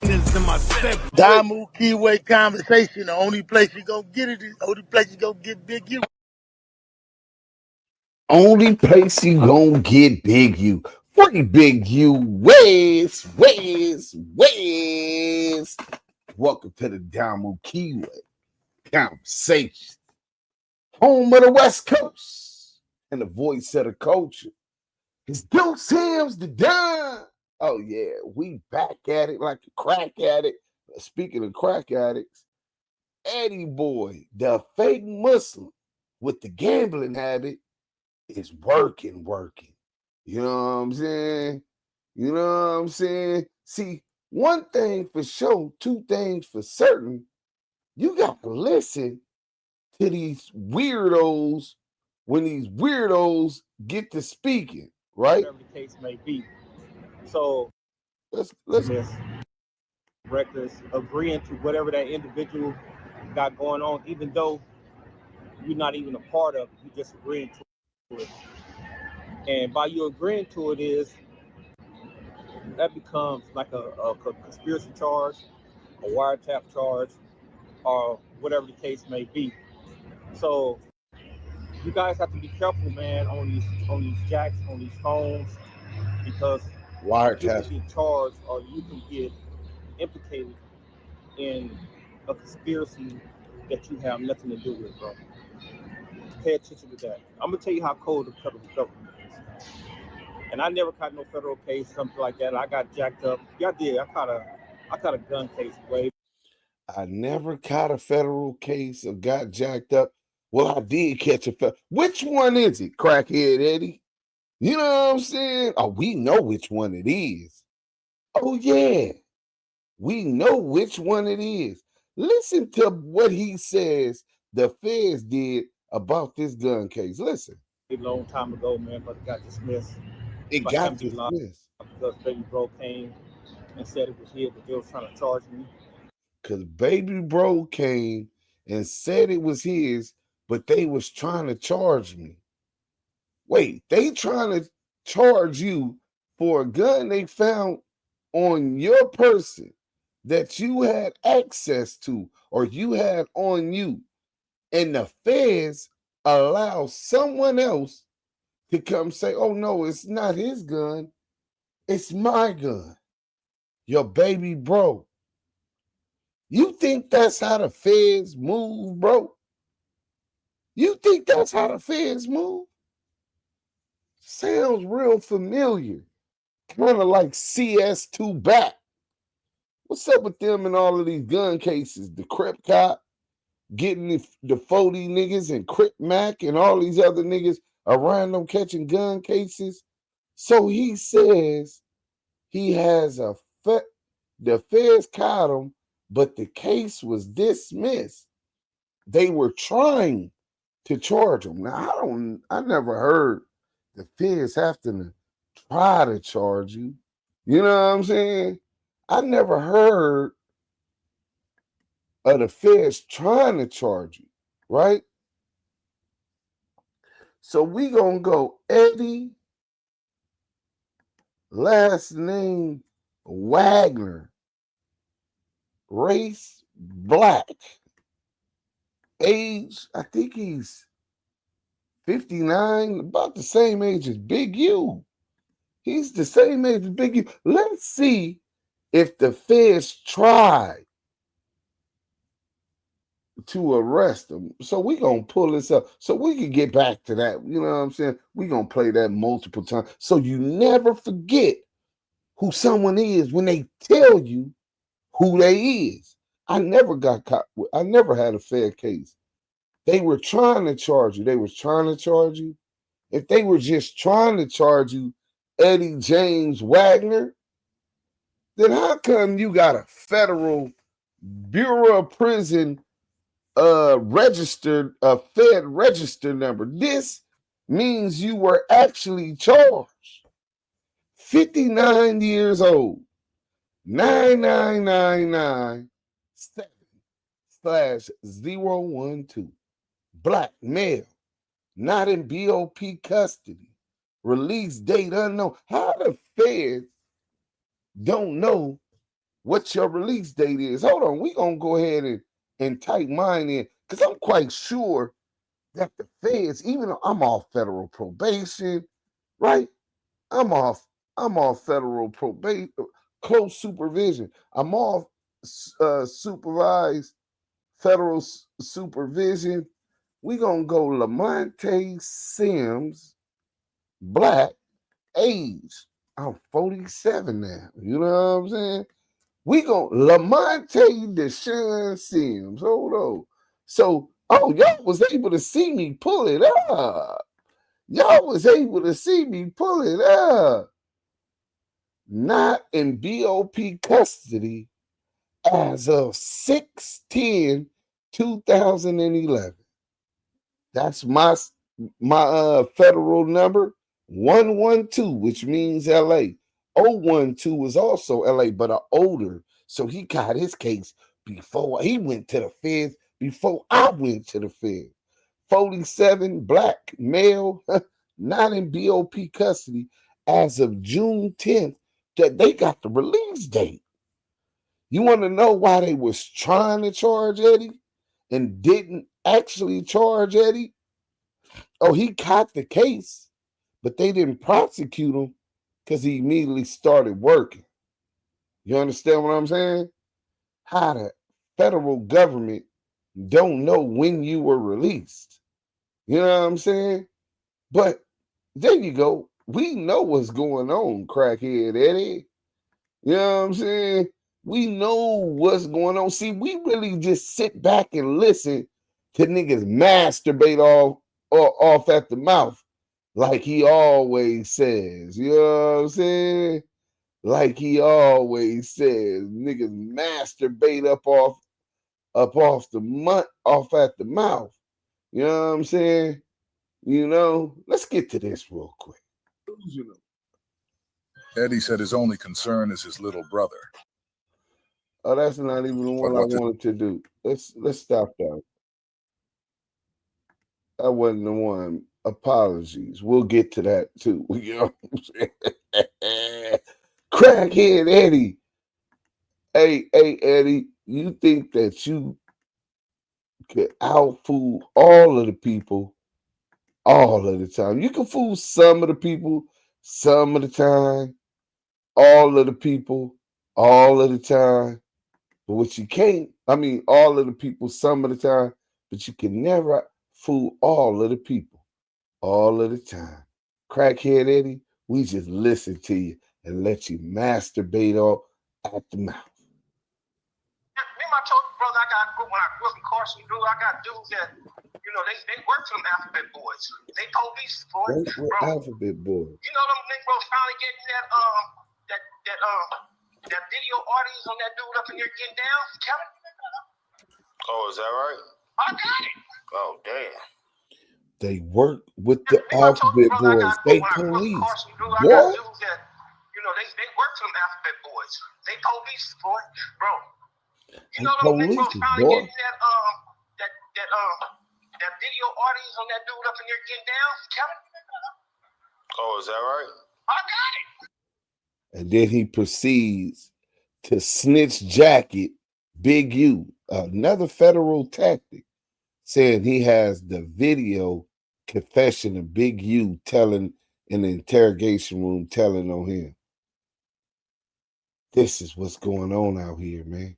Damu, Kiwe conversation. The only place you gonna get it is the only place you gonna get Big U. Only place you gonna get Big U. Free Big U. Ways. Welcome to the Damu Kiwe conversation. Home of the West Coast and the voice of the culture. It's Duse M's the Don. Oh yeah, we back at it like a crack addict. Speaking of crack addicts, Eddieboy, the fake Muslim with the gambling habit, is working. You know what I'm saying? See, one thing for sure, two things for certain. You got to listen to these weirdos when these weirdos get to speaking, right? Whatever the case may be. So Let's this records agreeing to whatever that individual got going on, even though you're not even a part of it, you just agreeing to it. And by you agreeing to it is that becomes like a conspiracy charge, a wiretap charge, or whatever the case may be. So you guys have to be careful, man, on these jacks, on these phones, because you can get charged or you can get implicated in a conspiracy that you have nothing to do with, bro. Pay attention to that. I'm gonna tell you how cold the federal government is. And I never caught no federal case, something like that. I got jacked up. Yeah, I did. I caught a gun case way. I never caught a federal case or got jacked up. Well, I did catch a federal. Which one is it, crackhead Eddie? You know what I'm saying? Oh, we know which one it is. Oh, yeah. We know which one it is. Listen to what he says the feds did about this gun case. Listen. A long time ago, man, but it got dismissed. It got dismissed. Because Baby Bro came and said it was his, but they was trying to charge me. Because Baby Bro came and said it was his, but they was trying to charge me. Wait, they trying to charge you for a gun they found on your person that you had access to or you had on you, and the feds allow someone else to come say, oh no, it's not his gun, it's my gun, your Baby Bro. You think that's how the feds move, bro? You think that's how the feds move? Sounds real familiar. Kind of like CS2 back. What's up with them and all of these gun cases? The Crip cop getting the 40 niggas and Crip Mac and all these other niggas around them catching gun cases. So he says he has the feds caught him, but the case was dismissed. They were trying to charge him. Now, I never heard the feds have to try to charge you. You know what I'm saying? I never heard of the feds trying to charge you, right? So we gonna go Eddie, last name Wagner, race black, age, I think he's 59, about the same age as Big U. He's the same age as Big U. Let's see if the feds tried to arrest him. So we going to pull this up so we can get back to that. You know what I'm saying? We going to play that multiple times so you never forget who someone is when they tell you who they is. I never got caught. I never had a fair case. They were trying to charge you. They was trying to charge you. If they were just trying to charge you Eddie James Wagner, then how come you got a federal Bureau of Prison registered, a Fed register number? This means you were actually charged. 59 years old. 99997/012. Black male. Not in BOP custody. Release date unknown. How the feds don't know what your release date is. Hold on, we gonna go ahead and type mine in because I'm quite sure that the feds, even though I'm off federal probation, right? I'm off. I'm off federal probation, close supervision. I'm off supervised federal supervision. We gonna go Lamonte Sims, black, age. I'm 47 now. You know what I'm saying? We gonna Lamonte Deshaun Sims. Hold on. So, y'all was able to see me pull it up. Y'all was able to see me pull it up. Not in BOP custody as of 6/10/2011. That's my federal number 112, which means LA. 012 is also LA, but an older. So he got his case before he went to the feds, before I went to the feds. 47, black, male, not in BOP custody as of June 10th, that they got the release date. You want to know why they was trying to charge Eddie and didn't actually charge Eddie? Oh, he caught the case, but they didn't prosecute him because he immediately started working. You understand what I'm saying? How the federal government don't know when you were released. You know what I'm saying? But there you go. We know what's going on, crackhead Eddie. You know what I'm saying? We know what's going on. See, we really just sit back and listen to niggas masturbate off at the mouth, like he always says. You know what I'm saying? Like he always says, niggas masturbate off at the mouth. You know what I'm saying? You know, let's get to this real quick. Eddie said his only concern is his little brother. Oh, that's not even the one I wanted to do. Let's stop that. That wasn't the one. Apologies. We'll get to that too. You know what I'm saying? Crackhead Eddie. Hey, Eddie, you think that you could outfool all of the people all of the time? You can fool some of the people some of the time, all of the people all of the time. But what you can't, all of the people some of the time, but you can never fool all of the people all of the time. Crackhead Eddie, we just listen to you and let you masturbate all at the mouth. Remember I told you, brother, when I grew up in Carson, I got dudes that, they work for them alphabet boys. They police boys. Alphabet boys. You know them niggas finally getting that video audience on that dude up in there getting down, Kevin? Oh, is that right? I got it. Oh, damn. They work with the alphabet boys. They police. I got dudes that, they work for them alphabet boys. They police, boy. Bro. You know them niggas finally getting that video audience on that dude up in there getting down, Kevin? Oh, is that right? I got it. And then he proceeds to snitch jacket Big U, another federal tactic, saying he has the video confession of Big U telling in the interrogation room, telling on him. This is what's going on out here, man.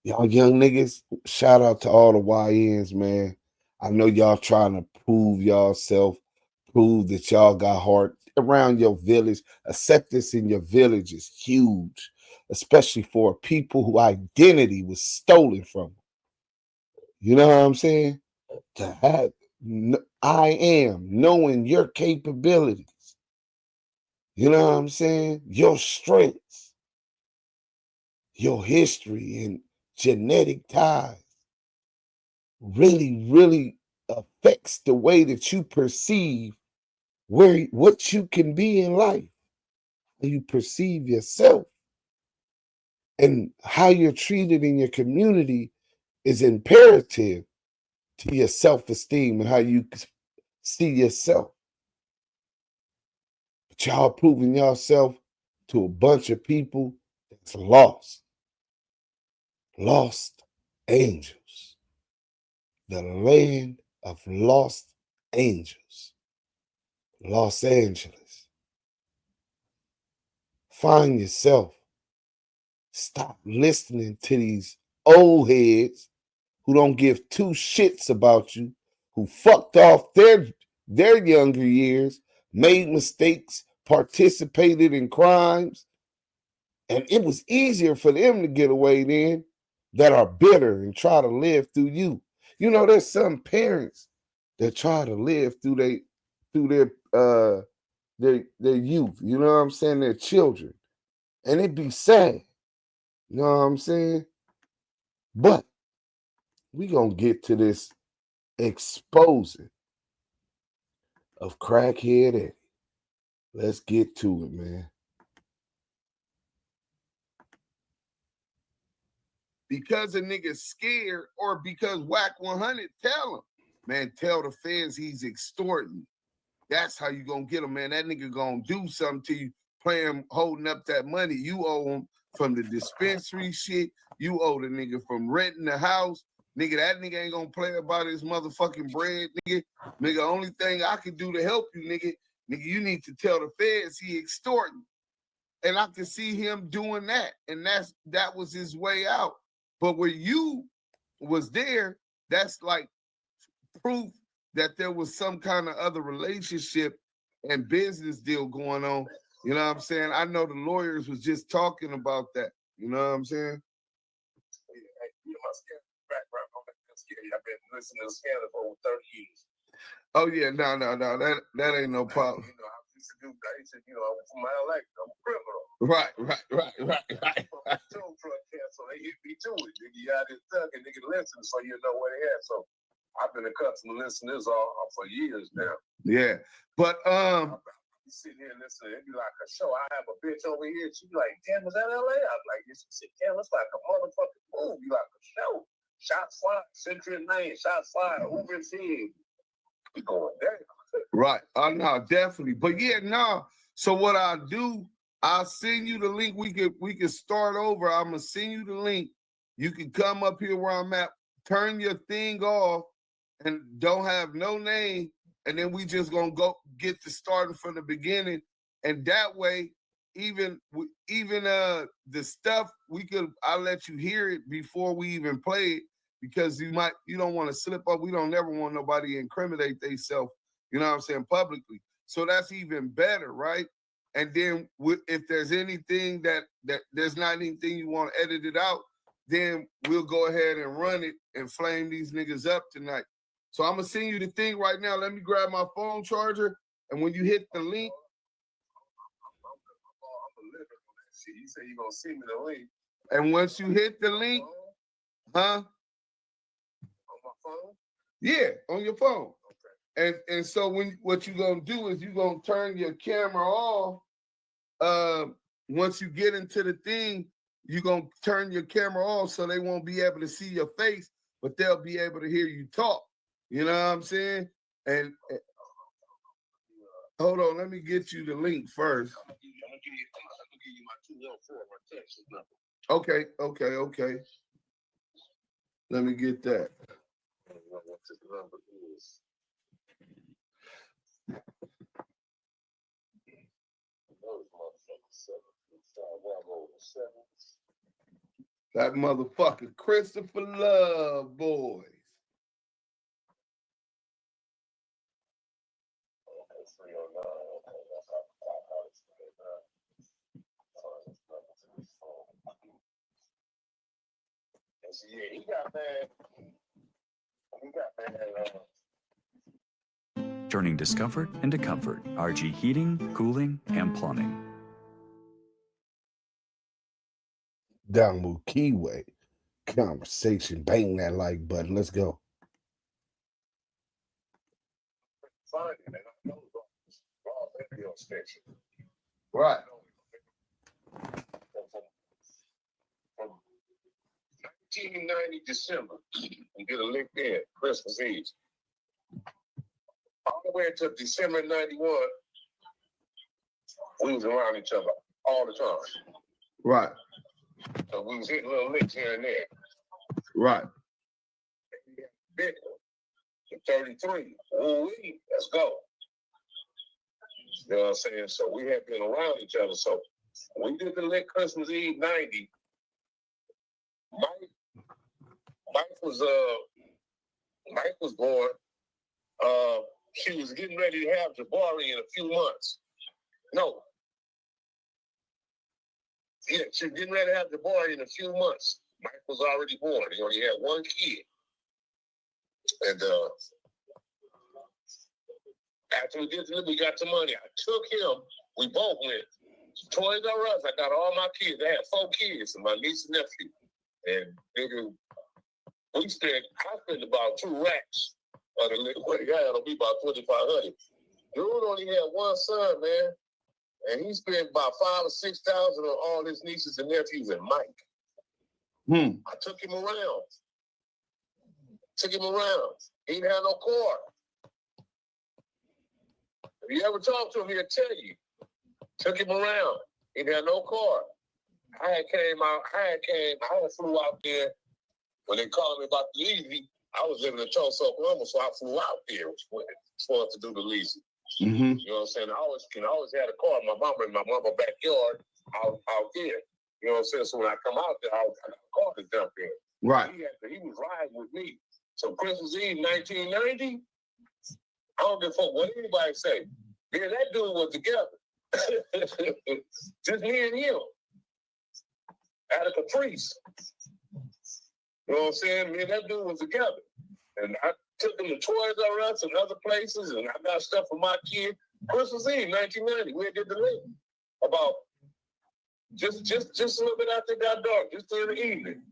Y'all young niggas, shout out to all the YNs, man. I know y'all trying to prove yourself, prove that y'all got heart around your village. Acceptance in your village is huge, especially for people whose identity was stolen from them. You know what I'm saying? To have I am knowing your capabilities. You know what I'm saying? Your strengths, your history and genetic ties really affects the way that you perceive what you can be in life, how you perceive yourself, and how you're treated in your community is imperative to your self-esteem and how you see yourself. But y'all proving yourself to a bunch of people that lost. Lost angels. The land of lost angels. Los Angeles. Find yourself. Stop listening to these old heads who don't give two shits about you, who fucked off their younger years, made mistakes, participated in crimes, and it was easier for them to get away then, that are bitter and try to live through you. You know, there's some parents that try to live through their youth, you know what I'm saying, their children. And it'd be sad. You know what I'm saying? But we gonna get to this exposing of crackhead Eddie. Let's get to it, man. Because a nigga's scared, or because Whack 100 tell him, man, tell the feds he's extorting. That's how you gonna get him, man. That nigga gonna do something to you, playing, holding up that money. You owe him from the dispensary shit. You owe the nigga from renting the house. Nigga, that nigga ain't gonna play about his motherfucking bread, nigga. Nigga, only thing I can do to help you, nigga, you need to tell the feds he extorting. And I can see him doing that. And that was his way out. But where you was there, that's like proof that there was some kind of other relationship and business deal going on. You know what I'm saying? I know the lawyers was just talking about that. You know what I'm saying? I've been listening to Scandal for over 30 years. Oh yeah, no, that ain't no problem. You know, I used to, from my LA, I'm a criminal. Right. Tow truck here, so they hit me to it. Nigga, you out there thugging, nigga, listen, so you know where they at. So I've been a customer listening to this all for years now. Yeah, but I'm sitting here listening. It'd be like a show. I have a bitch over here. She be like, "Damn, was that LA?" I'm like, "Yes." She said, "Damn, it's like a motherfucking movie, like a show. Shots fired, Century Lane, shots fired, Uber scene. We going there." Right. No, definitely. But yeah, no. So what I'll do, I'll send you the link. We could start over. I'm gonna send you the link. You can come up here where I'm at, turn your thing off, and don't have no name, and then we just gonna go get to starting from the beginning. And that way, even the stuff I'll let you hear it before we even play it, because you don't want to slip up. We don't never want nobody to incriminate themselves, you know what I'm saying, publicly. So that's even better, right? And then if there's anything that there's not anything you want to edit it out, then we'll go ahead and run it and flame these niggas up tonight. So I'm gonna send you the thing right now. Let me grab my phone charger, and when you hit the link, you say you're gonna send me the link. And once you hit the link, huh? On my phone? Yeah, on your phone. Okay. And so what you're gonna do is you're gonna turn your camera off. Once you get into the thing, you're gonna turn your camera off so they won't be able to see your face, but they'll be able to hear you talk. You know what I'm saying? And hold on, let me get you the link first. I'm gonna give you my 214, my Texas number. Okay. Let me get that. I don't know what this number is. That motherfucker Christopher Love Boys. Yeah, he got bad. Turning discomfort into comfort. RG Heating, Cooling, and Plumbing. Damu, Kiwe. Conversation. Bang that like button. Let's go. Right. 1990 December. You get a link there, Christmas Eve. All the way until December 91, we was around each other all the time. Right. So we was hitting little licks here and there. Right. Big one, 33. Ooh, let's go. You know what I'm saying? So we had been around each other. So we did the lick Christmas Eve 90. Mike was born. She was getting ready to have Jabari in a few months. No. Yeah, she was getting ready to have Jabari in a few months. Mike was already born. He only had one kid. And after we got the money. I took him. We both went. Toys R Us. I got all my kids. I had 4 kids and my niece and nephew. And nigga, I spent about 2 racks on the little what he had on me, about 2,500. Dude only had one son, man. And he spent about 5,000 or 6,000 on all his nieces and nephews and Mike. I took him around. He didn't have no car. If you ever talk to him, he'll tell you. Took him around. He didn't have no car. I flew out there when they called me about the leasing. I was living in Tulsa, Oklahoma, so I flew out there for to do the leasing. You know what I'm saying? I always had a car in my mama backyard out there. You know what I'm saying? So when I come out there, I got a car to jump in. Right. He was riding with me. So Christmas Eve 1990, I don't give a fuck what anybody say. Man, that dude was together. Just me and him. At a Caprice. You know what I'm saying? Me and that dude was together. And I took him to Toys R Us and other places, and I got stuff for my kid. Christmas Eve, 1990, we did the link. About just a little bit after it got dark, just in the evening.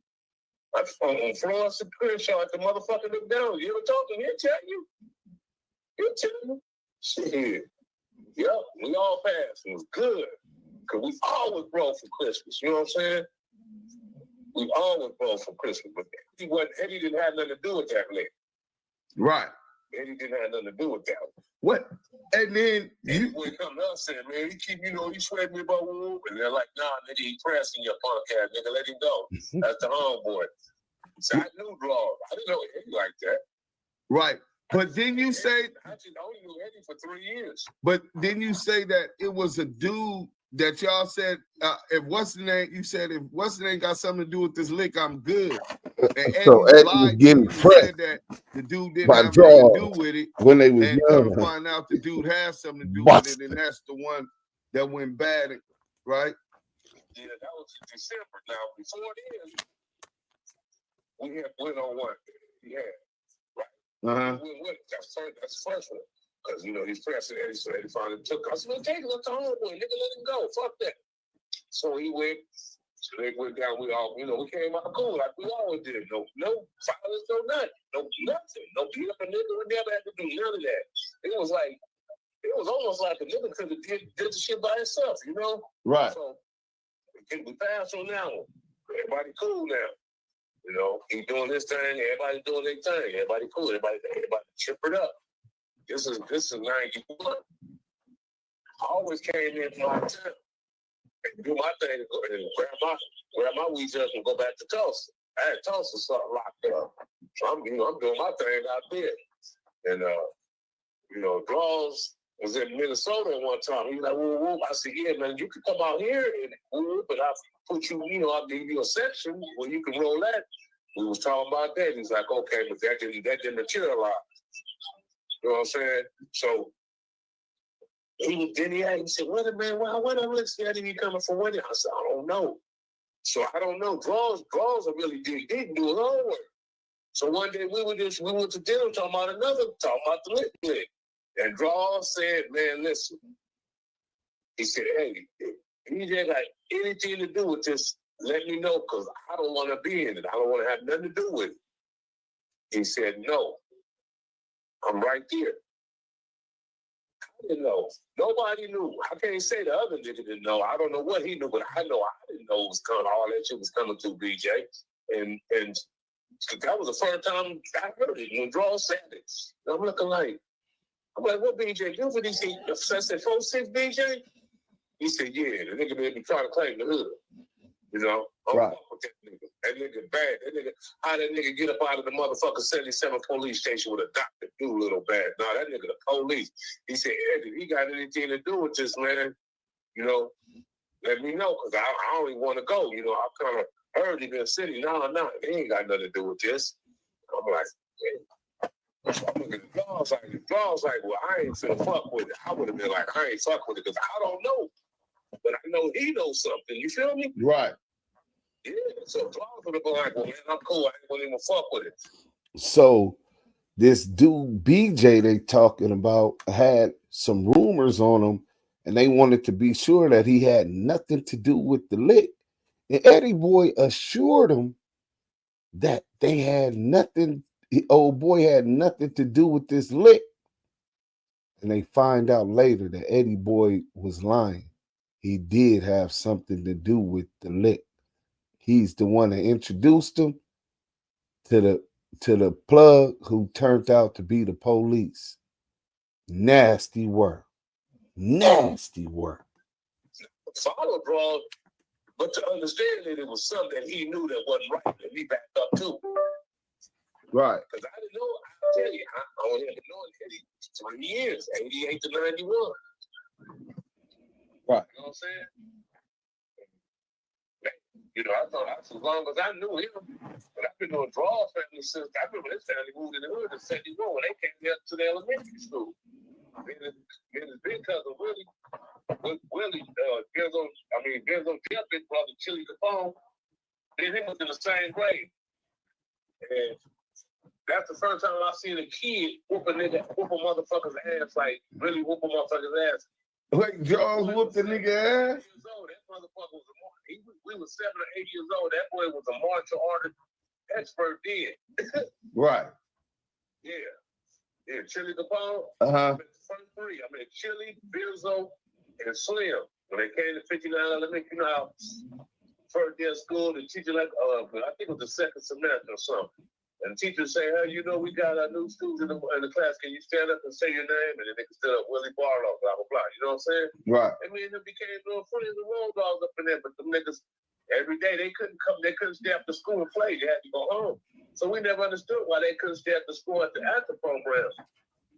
On Florence and Crenshaw at the motherfucking McDonald's. You ever talk to him? He'll tell you. Shit. Yep, we all passed. It was good. Because we always broke for Christmas. You know what I'm saying? We always broke for Christmas. But Eddie didn't have nothing to do with that link. Right. Eddie didn't have nothing to do with that. What? And then you come to us saying, man, he keep, he sweating me about woo. And they're like, nah, nigga, he pressing your punk ass, nigga, let him go. That's the homeboy. So I knew Draw. I didn't know Eddie like that. Right. But then you say I only knew Eddie for 3 years. But then you say that it was a dude that y'all said, if what's the name? You said if what's the name got something to do with this lick, I'm good. And So Eddie was getting pressed said that the dude didn't by have nothing to do Draws with it. when they was And young. come find out the dude has something to do with it, and that's the one that went bad, right? Yeah, that was in December. Now, before then, we went on one. Yeah, right. We went. That's the first one. Because, he's pressing Eddie, so Eddie finally took us. I said, take it up to homeboy, nigga, let him go. Fuck that. So he went. So they went down. We all, we came out cool like we always did. No violence, no nothing. No nothing. No beat up a nigga. We never had to do none of that. It was almost like a nigga could have did the shit by himself, Right. So we passed on that one. Everybody cool now. He doing his thing. Everybody doing their thing. Everybody cool. Everybody chip it up. This is 91. I always came in from my town and do my thing and grab my weed just and go back to Tulsa. I had Tulsa something locked up. So I'm doing my thing out there. And Draws was in Minnesota one time. He was like, whoop. I said, yeah, man, you can come out here and whoop, but I'll put you, I'll give you a section where you can roll that. We was talking about that. He's like, okay, but that didn't materialize. You know what I'm saying? So he said, what man, what licks that he coming for winning? I said, I don't know. So I don't know. Draws are really didn't do his own work. So one day we went to dinner talking about the lick. And Draws said, man, listen. He said, hey, if you got anything to do with this, let me know, because I don't want to be in it. I don't want to have nothing to do with it. He said, no. I'm right there. I didn't know. Nobody knew. I can't say the other nigga didn't know. I don't know what he knew, but I know I didn't know it was coming. All that shit was coming through BJ. And that was the first time I heard it when Draw said it. I'm looking like, what BJ do for these? I said, 4-6 BJ? He said, yeah, the nigga made me try to claim the hood. You know, I'm Right. fuck with that nigga. That nigga bad. That nigga, how that nigga get up out of the motherfucking 77 police station with a Dr. Doolittle bad? No, that nigga the police. He said, Eddie, he got anything to do with this, man? You know, let me know, because I don't even want to go. You know, I kind of heard he been in the city. No, they ain't got nothing to do with this. I'm like, hey. I'm looking at the laws like, well, I ain't finna fuck with it. I would have been like, I ain't fuck with it, because I don't know. But I know he knows something. You feel me? Right. Yeah, so Claude would have been like, well, man, I'm cool. I ain't gonna even fuck with it. So this dude BJ they talking about had some rumors on him, and they wanted to be sure that he had nothing to do with the lick. And Eddieboy assured him that they had nothing. Old boy had nothing to do with this lick. And they find out later that Eddieboy was lying. He did have something to do with the lick. He's the one that introduced him to the plug who turned out to be the police. Nasty work. Nasty work. Follow draw, but to understand that it was something that he knew that wasn't right, and he backed up too. Right. Because I didn't know, I'll tell you, I only had been knowing Eddie 20 years, 88 to 91. Right. You know what I'm saying? You know, I thought as long as I knew him, but I've been doing draws family since I remember this family moved in the hood in 71 when they came here to the elementary school. Me and his big cousin Willie, Benzo Jeff, big brother Chili Capone, me and him was in the same grade. And that's the first time I seen a kid whoop a motherfucker's ass, like really whoop a motherfucker's ass. Wait, Jaws whooped the nigga ass? That motherfucker was we was 7 or 8 years old. That boy was a martial artist expert then. Right. Yeah, Chili Capone. Uh-huh. First three. I mean, Chili, Benzo, and Slim. When they came to 59 Elementary, you know how first day of school, the teacher I think it was the second semester or something. And the teacher say, hey, you know, we got our new students in the class. Can you stand up and say your name? And then they can stand up, Willie Barlow, blah, blah, blah. You know what I'm saying? Right. And me and them became little friends and roll dogs up in there. But them niggas, every day, they couldn't stay after school and play. They had to go home. So we never understood why they couldn't stay after school at the program.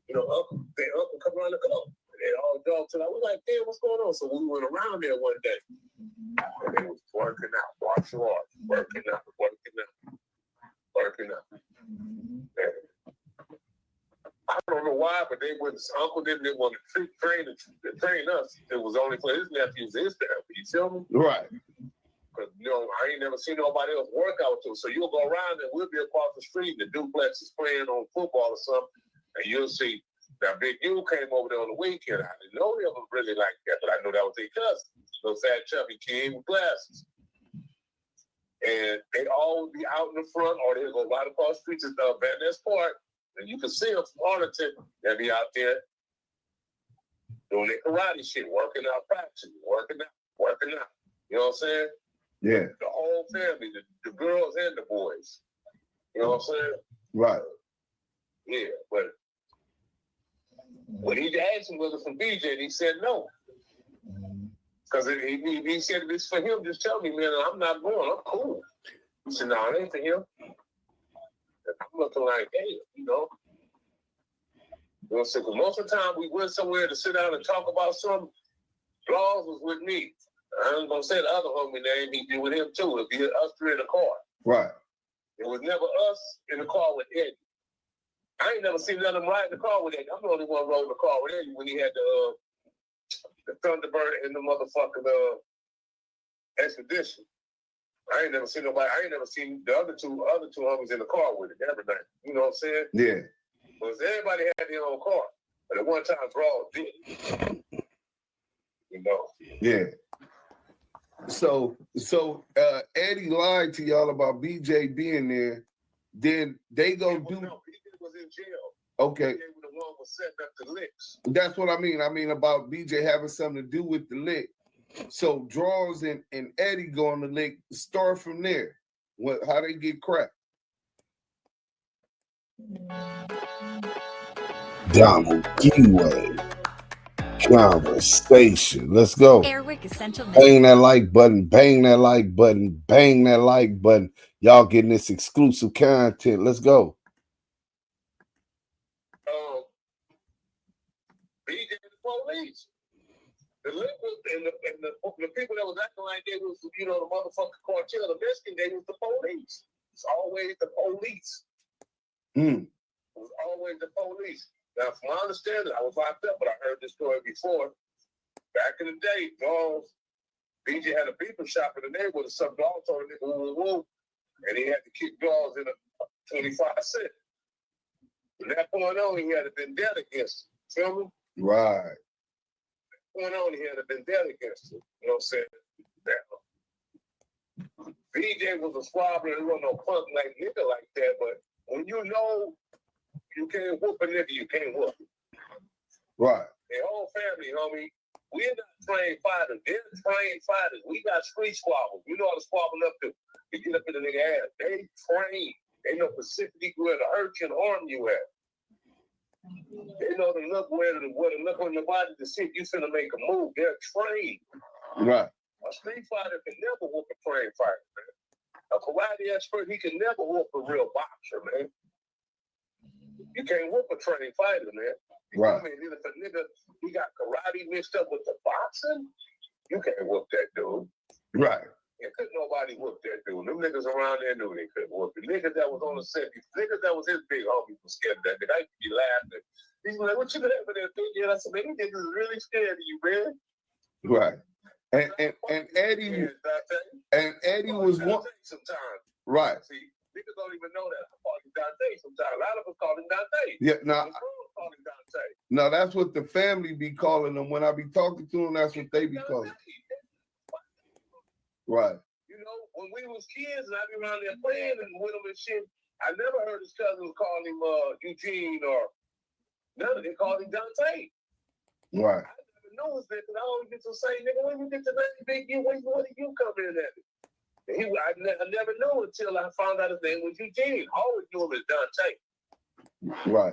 You know, their uncle come around the club. They all dogs. So I was like, damn, what's going on? So we went around there one day. And they was working out, martial arts, working out. I don't know why, but his uncle didn't want to train us. It was only for his nephews, his family. You feel me? Right. Because, you know, I ain't never seen nobody else work out to. So you'll go around and we'll be across the street. The duplex is playing on football or something. And you'll see, now Big U came over there on the weekend. I didn't know him was really like that, but I knew that was their cousin. Little fat chubby kid with glasses. And they'd always be out in the front, or they'd go right across the street to Van Ness Park, and you can see them from Arlington. They'd be out there doing their karate shit, working out, practicing, working out. You know what I'm saying? Yeah. The whole family, the girls and the boys. You know what I'm saying? Right. Yeah, but when he asked him whether from BJ, he said no. Because he said, if it's for him, just tell me, man, I'm not going. I'm cool. He said, no, it ain't for him. And I'm looking like, hey, you know. You know, so most of the time we went somewhere to sit down and talk about something, Laws was with me. I ain't going to say the other homie name. He'd be with him, too. It'd be us three in the car. Right. It was never us in the car with Eddie. I ain't never seen none of them ride in the car with Eddie. I'm the only one rolling the car with Eddie when he had the Thunderbird and the motherfucking Expedition. I ain't never seen nobody. I ain't never seen the other two homies in the car with it every night. You know what I'm saying? Yeah. Because everybody had their own car. But at one time, Broad did. You know? Yeah. So Eddie lied to y'all about BJ being there. Then they go do. No, BJ was in jail. Okay. BJ was the one who set up the licks. That's what I mean. I mean about BJ having something to do with the lick. So Draws and Eddie go on the lick. Start from there. How they get cracked? Damu, Kiwe. Conversation. Let's go. Airwick Essential Bang that like button. Bang that like button. Bang that like button. Y'all getting this exclusive content. Let's go. BJ the police. The liquid and the people that was acting like they was, the motherfucking cartel, the Mexican, they was the police. It's always the police. It was always the police. Now, from my understanding, I was locked up, but I heard this story before. Back in the day, dogs, BJ had a beeper shop in the neighborhood, and some dog told a nigga, woo, woo, and he had to kick dogs in a 25 cent. From that point on, he had a vendetta against him. Feel me? Right. Going on, he had a vendetta against him. You know what I'm saying? BJ was a squabbler, he wasn't no punk like nigga like that, but when you know you can't whoop a nigga, you can't whoop him. Right. Their whole family, homie, we're not trained fighters. They're trained fighters. We got street squabbles. We know how to squabble up to get up in the nigga ass. They train. They know specifically where to hurt you and harm you at. They know to look where to look on your body to see if you finna make a move. They're trained. Right. A street fighter can never whoop a trained fighter, man. A karate expert, he can never whoop a real boxer, man. You can't whoop a trained fighter, man. Right. I mean, if a nigga, he got karate mixed up with the boxing, you can't whoop that dude. Right. And couldn't nobody whoop that dude. Them niggas around there knew they couldn't whoop it. Niggas that was on the set, niggas that was his big homies was scared of that nigga. I used to be laughing. He's like, what you doing over there, thinking? I said, man, these niggas is really scared of you, man. Right. And Eddie was one. Sometimes. Right. See, niggas don't even know that. I call him Dante sometimes. A lot of us call him Dante. Yeah, no. Call him Dante. No, that's what the family be calling them. When I be talking to them, that's what they be calling. Right. You know, when we was kids and I be around there playing and with them and shit, I never heard his cousins call him Eugene or none of them called him Dante. Right. I never know his name because I always get to say, nigga, when you get to that big you, when do you come in at it? I never knew until I found out his name was Eugene. I always knew him as Dante. Right.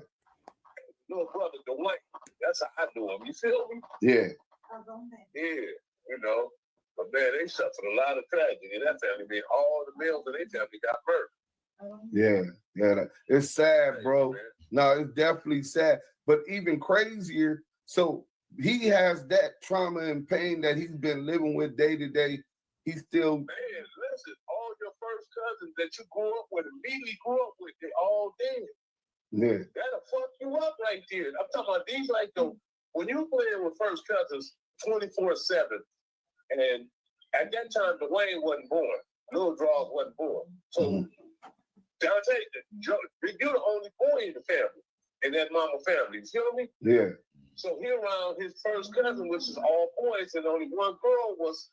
Little brother Dwayne. That's how I knew him. You feel me? Yeah. Yeah. You know. But man, they suffered a lot of tragedy in that family. Man, all the males in their family got murdered. Yeah. It's sad, bro. No, it's definitely sad. But even crazier, so he has that trauma and pain that he's been living with day to day. He's still. Man, listen, all your first cousins that you grew up with, immediately grew up with, they all dead. Yeah. That'll fuck you up right there. I'm talking about these like when you playing with first cousins 24/7, and at that time Dwayne wasn't born, Lil Draws wasn't born. So Dante, you're the only boy in the family, in that mama family. You feel me? Yeah. So he around his first cousin, which is all boys, and only one girl was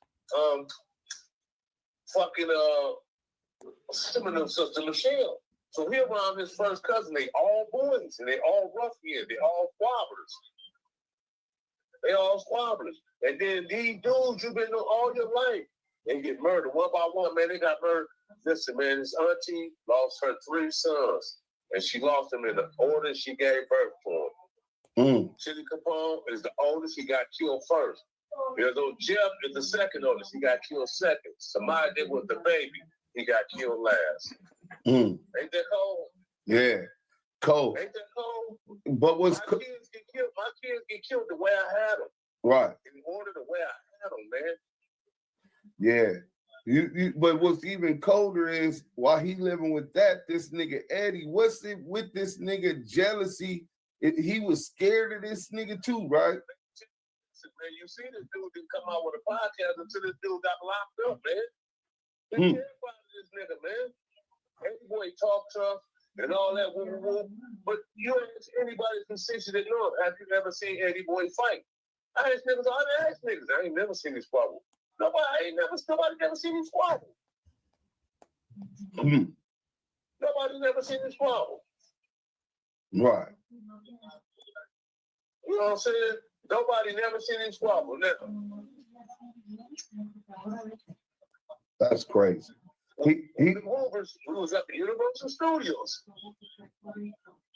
Seminole sister Michelle. So he around his first cousin, they all boys and they all ruffians, they all squabblers. They all squabblers. And then these dudes you've been knowing all your life, they get murdered one by one, man. They got murdered. Listen, man, his auntie lost her 3 sons, and she lost them in the order she gave birth to them. Chili Capone is the oldest, he got killed first. There's old Jeff is the second oldest, he got killed second. Somebody was the baby, he got killed last. Ain't that cold? Yeah, cold. Ain't that cold? But my kids get killed the way I had them. Right. In order the way I had them, man. Yeah. But what's even colder is while he living with that, this nigga Eddie, what's it with this nigga jealousy? He was scared of this nigga too, right? Man, you see this dude didn't come out with a podcast until this dude got locked up, man. They cared about this nigga, man. Eddieboy talk tough and all that, but you ask anybody from City that know him, have you ever seen Eddieboy fight? I ask niggas, I ain't never seen this squabble. Nobody never seen him squabble. Nobody's never seen him squabble. Right. You know what I'm saying? Nobody never seen him squabble now. That's crazy. We was at the Universal Studios.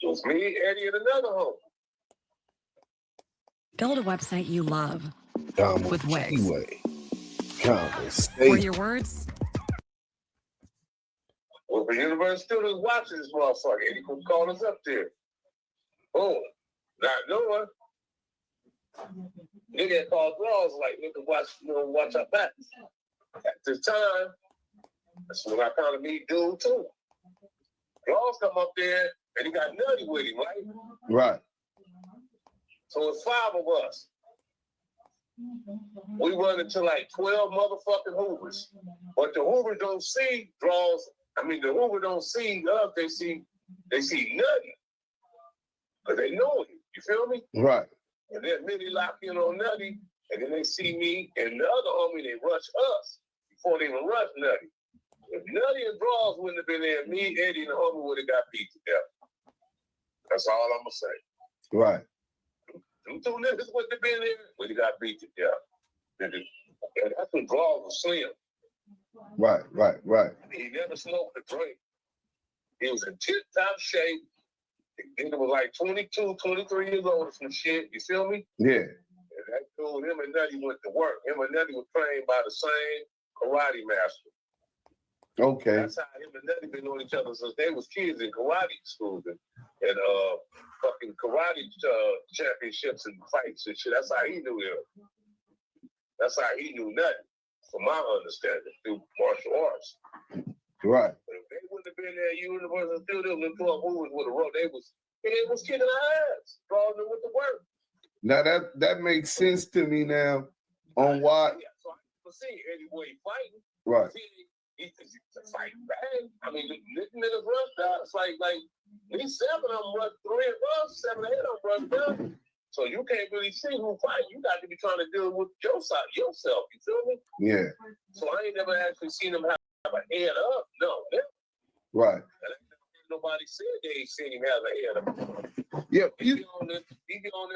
It was me, Eddie, and another homie. Build a website you love Damu with Wix. Kiwe. Were Conversation. your words? Well, the university students watching this motherfucker, and he could call us up there. Boom. Not knowing. They get called draws like, nigga, watch our backs. At this time, that's when I kind of meet dude too. Draws come up there, and he got Nutty with him, right? Right. So it's 5 of us. We run into like 12 motherfucking Hoovers. But the Hoovers don't see draws. I mean, the Hoover don't see us. They see Nutty. Because they know him. You feel me? Right. And then Minnie lock in on Nutty. And then they see me and the other homie, they rush us before they even rush Nutty. If Nutty and Draws wouldn't have been there, me, Eddie, and the homie would have got beat to death. That's all I'm going to say. Right. Them 2 niggas wouldn't have been there, would have got beat to death. And that's when Draws was slim. Right. He never smoked a drink. He was in tip-top shape. He was like 22, 23 years old or some shit. You feel me? Yeah. And that dude, him and Nutty went to work. Him and Nutty were trained by the same karate master. Okay. That's how him and Nutty been on each other since they was kids in karate schools and fucking karate championships and fights and shit. That's how he knew him. That's how he knew Nutty, from my understanding, through martial arts. Right. But if they wouldn't have been there, Universal Studios and 12 movies would have wrote. They was kicking our ass, drawing them with the work. Now that makes sense to me now on why. Yeah, so I can see Eddieboy fighting. Right. He's fighting bad. I mean, the niggas rushed out. It's like these 7 of them rushed 3 of us, 7 or 8 of them rushed down. So you can't really see who fighting. You got to be trying to deal with yourself. You feel me? Yeah. So I ain't never actually seen them have a head up. No, never. Right. Nobody said they ain't seen him have a head up. Yeah. He get on there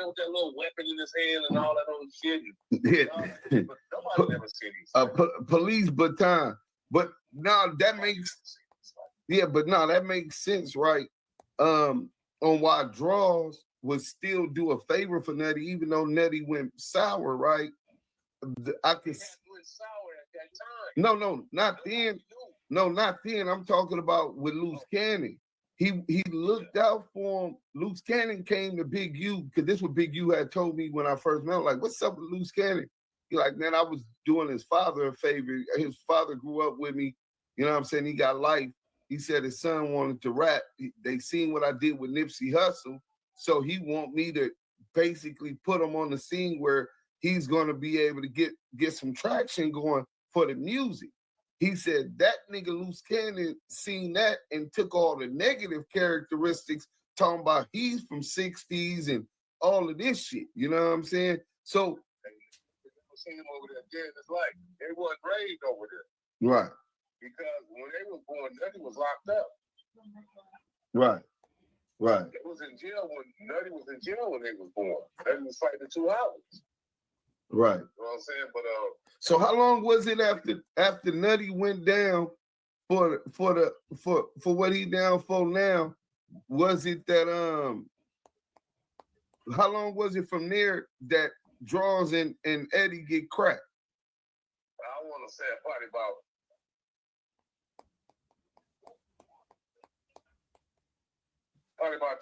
with that little weapon in his hand and all that other shit. Yeah. But nobody never seen him. Police baton. But now that makes sense, right? On why Draws would still do a favor for Nutty, even though Nutty went sour, right? I could. Went sour at that time. No, not then. No, not then. I'm talking about with Loose Cannon. He looked out for him. Loose Cannon came to Big U, because this is what Big U had told me when I first met him. Like, what's up with Loose Cannon? He like, man, I was doing his father a favor. His father grew up with me. You know what I'm saying? He got life. He said his son wanted to rap. They seen what I did with Nipsey Hussle. So he want me to basically put him on the scene where he's going to be able to get some traction going for the music. He said that nigga Loose Cannon seen that and took all the negative characteristics, talking about he's from 60s and all of this shit. You know what I'm saying? So seen him over there dead in his life. They wasn't raised over there. Right. Because when they was born, Nutty was locked up. Right. They was in jail Nutty was in jail when they was born. Nutty was fighting 2 hours. Right. You know what I'm saying? But so how long was it after Nutty went down for what he down for now? Was it that how long was it from there that Draws and Eddie get cracked? I want to say probably about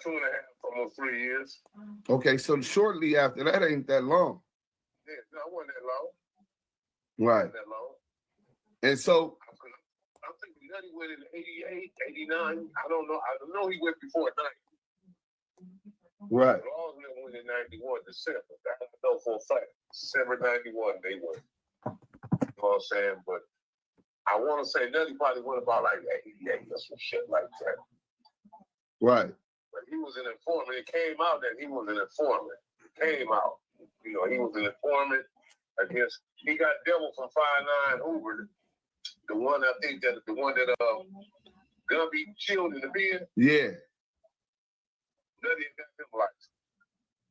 2.5, almost 3 years. Okay, so shortly after that ain't that long. Yeah, no, it wasn't that long. Right. It wasn't that long. And so I'm thinking Nutty went in 88, 89. I don't know. I know he went before 90. Right. Draws never went in 91 December. I know for a fact. December 91 they went. You know what I'm saying? But I want to say Nutty probably went about like 88 or some shit like that. Right. But he was an informant. It came out that he was an informant. It came out. You know, he was an informant against. He got devil from 5'9" Hoover, the one that Gumby killed in the bed. Yeah. Nutty got him life.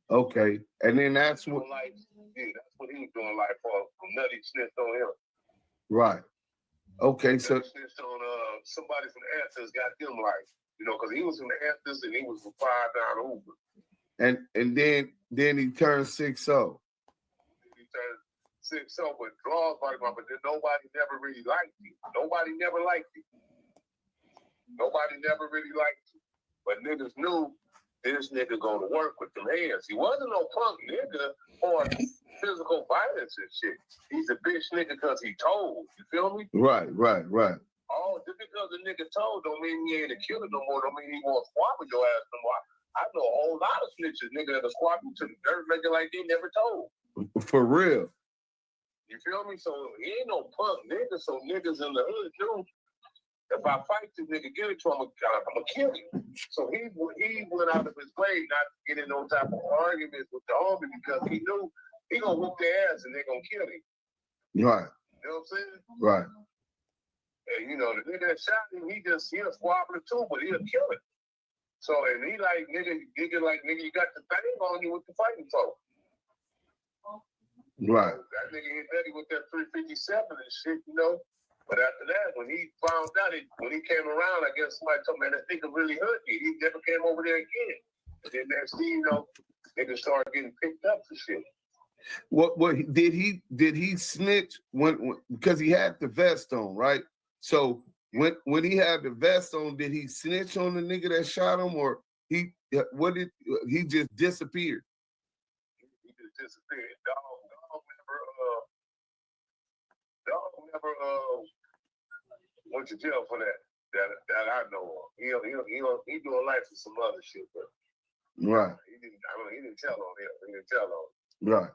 Okay, and then that's what. That's what he was doing life for. Nutty snitched on him. Right. Okay, so Nutty snitched on somebody from the Answers got him life. You know, because he was from the Answers and he was from 5'9" Hoover. And then he turned 6-0. He turned 6-0, but draws body mom, but then nobody never really liked him. Nobody never liked him. Nobody never really liked him. But niggas knew this nigga go to work with them hands. He wasn't no punk nigga or physical violence and shit. He's a bitch nigga because he told. You feel me? Right. Oh, just because a nigga told don't mean he ain't a killer no more. Don't mean he won't squat with your ass no more. I know a whole lot of snitches, nigga, that'll squat you to the dirt, make it like they never told. For real. You feel me? So he ain't no punk nigga. So niggas in the hood knew if I fight this nigga, give it to him, I'm gonna kill him. So he went out of his way not to get in no type of arguments with the homie because he knew he gonna whoop their ass and they gonna kill him. Right. You know what I'm saying? Right. And you know, the nigga that shot him, he'll squabbler too, but he'll kill him. So, and he like, nigga, you got the thing on you, what you fighting for? Right. That nigga hit Eddie with that 357 and shit, you know? But after that, when he found out, when he came around, I guess somebody told me that nigga really hurt me. He never came over there again. And then next thing you know, niggas started getting picked up for shit. What did he snitch when because he had the vest on, right? So when he had the vest on, did he snitch on the nigga that shot him, or he just disappeared? He just disappeared. Dog never went to jail for that I know of. He doing life for some other shit, but right. He didn't tell on him. He didn't tell on him. Right.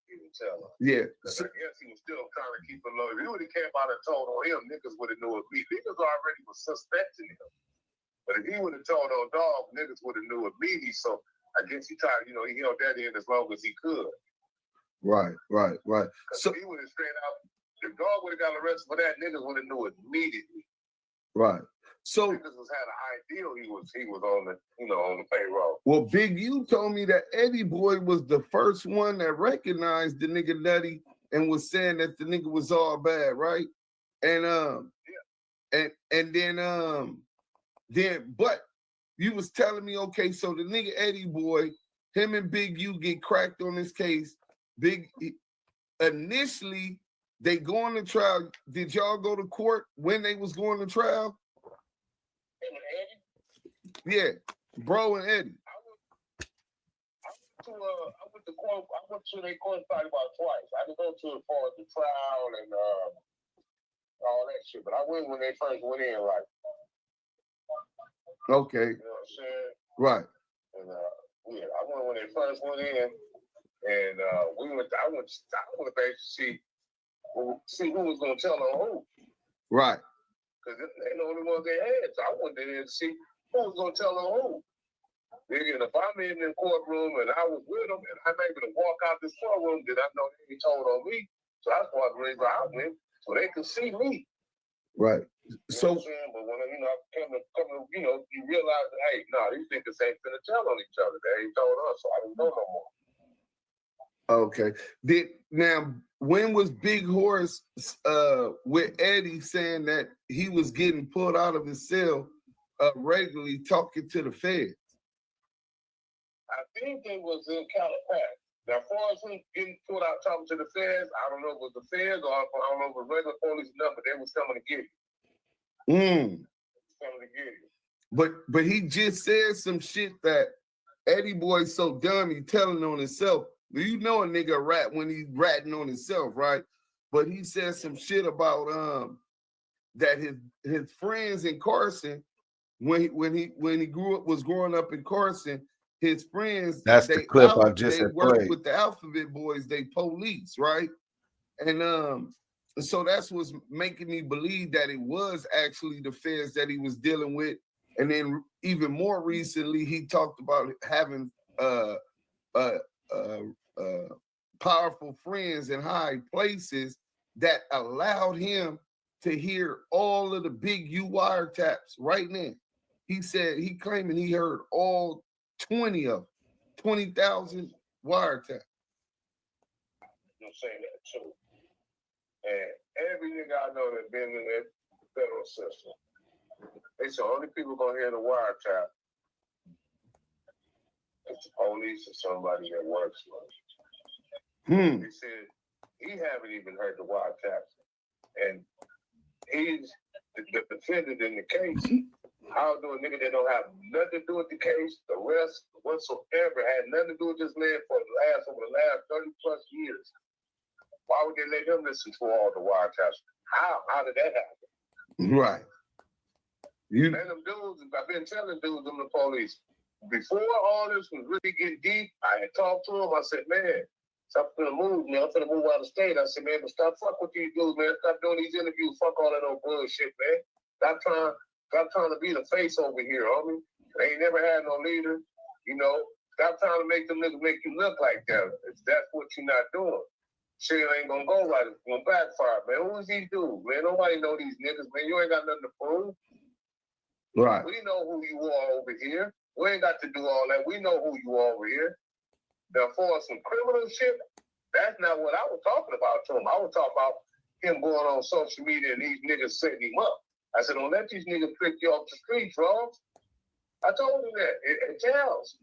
He didn't tell on him. Yeah. So, I guess he was still trying to keep it low. If he would have came out and told on him, niggas would have knew it. Niggas already was suspecting him. But if he would have told on Dog, niggas would have knew immediately. So I guess he tried, he held that in as long as he could. Right. So if he would have straight out, if Dog would have got arrested for that, niggas would have knew it immediately. Right. So niggas had an ideal he was on the on the payroll. Well, Big U told me that Eddieboy was the first one that recognized the nigga Nutty and was saying that the nigga was all bad, right? And then but you was telling me, okay, so the nigga Eddieboy, him and Big U get cracked on this case. Initially they go on the trial. Did y'all go to court when they was going to trial? Yeah, bro and Eddie. I went to court. I went to their court probably about twice. I didn't go to as far as the trial and all that shit, but I went when they first went in, like. Okay. You know what I'm saying? Right. And I went when they first went in, and I went back to see who was gonna tell on who. Right. Because they the only ones they had. So I went in to see who was gonna tell on who. Nigga, and if I'm in the courtroom and I was with them and I'm able to walk out this courtroom, then I know they told on me. So that's why I went, so they could see me. Right. So, but when you realize that, hey, these niggas ain't finna tell on each other. They ain't told us, so I didn't know no more. Okay. Now, when was Big Horse with Eddie saying that he was getting pulled out of his cell regularly talking to the feds? I think it was in Calipatch. Now, as far as him getting pulled out talking to the feds, I don't know if it was the feds or I don't know if it was regular police enough, but they was coming to get him. Coming to get him. But he just said some shit that Eddieboy's so dumb he telling on himself. You know a nigga rat when he's ratting on himself, right? But he said some shit about that his friends in Carson, when he was growing up in Carson, his friends, that's the clip I just they had worked played with the Alphabet Boys, they police, right? And so that's what's making me believe that it was actually the feds that he was dealing with. And then even more recently, he talked about having powerful friends in high places that allowed him to hear all of the Big U wiretaps right now. He said he claiming he heard all 20 of them, 20,000 wiretaps. You'll say that too. And every nigga I know that been in that federal system, they say only people gonna hear the wiretap is police or somebody that works for us. They said he haven't even heard the wiretaps, and he's the defendant in the case. How do a nigga that don't have nothing to do with the case, the rest whatsoever, had nothing to do with this man for over the last 30 plus years? Why would they let him listen to all the wiretaps? How did that happen? Right. And them dudes, I've been telling dudes, them the police, before all this was really getting deep, I had talked to him. I said, man, stop finna move, man. I'm finna move out of state. I said, man, but stop fuck with these dudes, man. Stop doing these interviews. Fuck all that old bullshit, man. Stop trying to be the face over here, homie. They ain't never had no leader, you know. Stop trying to make them niggas make you look like that. If that's what you're not doing. Shit ain't gonna go right. It's gonna backfire, man. Who is these dudes, man? Nobody know these niggas, man. You ain't got nothing to prove. Right. We know who you are over here. We ain't got to do all that. We know who you are over here. Now, for some criminal shit, that's not what I was talking about to him. I was talking about him going on social media and these niggas setting him up. I said, don't let these niggas pick you off the streets, Ross. I told him that. It tells.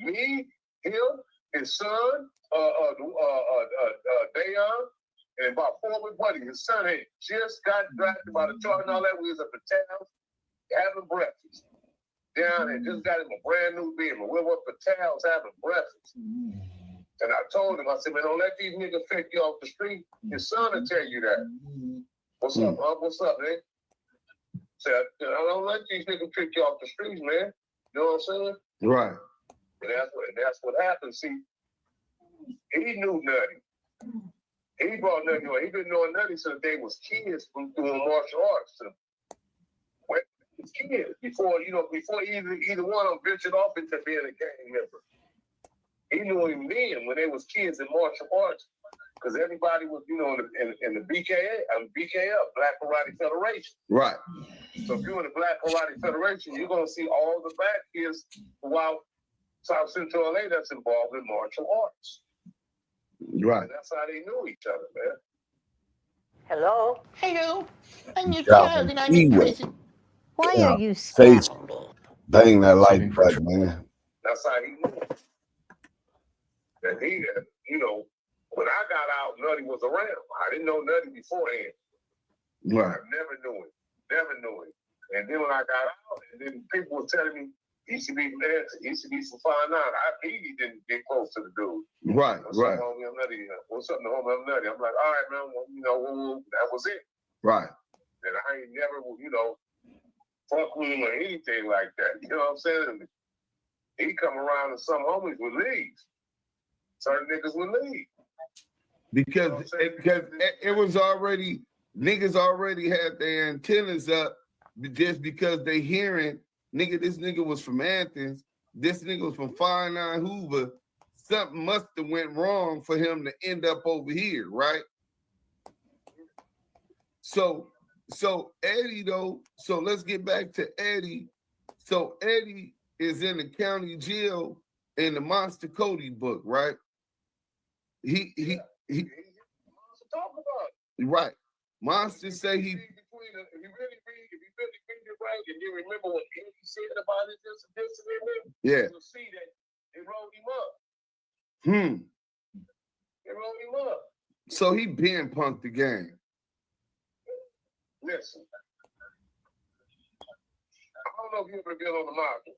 Me, him, his son, Dayon, and about 4 of his buddies. His son had just got drafted by the chart and all that. We was at the town having breakfast. Down and just got him a brand new Beamer. We were up for towns having breakfast. And I told him, I said, man, don't let these niggas pick you off the street. His son will tell you that. What's up, huh? What's up, man? Said, I don't let these niggas pick you off the streets, man. You know what I'm saying? Right. And that's what happened. See, he knew Nutty. He brought Nutty on. He been knowing Nutty since they was kids from doing martial arts. When he was kids, before either one of them ventured off into being a gang member. He knew him then when they was kids in martial arts. Because everybody was, in the BKF, Black Karate Federation. Right. So if you're in the Black Karate Federation, you're going to see all the black kids throughout South Central LA that's involved in martial arts. Right. And that's how they knew each other, man. Hello? Hello. I'm your Yeah, child and I'm in Kiwe. prison. Why Yeah. are you Face scamming me? bang that like button, man. That's how he knew. And he, when I got out, Nutty was around. I didn't know Nutty beforehand. Right. I never knew him. And then when I got out, and then people were telling me he should be from 5'9". He didn't get close to the dude. Right, What's right. up, homie? I'm Nutty. What's up, homie? I'm Nutty. I'm like, all right, man. Well, that was it. Right. And I ain't never, fuck with him or anything like that. You know what I'm saying? He come around and some homies would leave. Certain niggas would leave. Because it was already, niggas already had their antennas up just because they hearing, this nigga was from Athens, this nigga was from 5'9" Hoover, something must have went wrong for him to end up over here, right? So Eddie though, so let's get back to Eddie. So Eddie is in the county jail in the Monster Cody book, right? He talk about it. Right. Monster say he. If you really read it right, and you remember what he said about it, this and that, Yeah. you'll see that it rolled him up. It rolled him up. So he been punked the game. Listen, I don't know if you've ever been on the market.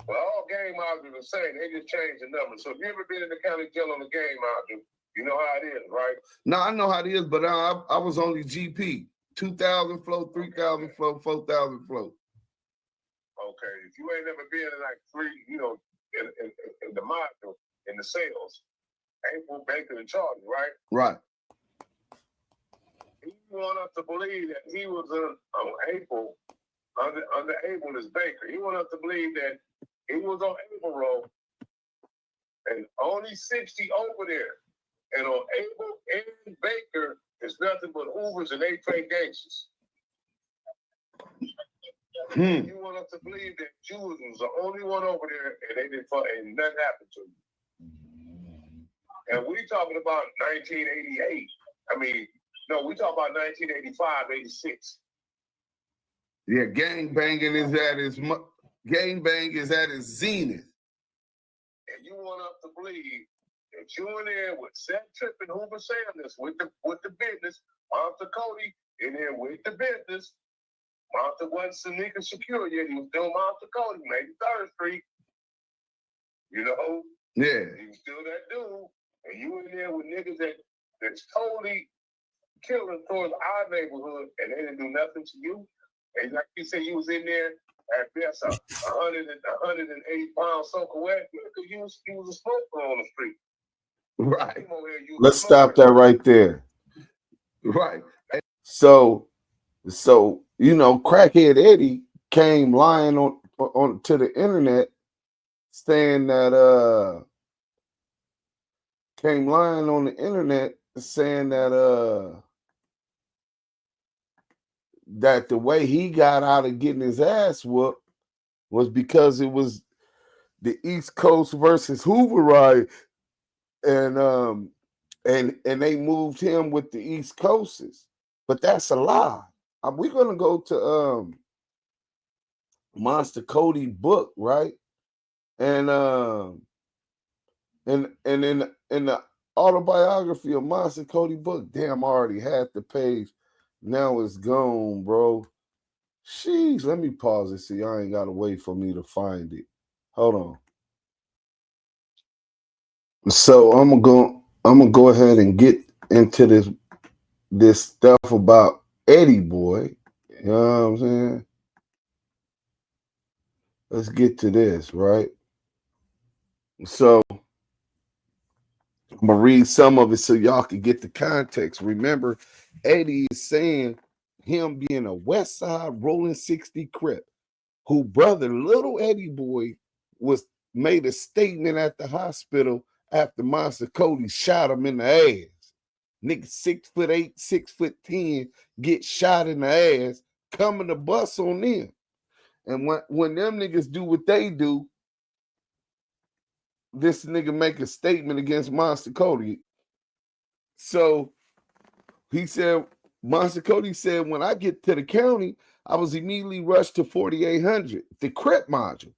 Well, all game modules are the same. They just change the numbers. So if you ever been in the county jail on the game module, you know how it is, right? No, I know how it is, but I was only GP. 2,000 flow, 3,000 flow, 4,000 flow. Okay, if you ain't never been in like in the module, in the sales, April, Baker, and Charlie, right? Right. He want us to believe that he was on April, under April is Baker. He want us to believe that he was on April roll, and only 60 over there. And on April and Baker is nothing but Hoovers and 8-play gangsters. You want us to believe that Jews was the only one over there, and they didn't fuck, and nothing happened to him. And we talking about 1988. No, we talking about 1985, 86. Yeah, gangbang is at its zenith. and you want us to believe that you in there with Seth Tripp and Hoover Sanders with the business, Monster Cody in there with the business. Monster wasn't sneaker secure yet. He was still Monster Cody, maybe 3rd Street. You know? Yeah. He was still that dude. And you in there with niggas that's totally killing towards our neighborhood, and they didn't do nothing to you. And like you said, you was in there at best 180 pounds soaking wet. Because you was a smoker on the street. Right. Let's stop that right there. Right. So you know, crackhead Eddie came lying on to the internet, saying that that the way he got out of getting his ass whooped was because it was the East Coast versus Hoover riot, and they moved him with the East Coasters. But that's a lie. We're gonna go to Monster Cody book, right? And in the autobiography of Monster Cody book, damn, I already had the page. Now it's gone, bro. Sheesh, let me pause it so y'all ain't gotta wait for me to find it. Hold on. So I'm gonna go ahead and get into this stuff about Eddieboy. You know what I'm saying? Let's get to this, right? So I'm gonna read some of it so y'all can get the context. Remember, Eddie is saying him being a West Side Rollin 60 Crip, who brother little Eddieboy made a statement at the hospital after Monster Cody shot him in the ass. Nigga 6'8", 6'10", get shot in the ass, coming to bust on them. And when them niggas do what they do, this nigga make a statement against Monster Cody. So he said, Monster Cody said, when I get to the county, I was immediately rushed to 4800, the Crip module.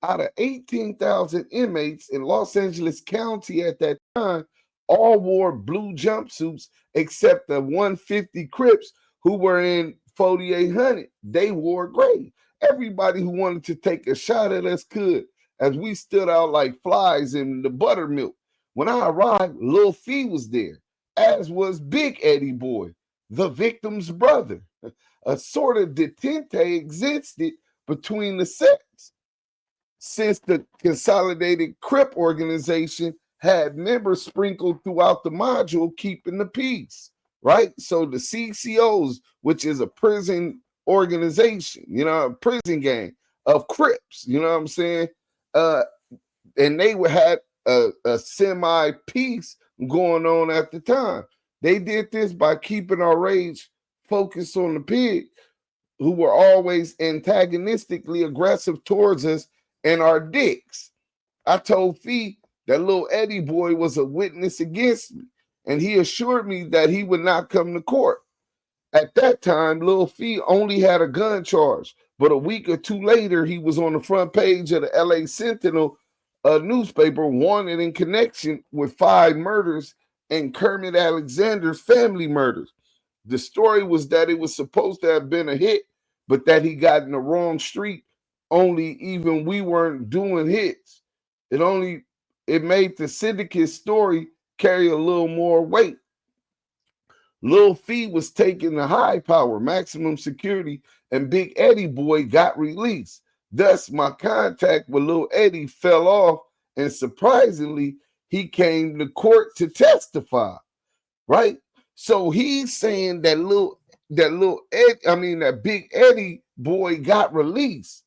Out of 18,000 inmates in Los Angeles County at that time, all wore blue jumpsuits except the 150 Crips who were in 4800. They wore gray. Everybody who wanted to take a shot at us could, as we stood out like flies in the buttermilk. When I arrived, Lil Fee was there, as was Big Eddieboy, the victim's brother. A sort of detente existed between the sets, since the Consolidated Crip organization had members sprinkled throughout the module keeping the peace, right? So the CCOs, which is a prison organization, you know, a prison gang of Crips, you know what I'm saying? And they had a semi-peace going on at the time. They did this by keeping our rage focused on the pig, who were always antagonistically aggressive towards us and our dicks. I told Fee that little Eddieboy was a witness against me, and he assured me that he would not come to court. At that time, Lil Fee only had a gun charge, but a week or two later, he was on the front page of the LA Sentinel, a newspaper, wanted in connection with 5 murders and Kermit Alexander's family murders. The story was that it was supposed to have been a hit, but that he got in the wrong street. Only even we weren't doing hits. It made the syndicate story carry a little more weight. Lil Fee was taking the high power, maximum security, and Big Eddieboy got released. Thus, my contact with Lil Eddie fell off, and surprisingly, he came to court to testify. Right? So he's saying that that Big Eddieboy got released.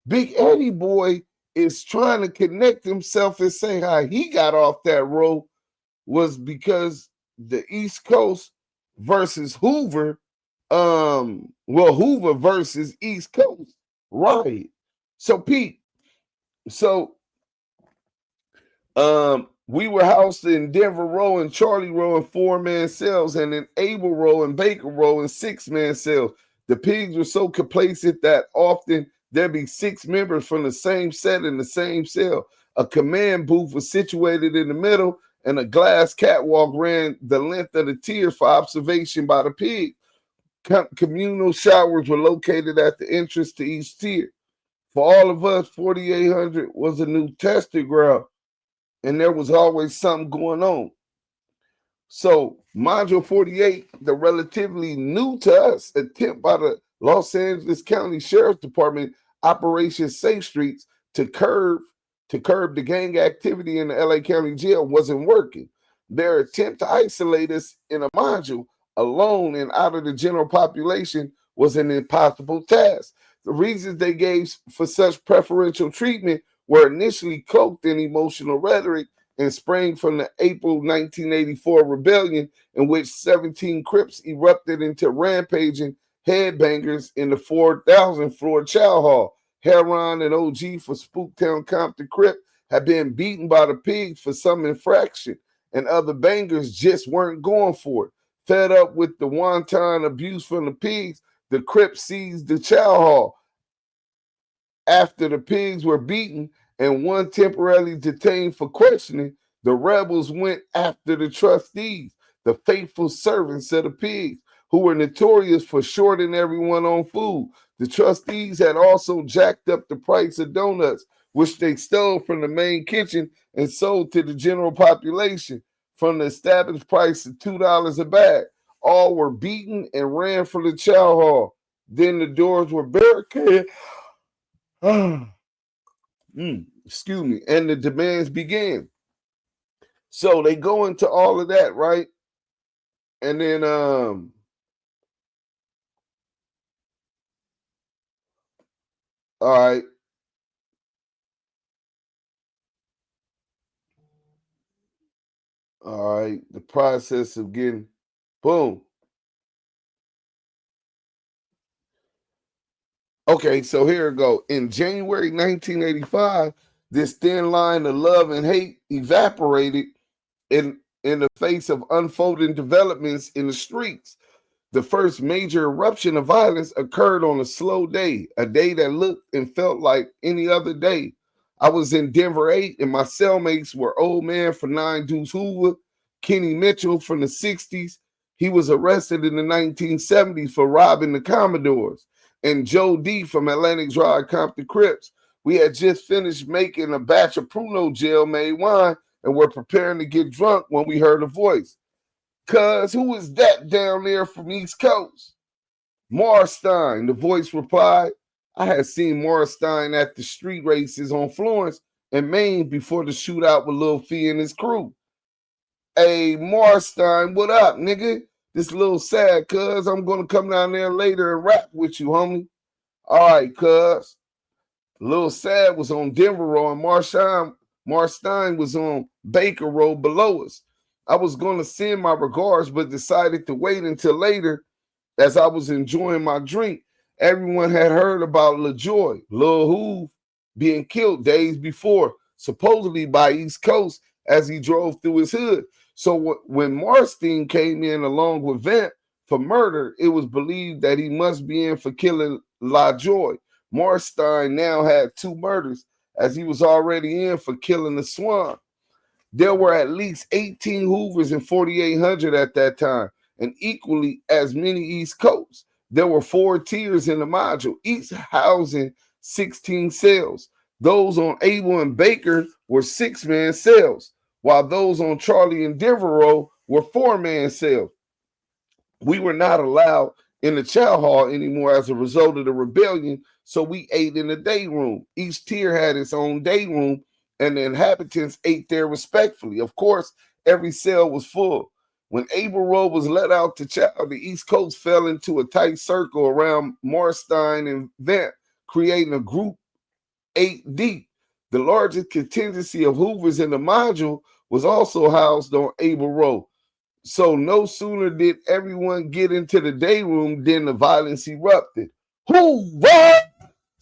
Big Eddieboy is trying to connect himself and say how he got off that road was because the East Coast versus Hoover, Hoover versus East Coast, right? So Pete, we were housed in Denver Row and Charlie Row in 4-man cells, and in Abel Row and Baker Row in 6-man cells. The pigs were so complacent that often there'd be 6 members from the same set in the same cell. A command booth was situated in the middle, and a glass catwalk ran the length of the tier for observation by the pig. Communal showers were located at the entrance to each tier. For all of us, 4800 was a new testing ground, and there was always something going on. So, Module 48, the relatively new to us attempt by the Los Angeles County Sheriff's Department, Operation Safe Streets, to curb the gang activity in the LA County Jail wasn't working. Their attempt to isolate us in a module alone and out of the general population was an impossible task. The reasons they gave for such preferential treatment were initially cloaked in emotional rhetoric and sprang from the April 1984 rebellion, in which 17 Crips erupted into rampaging headbangers in the 4,000th floor chow hall. Heron and OG for Spooktown Compton Crip had been beaten by the pigs for some infraction, and other bangers just weren't going for it. Fed up with the wanton abuse from the pigs, the Crips seized the chow hall. After the pigs were beaten and one temporarily detained for questioning, the rebels went after the trustees, the faithful servants of the pigs, who were notorious for shorting everyone on food. The trustees had also jacked up the price of donuts, which they stole from the main kitchen and sold to the general population from the established price of $2 a bag. All were beaten and ran from the chow hall. Then the doors were barricaded. Excuse me. And the demands began. So they go into all of that, right? And then all right. All right. The process of getting boom. Okay, so here we go. In January 1985, this thin line of love and hate evaporated in the face of unfolding developments in the streets. The first major eruption of violence occurred on a slow day, a day that looked and felt like any other day. I was in Denver 8, and my cellmates were Old Man for 9 Deuce Hoover, Kenny Mitchell from the 60s. He was arrested in the 1970s for robbing the Commodores, and Joe D from Atlantic Drive Compton Crips. We had just finished making a batch of Pruno jail-made wine and were preparing to get drunk when we heard a voice. "Cuz, who is that down there from East Coast?" "Marstein," the voice replied. I had seen Marstein at the street races on Florence and Maine before the shootout with Lil Fee and his crew. "Hey, Marstein, what up, nigga? This little sad, cuz. I'm gonna come down there later and rap with you, homie." "All right, cuz." Lil Sad was on Denver Road, and Marstein was on Baker Road below us. I was going to send my regards, but decided to wait until later as I was enjoying my drink. Everyone had heard about LaJoy, Lil Hoove, being killed days before, supposedly by East Coast as he drove through his hood. So when Marstein came in along with Vamp for murder, it was believed that he must be in for killing LaJoy. Marstein now had 2 murders, as he was already in for killing the Swan. There were at least 18 Hoovers in 4800 at that time, and equally as many East Coast. There were 4 tiers in the module, each housing 16 cells. Those on Abel and Baker were 6-man cells, while those on Charlie and Devereaux were 4-man cells. We were not allowed in the chow hall anymore as a result of the rebellion, so we ate in the day room. Each tier had its own day room, and the inhabitants ate there respectfully. Of course, every cell was full. When Abel Road was let out to chow, the East Coast fell into a tight circle around Marstein and Vent, creating a group 8 deep. The largest contingency of Hoovers in the module was also housed on Abel Road. So no sooner did everyone get into the day room than the violence erupted. "Hoorah!"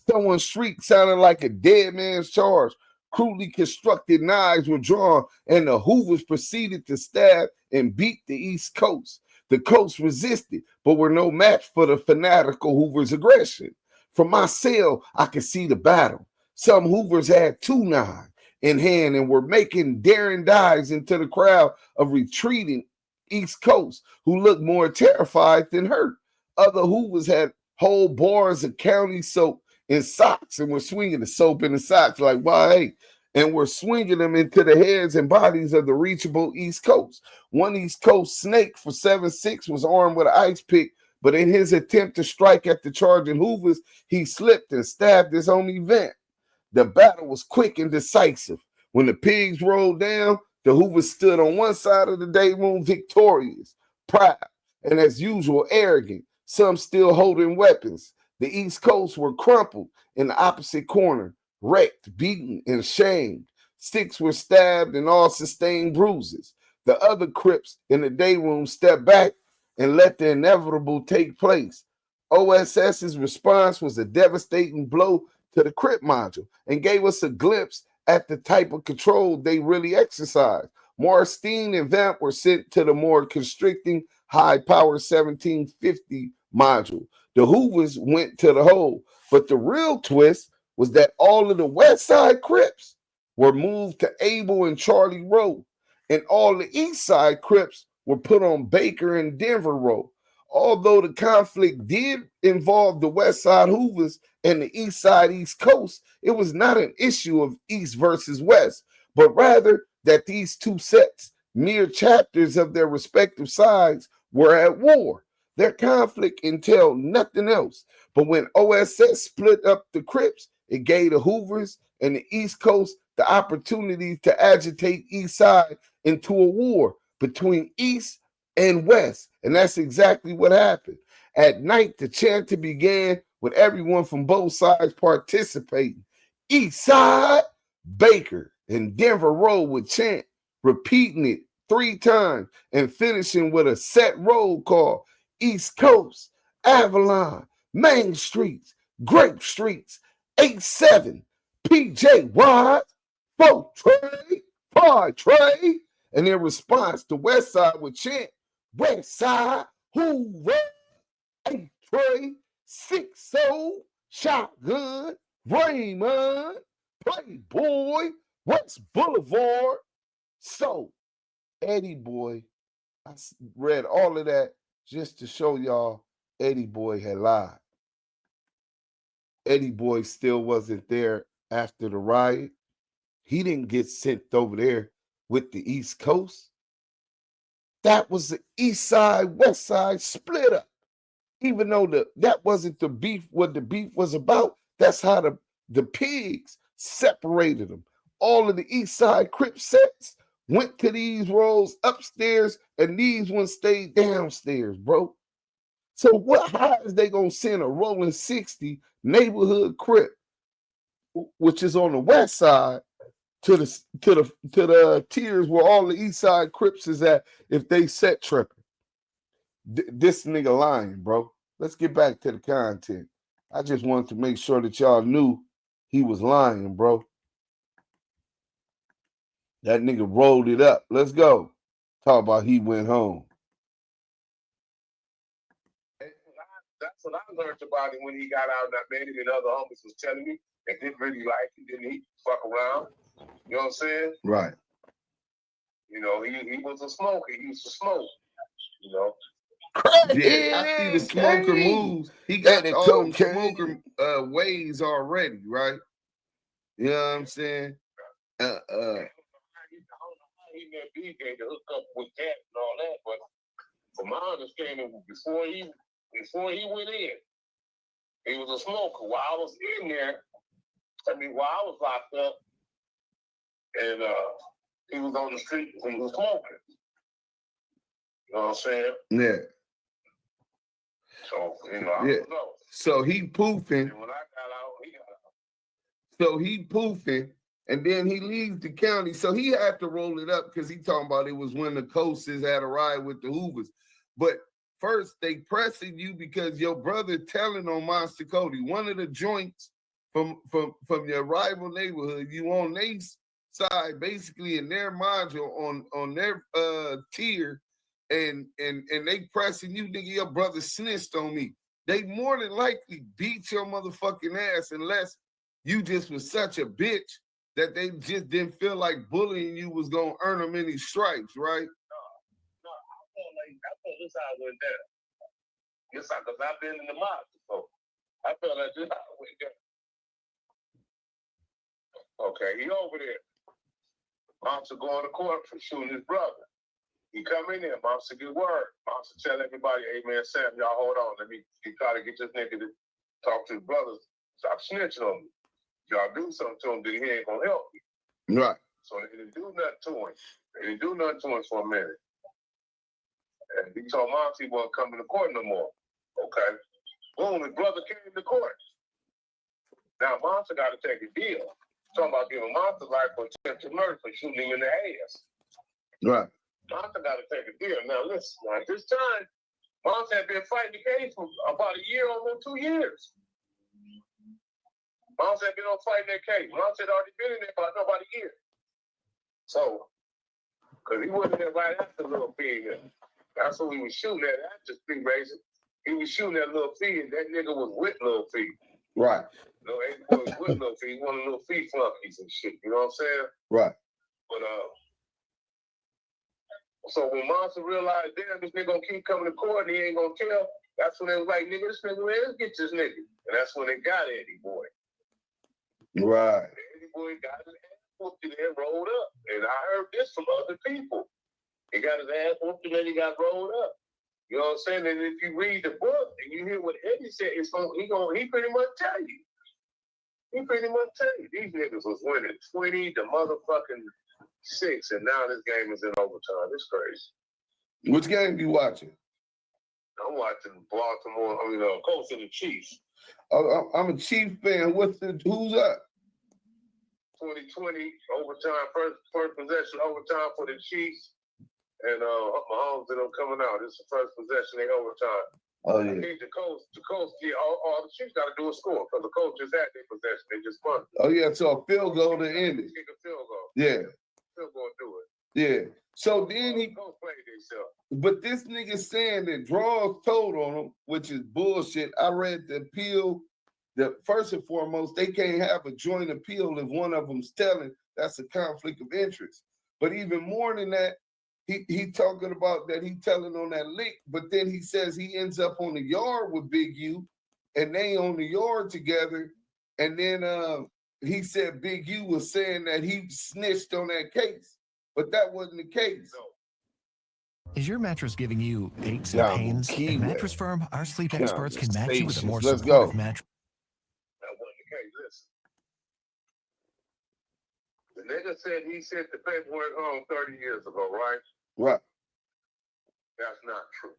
Someone shrieked, sounding like a dead man's charge. Crudely constructed knives were drawn, and the Hoovers proceeded to stab and beat the East Coast. The Coast resisted, but were no match for the fanatical Hoovers' aggression. From my cell, I could see the battle. Some Hoovers had 2 knives. in hand and were making daring dives into the crowd of retreating East Coast who looked more terrified than hurt. Other Hoovers had whole bars of county soap in socks and were swinging the soap in the socks like, why, hey, and were swinging them into the heads and bodies of the reachable East Coast. One East Coast snake for 7'6" was armed with an ice pick, but in his attempt to strike at the charging Hoovers, he slipped and stabbed his homie Vent. The battle was quick and decisive. When the pigs rolled down, the Hoovers stood on one side of the day room victorious, proud, and as usual arrogant, some still holding weapons. The East Coast were crumpled in the opposite corner, wrecked, beaten, and shamed. Six were stabbed and all sustained bruises. The other Crips in the day room stepped back and let the inevitable take place. OSS's response was a devastating blow to the Crip module and gave us a glimpse at the type of control they really exercise. Morstein and Vamp were sent to the more constricting high-power 1750 module. The Hoovers went to the hole, but the real twist was that all of the West Side Crips were moved to Abel and Charlie Road, and all the East Side Crips were put on Baker and Denver Road. Although the conflict did involve the West Side Hoovers and the East Side East Coast, it was not an issue of East versus West, but rather that these two sets, mere chapters of their respective sides, were at war. Their conflict entailed nothing else. But when OSS split up the Crips, it gave the Hoovers and the East Coast the opportunity to agitate East Side into a war between East and West. And that's exactly what happened. At night, the chanting began with everyone from both sides participating. East Side, Baker, and Denver Road would chant, repeating it 3 times and finishing with a set roll call. East Coast, Avalon, Main Streets, Grape Streets, 8-7, PJ Wide, 4 Trey, 5 Trey. And in response, the West Side would chant, West Side, Hoover, 8 Trey, 6 Soul, Shotgun, Raymond, Playboy, West Boulevard. So, Eddieboy, I read all of that just to show y'all Eddieboy had lied. Eddieboy still wasn't there after the riot. He didn't get sent over there with the East Coast. That was the East Side, West Side split up. Even though that wasn't the beef, what the beef was about, that's how the pigs separated them. All of the East Side Crip sets went to these rows upstairs, and these ones stayed downstairs, bro. So how is they gonna send a Rollin 60 neighborhood Crip, which is on the West Side, to the tiers where all the East Side Crips is at if they set tripping? This nigga lying, bro. Let's get back to the content. I just wanted to make sure that y'all knew he was lying, bro. That nigga rolled it up. Let's go. Talk about he went home. That's what I learned about him when he got out. That made him and other homies was telling me they didn't really like him, didn't he? Fuck around. You know what I'm saying? Right. You know, he was a smoker. He used to smoke. You know. Yeah, I see the smoker moves. He got all them smoker ways already, right? You know what I'm saying? He met BJ to hook up with that and all that, but from my understanding, before he went in, he was a smoker. While I was in there, while I was locked up, and he was on the street, he was smoking. You know what I'm saying? Yeah. So, I don't know. So he poofing. And when I got out, he got out. So he poofing, and then he leaves the county. So he had to roll it up because he talking about it was when the Coasts had a ride with the Hoovers. But first, they pressing you because your brother telling on Monster Cody, one of the joints from your rival neighborhood, you on their side, basically in their module on their tier, and they pressing you, nigga, your brother snitched on me. They more than likely beat your motherfucking ass unless you just was such a bitch that they just didn't feel like bullying you was gonna earn them any stripes, right? No, I felt this how it went down. Yes, because I've been in the mob before. I felt like this how it went down. Okay, he over there. Monster going to court for shooting his brother. He come in there, Monster get word. Monster tell everybody, hey man, Sam, y'all hold on. Let me try to get this nigga to talk to his brothers. Stop snitching on me. Y'all do something to him, then he ain't gonna help you. Right. So they didn't do nothing to him. They didn't do nothing to him for a minute. And he told Monty he wasn't coming to court no more. Okay. Boom, his brother came to court. Now Monster got to take a deal. Talking about giving Monster life for attempted murder for shooting him in the ass. Right. Monster got to take a deal. Now listen, at this time, Monster had been fighting the case for about a year, almost 2 years. Monster had been on fighting that case. Monster had already been in there for about a year. So, because he wasn't there right after Lil Fee. That's who he was shooting at after Street Racing. He was shooting at Lil Fee, and that nigga was with Lil Fee. Right. No, Eddieboy was with Lil Fee. He one of Lil Fee flunkies and shit. You know what I'm saying? Right. But so when Monster realized, damn, this nigga gonna keep coming to court and he ain't gonna tell, that's when they was like, nigga, this nigga, man, let's get this nigga. And that's when they got Eddieboy. Right. Eddieboy got his ass whooped and then rolled up. And I heard this from other people. He got his ass whooped and then he got rolled up. You know what I'm saying? And if you read the book and you hear what Eddie said, he pretty much tell you. He pretty much tell you. These niggas was winning 20 to motherfucking 6, and now this game is in overtime. It's crazy. Which game you watching? I'm watching Baltimore, Colts and the Chiefs. I'm a Chiefs fan. Who's up? 2020 overtime, first possession overtime for the Chiefs. And Mahomes and them coming out. This is the first possession in overtime. Oh, I yeah. think the Colts, all the Chiefs got to do a score because the Colts just had their possession. They just won. Oh, yeah, so a field goal to end it. Kick a field goal. Yeah. Field goal do it. Yeah. So then he, Colts played themselves. but this nigga saying that draws told on him, which is bullshit. I read the appeal. That first and foremost, they can't have a joint appeal if one of them's telling. That's a conflict of interest. But even more than that, he talking about that he telling on that lick, but then he says he ends up on the yard with Big U, and they on the yard together. And then he said Big U was saying that he snitched on that case, but that wasn't the case. No. Is your mattress giving you aches and Damu, pains? Kiwe. At Mattress Firm, our sleep experts can match you with a more Let's supportive go. mattress. That wasn't the case. Listen. The nigga said he sent the paperwork home 30 years ago, right? Right. That's not true.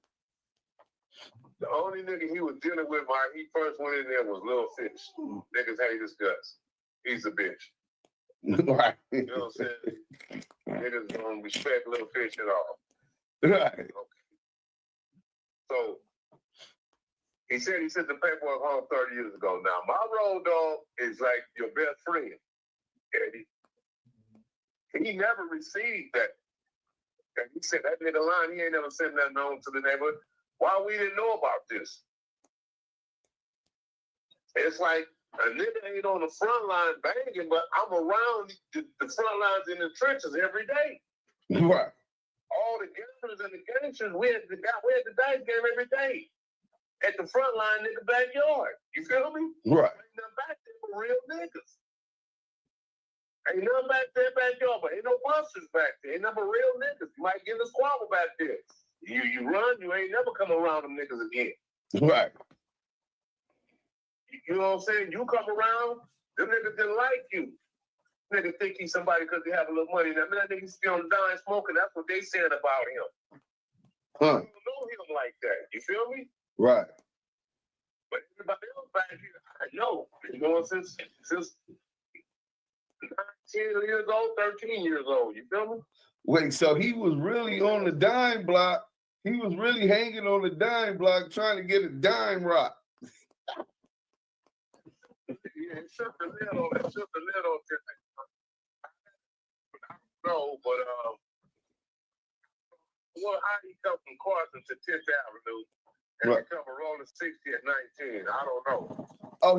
The only nigga he was dealing with when he first went in there was Lil Fish. Niggas hate his guts. He's a bitch. Right. You know what I'm saying? Niggas don't respect Lil Fish at all. Right. Okay. So he said he sent the paperwork home 30 years ago. Now my road dog is like your best friend, Eddie. He never received that. And he said that nigga line, he ain't never sent nothing on to the neighborhood. Why we didn't know about this? It's like a nigga ain't on the front line banging, but I'm around the front lines in the trenches every day. Right. All the gamblers and the gangsters, we had the dice game every day at the front line nigga backyard. You feel me? Right. Ain't nothing back there but real niggas. Ain't nothing back there backyard, but ain't no busters back there. Ain't nothing but real niggas. You might get a squabble back there. You run, you ain't never come around them niggas again. Right. You know what I'm saying? You come around, them niggas didn't like you. Niggas think he's somebody because they have a little money. Now, that nigga still on the dime smoking. That's what they saying about him. Huh. You don't know him like that. You feel me? Right. But everybody else back here, I know. You know, since 10 years old, 13 years old. You feel me? Wait, so he was really on the dime block. He was really hanging on the dime block trying to get a dime rock. Yeah, it shook the lid on it. I don't know, but how he come from Carson to 10th Avenue and Right. become a Rollin 60 at 19? I don't know. Oh,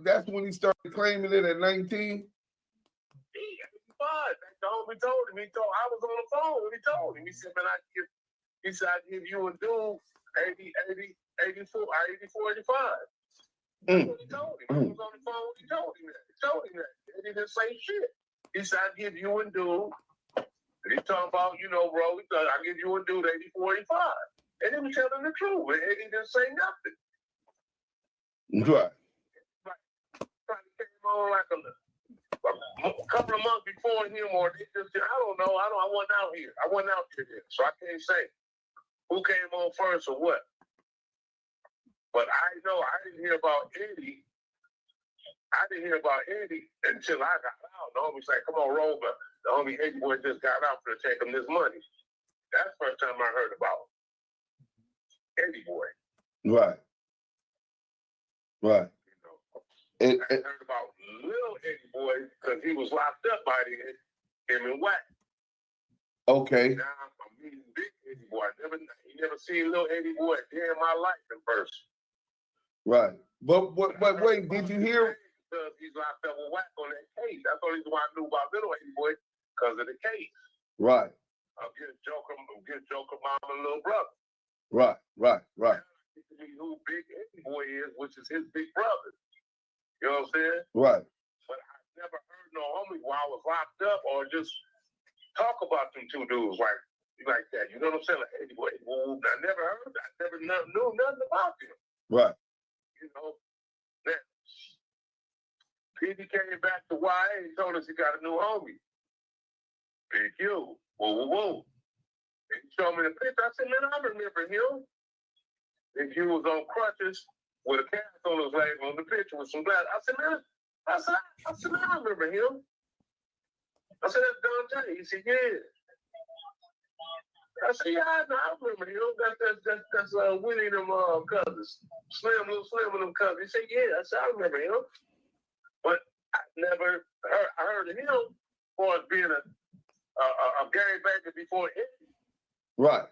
that's when he started claiming it at 19? homie told him. I was on the phone when he told him. He said, man, I give you and Dude 84, 85. That's what he told him. I was on the phone when he told him that. And he didn't say shit. He said, I give you and Dude. And he talking about, bro, I give you and Dude 84, 85. And he was telling the truth. And he didn't say nothing. Right. Came on like a couple of months before him, or they just, I don't know. I wasn't out here. I wasn't out here then, so I can't say who came on first or what. But I know I didn't hear about Eddie. Until I got out. The homie said, come on, roll, but the homie Eddieboy just got out to take him this money. That's the first time I heard about Eddieboy. Right. Right. I heard about little Eddieboy because he was locked up by him and Wack. Okay. Now I'm meeting big Eddieboy. You never seen little Eddieboy a day in my life in person. Right. But wait, did you hear? Because he's locked up with Wack on that case. That's the reason why I knew about little Eddieboy, because of the case. Right. I'll get Joker mom and little brother. Right. Who big Eddieboy is, which is his big brother. You know what I'm saying? Right. But I never heard no homie while I was locked up or just talk about them two dudes like that. You know what I'm saying? Like Eddieboy. I never heard that. I never knew nothing about them. Right. Now, PD came back to YA and told us he got a new homie. Big U. Whoa. And he showed me the picture. I said, man, I remember him. And he was on crutches with a cast on his leg on the picture with some glass. I said, man, I remember him. I said, that's Dante. He said, yeah. I said, yeah, I remember him. That's Winnie and them cousins. Little Slim and them cousins. He said, yeah. I said, I remember him. But I never heard of him for being a Gary Baker before Eddie. Right.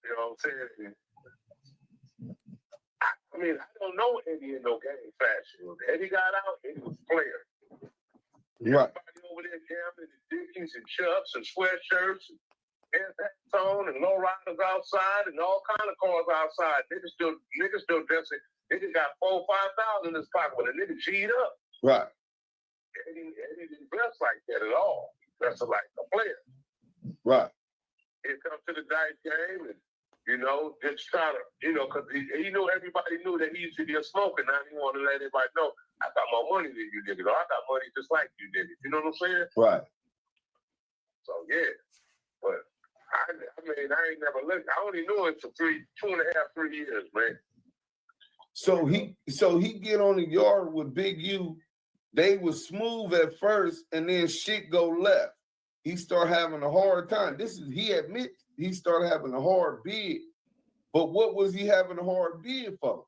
You know what I'm saying? I mean, I don't know Eddie in no gang fashion. When Eddie got out, Eddie was a player. Right. Everybody over there gambling in Dickies and Chucks and sweatshirts and Tone and low riders outside and all kind of cars outside. Niggas still dressing. Niggas got 4,000 5,000 in his pocket, but a nigga G'd up. Right. Eddie didn't dress like that at all. He dressed like a player. Right. He come to the dice game and, just try to, because he knew everybody knew that he used to be a smoker. Now he wanted to let everybody know, I got more money than you niggas. Or I got money just like you niggas. You know what I'm saying? Right. So, yeah. But, I ain't never looked. I only knew it for 2.5, 3 years, man. So he get on the yard with Big U. They was smooth at first, and then shit go left. He start having a hard time. He admits he started having a hard bid. But what was he having a hard bid for?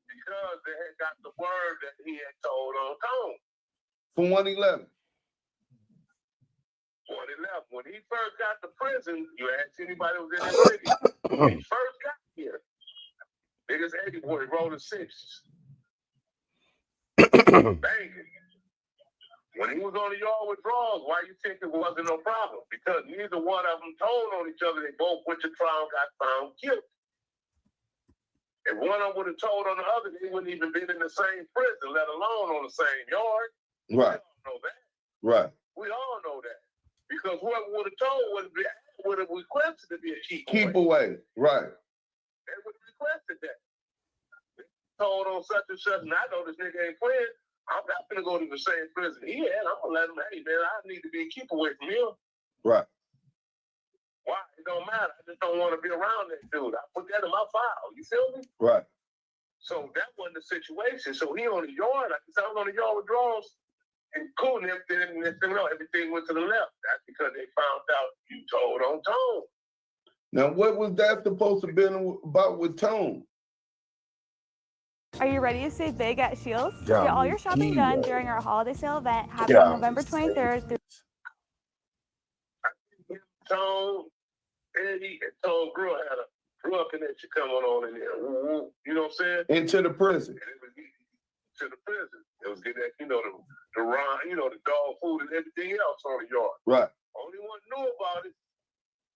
Because they had got the word that he had told on Tone. For 111. 111. When he first got to prison, you asked anybody who was in the city. When he first got here, niggas Eddieboy rolling sixes. Banging. When he was on the yard with draws, why you think it wasn't no problem? Because neither one of them told on each other. They both went to trial and got found guilty. If one of them would have told on the other, they wouldn't even been in the same prison, let alone on the same yard. Right. We all know that. Right. We all know that. Because whoever would have told would have requested to be a keep away. Right. They would have requested that. They told on such and such, and I know this nigga ain't playing. I'm not going to go to the same prison he had. I'm going to let him, hey, man, I need to be keep away from him. Right. Why? It don't matter. I just don't want to be around that dude. I put that in my file. You feel me? Right. So that wasn't the situation. So he on the yard. I was on the yard with draws and cool and everything. Everything went to the left. That's because they found out you told on Tone. Now, what was that supposed to be about with Tone? Are you ready to save big at Shields? Yeah, Get all your shopping Kiwe. done during our holiday sale event happening November 23rd through Tone, Eddie, and Tone grew had a drug connection coming on in there. You know what I'm saying? Into the prison. To the prison. It was getting that, the raw, the dog food and everything else on the yard. Right. Only one knew about it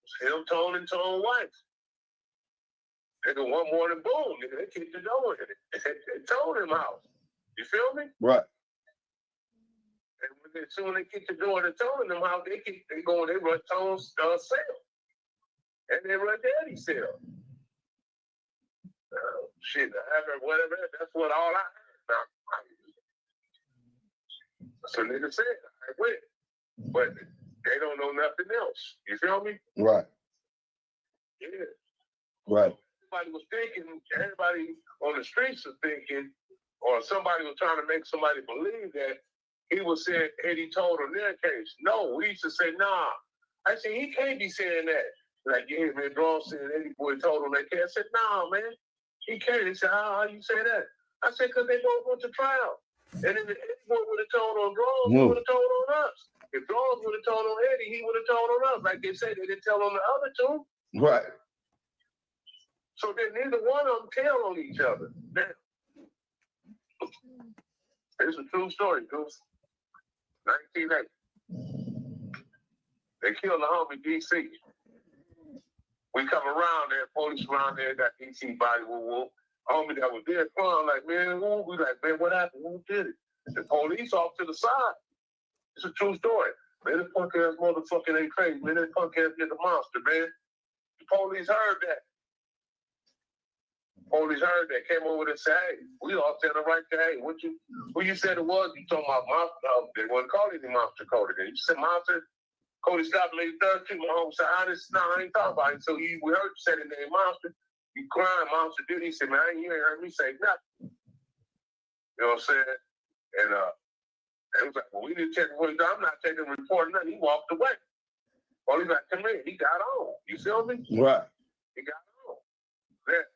was him, Tone, and Tone's wife. Nigga, one morning, boom, nigga, they kicked the door in it. They told him house. You feel me? Right. And when as soon as they kicked the door and told them house, they run Tone's cell. And they run Daddy's cell. Shit, whatever, that's what all I heard. Now, so nigga said, I went. But they don't know nothing else. You feel me? Right. Yeah. Right. Everybody was thinking, everybody on the streets was thinking, or somebody was trying to make somebody believe that he was saying Eddie told on their case. No, we used to say, nah. I said, he can't be saying that. Like, yeah, man, Draw saying Eddieboy told on that case. I said, nah, man, he can't. He said, how you say that? I said, because they both went to trial. And then the Eddieboy would have told on Draws, he would have told on us. If Draws would have told on Eddie, he would have told on us. Like they said, they didn't tell on the other two. Right. So then neither one of them tell on each other. Now, it's a true story, Goose. 1980. They killed the homie DC. We come around there, police around there, got DC body, woo. Homie that was there crying like, man, woo. We like, man, what happened? Who did it? The police off to the side. It's a true story. Man, this punk ass motherfucking ain't crazy. Man, this punk ass is a monster, man. The police heard that. Police heard that, came over and said, hey, we all said the right thing. Hey, who you said it was? You talking about monster? They wasn't calling him Monster Cody. You said Monster. Cody stopped late 13. My home said, I ain't talking about it. So we heard you say the name Monster. You crying, Monster did. He said, man, you ain't heard me say nothing. You know what I'm saying? And it was like, well, we need to check what he's done. I'm not taking a report or nothing. He walked away. Well, he's like, come in. He got on. You feel me? Right. He got on. Then,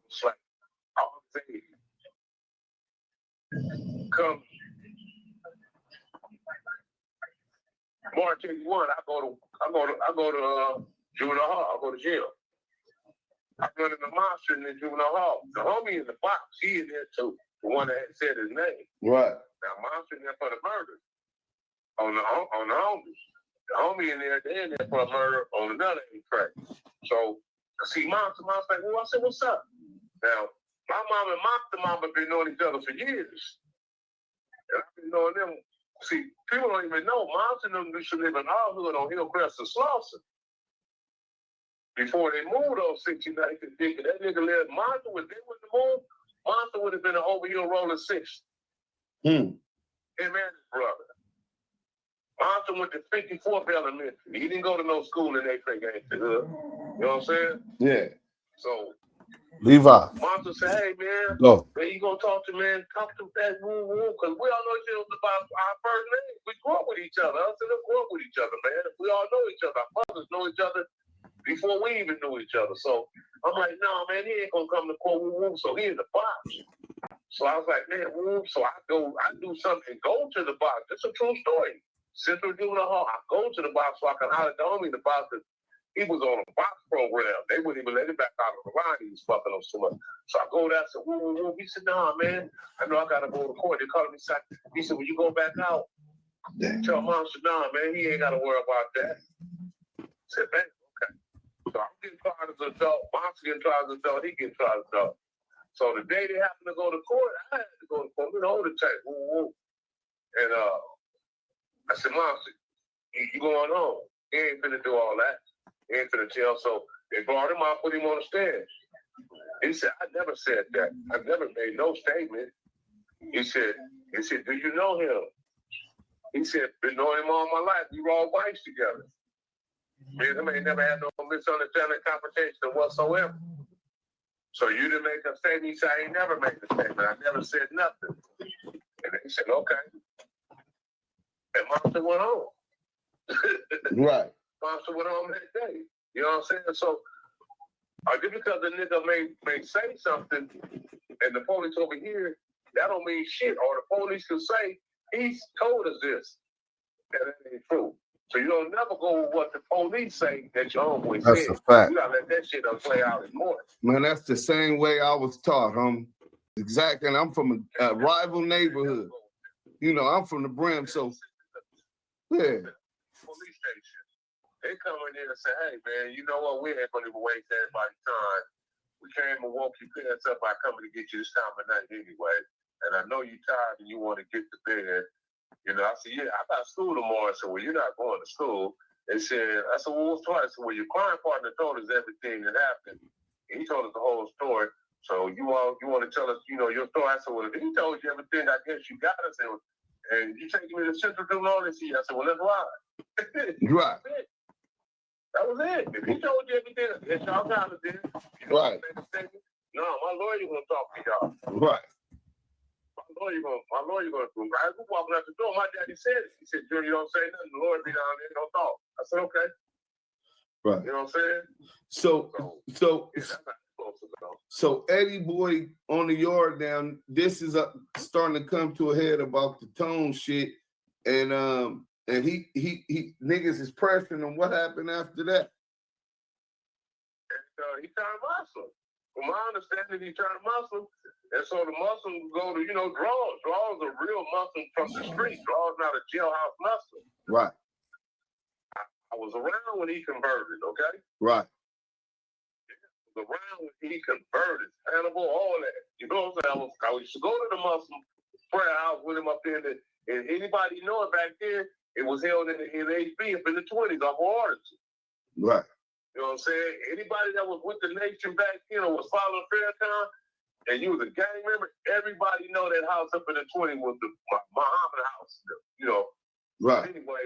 it's like, all day. Come March 81, I go to juvenile hall. I go to jail. I run in the monster in the juvenile hall. The homie in the box, he in there too. The one that had said his name. Right. Now monster in there for the murder on the homies. The homie in there, they in there for a murder on another track. So I see monster like, well, I said, what's up? Now my mom and Monster Mom have been knowing each other for years. And I've been knowing them. See, people don't even know Monster and them used to live in our hood on Hillcrest and Slauson. Before they moved on 69, that nigga lived Monster, when they wouldn't move, Monster would have been an over here rolling 6. Him and his brother. Monster went to 54th Elementary. He didn't go to no school in that gangster hood. You know what I'm saying? Yeah. So Levi. Monster said, hey, man, Go. man, you gonna talk to, man, talk to that woo, because we all know each other about our first name. We grew up with each other. Us and them grew up with each other, man. We all know each other. Our mothers know each other before we even knew each other. So I'm like, no, man, he ain't gonna come to court woo. So he in the box. So I was like, man, woo. So I do something, go to the box. It's a true story. Central Juvenile Hall, I go to the box so I can holler at the homie in the box. He was on a box program. They wouldn't even let him back out of the line. He was fucking up so much. So I go there. I said, woo. He said, nah, man. I know I got to go to court. They called me. He said, when you go back out, tell Monster, nah, man, he ain't got to worry about that. I said, man, okay. So I'm getting tried as an adult. Monster getting tried as an adult. He getting tried as an adult. So the day they happened to go to court, I had to go to court. We hold it tight. Woo. And I said, Monster, you going home. He ain't finna do all that. He ain't finna tell. So they brought him out, put him on the stand. He said, I never said that. I never made no statement. He said, do you know him? He said, been knowing him all my life. We were all wives together. Me and him ain't never had no misunderstanding, confrontation whatsoever. So you didn't make a statement. He said, I ain't never made a statement. I never said nothing. And he said, okay. And Monster went home. Right. Monster went home that day. You know what I'm saying? So, just because the nigga may say something and the police over here, that don't mean shit. Or the police can say, he's told us this. And that ain't true. So you don't never go with what the police say that your homeboy said. That's a fact. You gotta let that shit play out in court. Man, that's the same way I was taught, homie. Exactly. And I'm from a rival neighborhood. you know, I'm from the Brim, so yeah. Police station. They come in here and say, hey man, you know what? We ain't gonna even waste everybody's time. We came and woke your parents up by coming to get you this time of night anyway. And I know you're tired and you want to get to bed. You know, I said, yeah, I got school tomorrow. I said, well, you're not going to school. They said, I said, well, what's twice? I said, well, your crime partner told us everything that happened. And he told us the whole story. So you want to tell us, you know, your story? I said, well, if he told you everything, I guess you got us. And you taking me to Central doing all this? I said, well, let's ride. Right. That was it. If he told you everything, it's y'all kind of did. Right. No, my lawyer gonna talk to y'all. Right. My lawyer gonna do. I was walking out the door. My daddy said it. He said, Junior, you don't say nothing. The lawyer be down there, don't talk. I said, okay. Right. You know what I'm saying? So Eddieboy on the yard down. This is starting to come to a head about the tone shit, and he niggas is pressuring him. What happened after that? He turned Muslim. From my understanding, he turned Muslim, and so the Muslims go to, you know, draws. Draws are real Muslim from the street. Draws not a jailhouse Muslim. Right. I was around when he converted. Okay. Right. I was around when he converted. Hannibal, all that. You know what I'm saying? I used to go to the Muslim prayer house with him up there, and anybody know it back then, it was held in HB up in the 20s off of Artists. Right. You know what I'm saying? Anybody that was with the nation back then or was following Fairtown, and you was a gang member, everybody know that house up in the 20 was the Muhammad house. You know. Right. Anyway,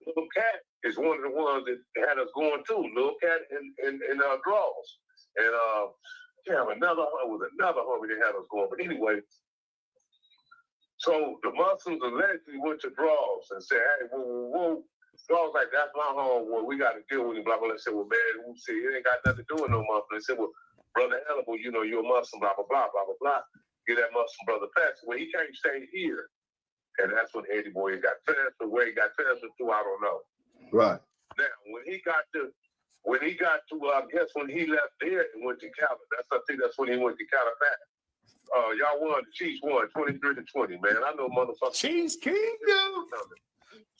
Little Cat is one of the ones that had us going too. Little Cat and Draws. And another homie that had us going. But anyway, so the Muslims allegedly went to Draws and said, hey, whoa. Draws like, that's my home. Well, we got to deal with him. Blah, blah, blah. They said, well, man, we said, it ain't got nothing to do with no Muslim. They said, well, Brother Hannibal, you know, you're a Muslim, blah, blah, blah, blah, blah, blah. Get that Muslim brother passed. Well, he can't stay here. And that's when Eddieboy got transferred. Where he got transferred to, I don't know. Right. Now, when he got to, I guess when he left there and went to Cali, I think that's when he went to Calipat. Y'all won, the Chiefs won 23-20, man. I know motherfuckers. Chiefs Kingdom.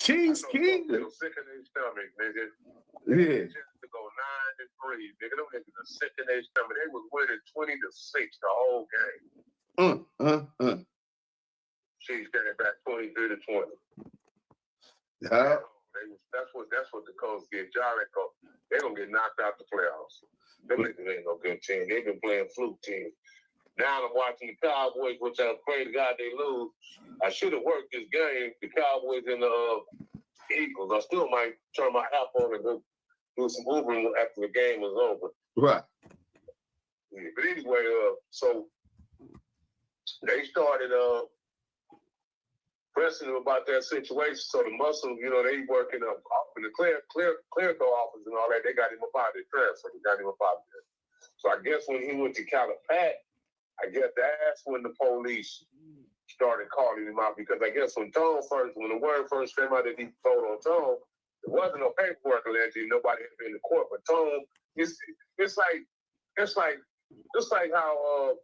Chiefs Kingdom. Sick in their stomach, nigga. Yeah. To go 9-3, nigga. Them niggas are sick in their stomach. They was winning 20-6 the whole game. Chiefs came back 23-20. Yeah. That's what the Colts get. Jericho, they're gonna get knocked out the playoffs. Them niggas ain't no good team. They've been playing fluke teams. Now I'm watching the Cowboys, which I pray to God they lose. I should have worked this game, the Cowboys and the Eagles. I still might turn my app on and go do some Ubering after the game is over. Right. Yeah, but anyway, so they started pressing him about that situation. So the Muslims, you know, they working up in the clerical office and all that. They got him up out of the transfer. They got him up out there. So I guess when he went to Calipat, I guess that's when the police started calling him out, because I guess when the word first came out that he told on Tone, there wasn't no paperwork allegedly. Nobody had been in court, but Tone, it's like how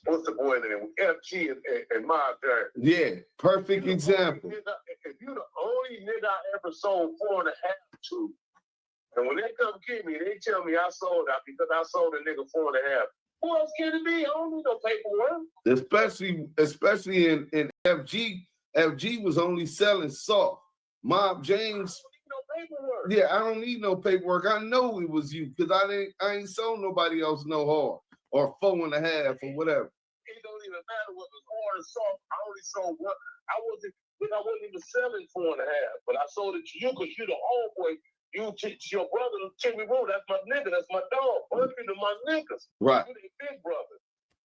what's the boy name? FG and Mob there. Yeah, perfect example. If you're the only nigga I ever sold 4.5 to, and when they come get me, they tell me I sold out because I sold a nigga 4.5. Who else can it be? I don't need no paperwork. Especially in FG. FG was only selling soft. Mob James. Yeah, I don't need no paperwork. I know it was you because I ain't sold nobody else no hard or 4.5 or whatever. It don't even matter what was hard or soft. I only sold what I wasn't even selling 4.5, but I sold it to you because you're the homeboy. You your brother, Timmy Roo, that's my nigga, that's my dog. Both of my niggas. Right. You're the big brother.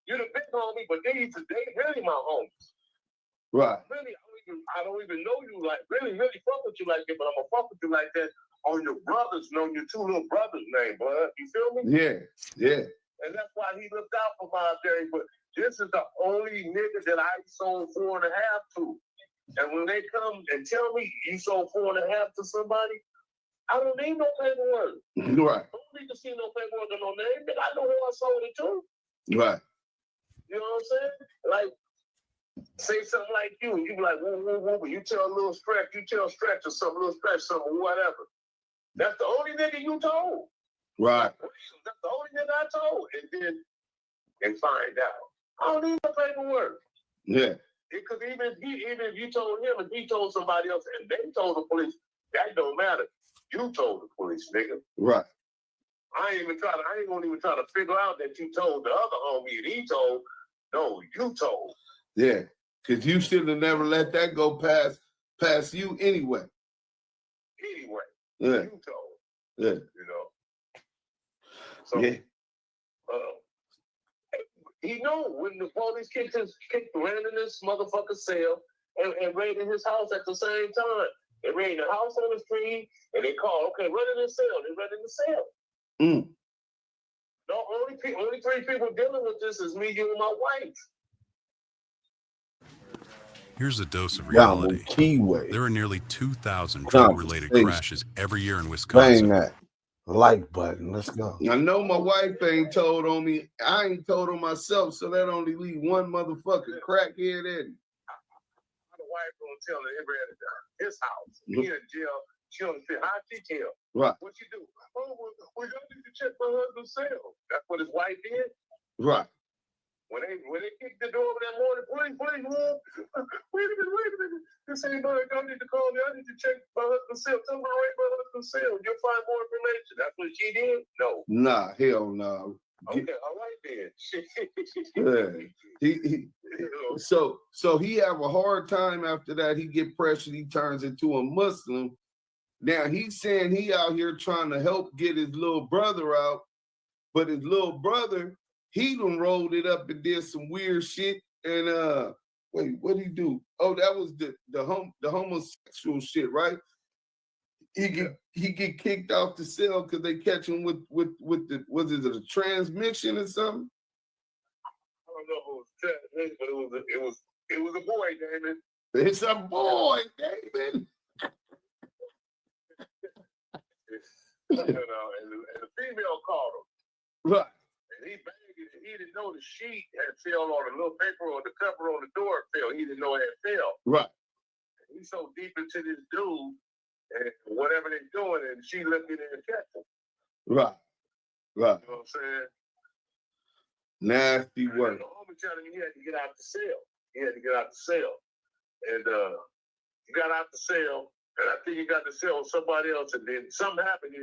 You're the big homie, but they really my homies. Right. Really, I don't even know you like really fuck with you like that, but I'm gonna fuck with you like that on your brothers, on your two little brothers' name, blood. You feel me? Yeah. And that's why he looked out for my day. But this is the only nigga that I sold 4.5 to. And when they come and tell me you sold 4.5 to somebody, I don't need no paperwork. Right. I don't need to see no paperwork or no name. I know who I sold it to. Right. You know what I'm saying? Like, say something like you, and you be like, woo, woo, woo, but you tell a little stretch, or something, little stretch, something, whatever. That's the only nigga you told. Right. That's the only nigga I told. And then they find out. I don't need no paperwork. Yeah. Because even if you told him and he told somebody else and they told the police, that don't matter. You told the police, nigga. Right. I ain't gonna even try to figure out that you told the other homie and he told. No, you told. Yeah. Because you should have never let that go past you anyway. Anyway. Yeah. You told. Yeah. You know. So yeah. He know when the police ran in this motherfucker's cell and raided his house at the same time. They raided the house on the street and they called, okay, run in the cell. They run in the cell. Mm. No, only 3 people dealing with this is me, you, and my wife. Here's a dose of reality. Kiwe. There are nearly 2,000 drug-related crashes every year in Bang Wisconsin. that like button. Let's go. I know my wife ain't told on me. I ain't told on myself, so that only leave one motherfucking crackhead Eddie. My wife gonna tell her his house. He in jail. She don't say how she tell. Right. What she do? Oh, we got to check my husband's cell. That's what his wife did. Right. When they kicked the door over that morning, please, wait a minute. This ain't my, I need to call me. I need to check my husband's cell. Tell me to rate my husband's cell. You'll find more information. That's what she did? No. Nah, hell no. Okay, all right then. Yeah. So he have a hard time after that. He get pressured. He turns into a Muslim. Now he's saying he out here trying to help get his little brother out, but his little brother, he done rolled it up and did some weird shit. And wait, what'd he do? Oh, that was the homosexual shit, right? He get kicked off the cell because they catch him with the, was it a transmission or something? I don't know if it was transmission, but it was a boy, Damon. It's a boy, Damon. And the female called him. Right. And he banged it, and he didn't know the sheet had fell on a little paper or the cover on the door fell. He didn't know it had fell. Right. And he's so deep into this dude and whatever they're doing, and she lifted in and catch him. Right. Right. You know what I'm saying? Nasty work. And the homie telling me he had to get out the cell. And he got out the cell, and I think he got the cell with somebody else, and then something happened.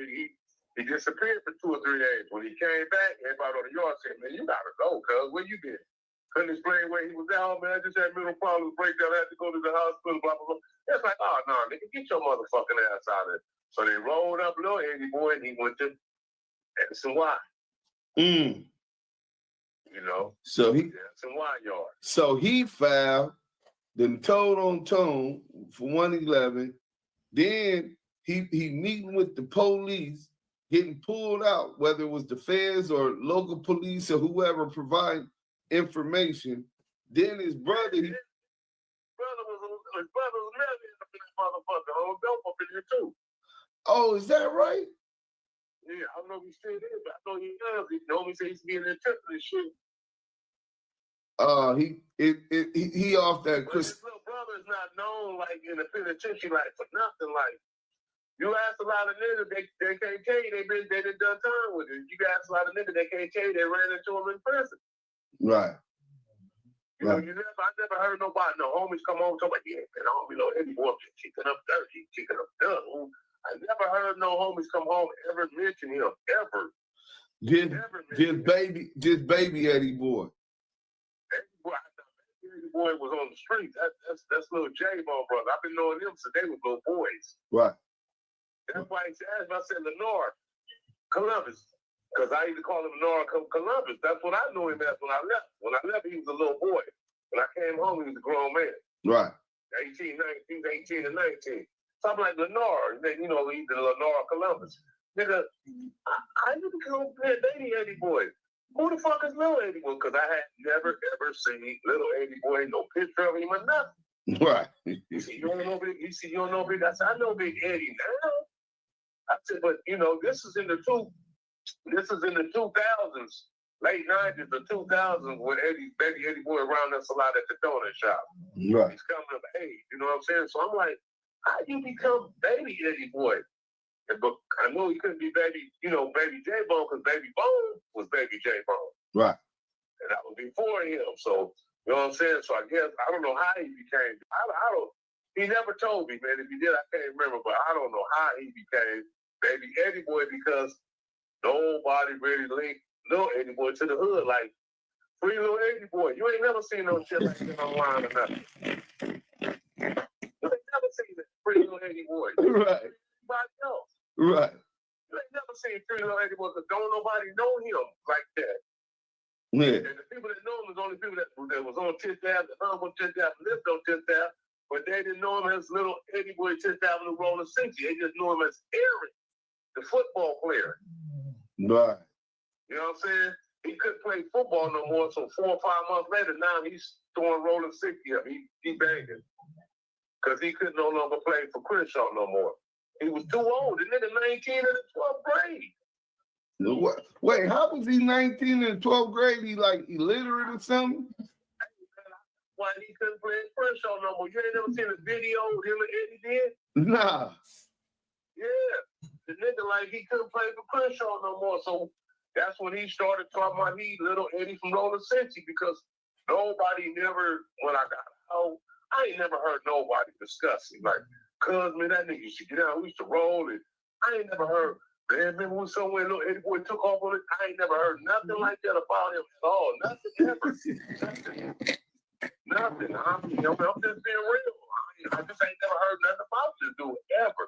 He disappeared for 2 or 3 days. When he came back, everybody on the yard said, man, you gotta go, cuz. Where you been? Couldn't explain where he was at. Oh, man, I just had mental problems, breakdown. I had to go to the hospital, blah, blah, blah. It's like, oh, no, nigga, get your motherfucking ass out of it. So they rolled up little Eddieboy, and he went to Edison Y. Mm. You know? So he Edison Y yard. So he filed, then told on tone for 111. Then he meeting with the police, getting pulled out, whether it was the feds or local police or whoever provide information. Then his brother, his brother was married up in that motherfucker. Oh, dope up in here too. Oh, is that right? Yeah, I don't know if he still is, but I know he does. He told me he used to be in the church and shit. He off that Chris. His little brother is not known like in the penitentiary like for nothing. Like you ask a lot of niggas, they can't tell you they done time with it. You ask a lot of niggas, they can't tell you they ran into him in prison. Right. You know, I never heard nobody, no homies come home talking about, yeah, man, homie, no Eddieboy kicking up dirt, he kicking up dirt. I never heard no homies come home ever mention him, ever. Just baby Eddieboy. Eddieboy was on the streets. That's little J-Mo brother. I've been knowing them since they were little boys. Right. That's why he asked me, I said, Lenore, Columbus. Because I used to call him Lenore Columbus. That's what I knew him as when I left. When I left, he was a little boy. When I came home, he was a grown man. Right. 18 and 19. So I'm like, Lenore. You know, he's the Lenore Columbus. Nigga, I used to go dating Eddieboy. Who the fuck is little Eddieboy? Because I had never, ever seen little Eddieboy, no picture of him or nothing. Right. You see, you don't know Big. You don't know Big. I said, I know Big Eddie now. I said, but you know, this is in the 2000s. late 90s or 2000s when baby Eddieboy around us a lot at the donut shop. Right. He's coming of age, you know what I'm saying? So I'm like, how you become baby Eddieboy? But I knew he couldn't be baby J-Bone because baby Bone was baby J-Bone. Right. And that was before him. So, you know what I'm saying? So I guess, I don't know how he became, he never told me, man. If he did, I can't remember, but I don't know how he became baby Eddieboy because nobody really linked little Eddieboy to the hood. Like, free little Eddieboy. You ain't never seen no shit like that online or nothing. You ain't never seen that free little Eddieboy. Right. Everybody else. Right. You ain't never seen free little Eddieboy because don't nobody know him like that. Yeah. And the people that know him was only people that was on 10th Ave, that hung on 10th Ave, lived on 10th Ave, but they didn't know him as little Eddieboy 10th Avenue Rollin. They just knew him as Eric, the football player. Right. You know what I'm saying? He couldn't play football no more, so 4 or 5 months later, now he's throwing Rollin 60 up. He banging. Because he could no longer play for Crenshaw no more. He was too old. The nigga 19 in the 12th grade. What? Wait, how was he 19 in 12th grade? He like illiterate or something? Why he couldn't play in Crenshaw no more? You ain't never seen a video of him and Eddie did? Nah. Yeah. The nigga like he couldn't play for Crenshaw no more. So that's when he started talking about he little Eddie from Rollin 60 because nobody never, when I got out, I ain't never heard nobody discuss it. Like, cuz man, that nigga used to get out. We used to roll and I ain't never heard. Man, remember when somewhere little Eddieboy took off on it? I ain't never heard nothing like that about him at all. Nothing ever. Nothing. I'm just being real. I just ain't never heard nothing about this dude ever.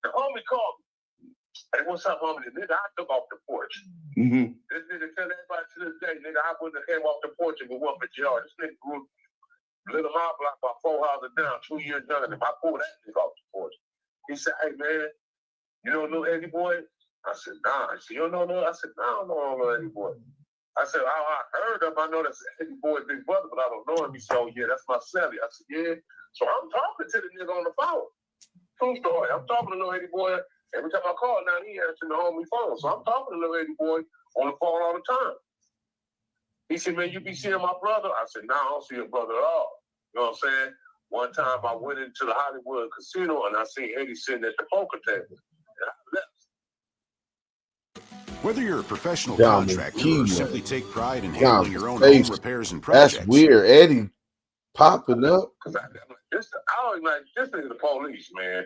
The homie called me. Hey, what's up, homie? The nigga, I took off the porch. Mm-hmm. This nigga tell everybody to this day, nigga, I wouldn't have came off the porch and we went for yard. This nigga grew little my block about 4 houses down, 2 years younger than him. I pulled that nigga off the porch. He said, hey, man, you don't know Eddieboy? I said, nah. He said, you don't know no? I said, nah, I don't know Eddieboy. I said, I heard him. I know that's Eddieboy's big brother, but I don't know him. He said, oh, yeah, that's my celly. I said, yeah. So I'm talking to the nigga on the phone. True story. I'm talking to little Eddieboy. Every time I call now, he answering the homie phone. So I'm talking to little Eddieboy on the phone all the time. He said, man, you be seeing my brother? I said, nah, I don't see your brother at all. You know what I'm saying? One time I went into the Hollywood casino and I seen Eddie sitting at the poker table. And I left. Whether you're a professional Damu, contractor or Kiwe, simply take pride in handling your own Damu, home repairs and projects. That's weird. Eddie popping up. I don't like this nigga the police, man.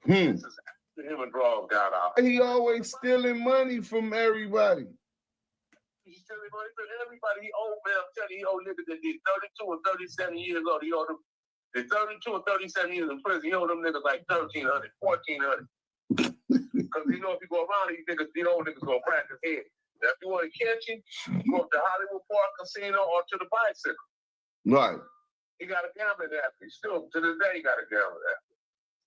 This is after him and Draws got out. He always stealing money from everybody. He's stealing money from everybody. He old man. I'm telling you, he old nigga that did 32 and 37 years old. He owed them the 32 and 37 years in prison. He owed them niggas like $1,300, $1,400. Because you know if you go around these niggas, these old niggas gonna crack his head. Now if you want to catch him, go up to Hollywood Park Casino or to the bicycle. Right. He got a gambling app. He still to this day he got a gambling app.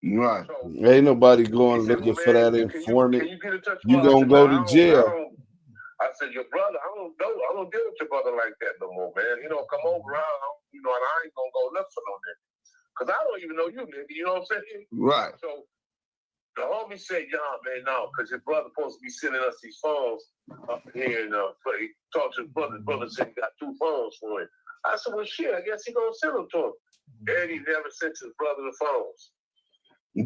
Right. So, ain't nobody going looking for that informant. Can you get in touch with You gonna go to jail. I said, your brother, I don't deal with your brother like that no more, man. You know, come over, and I ain't gonna go look for no nigga. Because I don't even know you, nigga. You know what I'm saying? Right. So the homie said, yeah, man, no, because his brother supposed to be sending us these phones up here and he talked to his brother. His brother said he got 2 phones for him. I said, well, shit, I guess he gonna send them to him. And he never sent his brother the phones.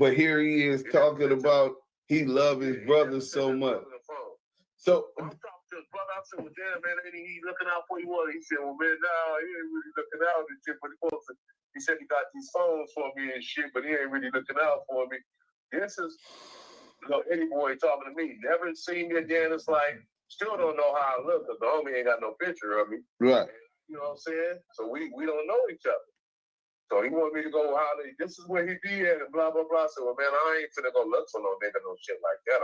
But here he is talking about he love his brother so much. So I'm talking to his brother. I said, well, damn, man, ain't he looking out for you? He said, well, man, no, he ain't really looking out and shit. But he said he got these phones for me and shit, but he ain't really looking out for me. This is Eddieboy talking to me. Never seen me again. It's like, still don't know how I look because the homie ain't got no picture of me. Right. You know what I'm saying? So we don't know each other. So he wanted me to go holler, this is where he be at and blah, blah, blah. I said, well, man, I ain't finna go look for no nigga, no shit like that.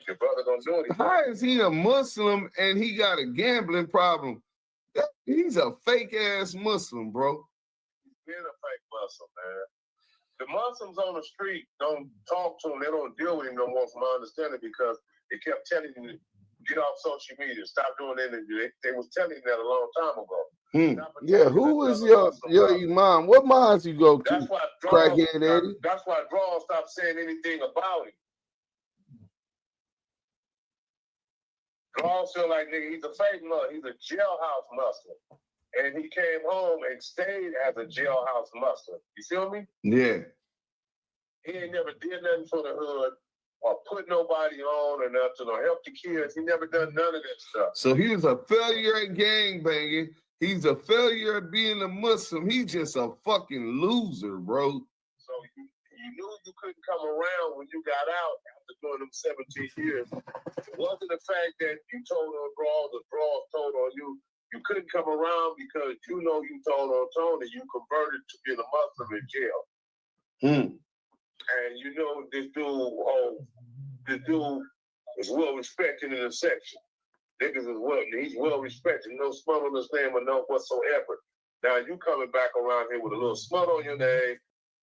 Your brother gonna do it. How is he a Muslim and he got a gambling problem? He's a fake ass Muslim, bro. He's been a fake Muslim, man. The Muslims on the street don't talk to him. They don't deal with him no more, from my understanding, because they kept telling him to get off social media, stop doing interviews. They was telling him that a long time ago. Yeah, who is your imam? What mosque you go to? That's why Crackhead Eddie. That's why Draw stopped saying anything about him. Draws feel like nigga, he's a fake mother. He's a jailhouse muscle. And he came home and stayed as a jailhouse muscle. You feel me? Yeah. He ain't never did nothing for the hood or put nobody on or nothing or help the kids. He never done none of that stuff. So he was a failure at gangbanging. He's a failure at being a Muslim. He's just a fucking loser, bro. So you knew you couldn't come around when you got out after doing them 17 years. It wasn't the fact that you told on draws or draws told on you. You couldn't come around because you know you told on Tone and you converted to being a Muslim in jail. And you know this dude is well respected in the section. Niggas is well, he's well respected. No smut on his name or no whatsoever. Now you coming back around here with a little smut on your name,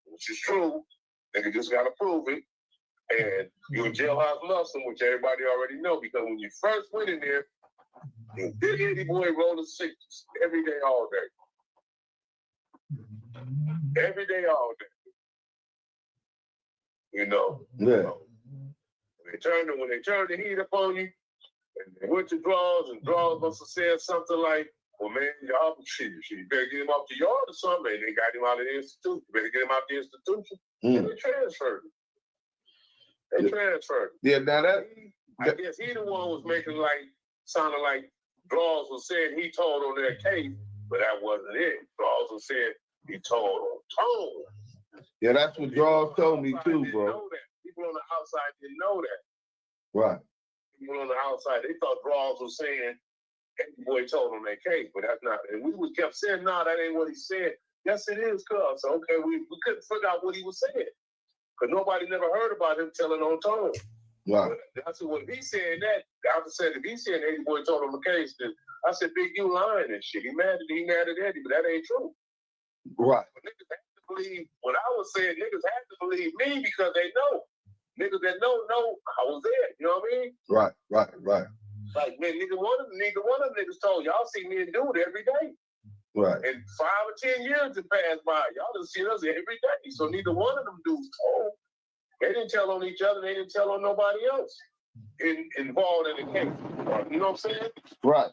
which is true. Nigga just gotta prove it. And you're a jailhouse Muslim, which everybody already know, because when you first went in there, Big Eddieboy rolling 60s every day, all day. Every day, all day. You know. Yeah. When they turned the heat up on you, and they went to draws, and draws must have said something like, well, man, y'all, shit, you better get him off the yard or something. And they got him out of the institution. You better get him out the institution. And they transferred him. They transferred him. Yeah, now that... I guess he the one was making sounding like draws was saying he told on their case, but that wasn't it. Draws was saying he told on Tone. Yeah, that's what draws told me too, bro. People on the outside didn't know that. Right. People on the outside, they thought draws was saying Eddieboy told on their case, but that's not. And we kept saying, no, that ain't what he said. Yes, it is, cuz. So, okay, we couldn't figure out what he was saying. Because nobody never heard about him telling on Tone. Right. That's what if he said that. I said if he said Eddieboy told him the case, then I said, Big, you lying and shit. He mad at Eddie, but that ain't true. Right. But niggas had to believe what I was saying. Niggas had to believe me because they know. Niggas that know I was there. You know what I mean? Right. Like man, neither one of them niggas told y'all see me and dude every day. Right. And 5 or 10 years have passed by. Y'all done seen us every day. So neither one of them dudes told. They didn't tell on each other. They didn't tell on nobody else involved in the case. You know what I'm saying? Right.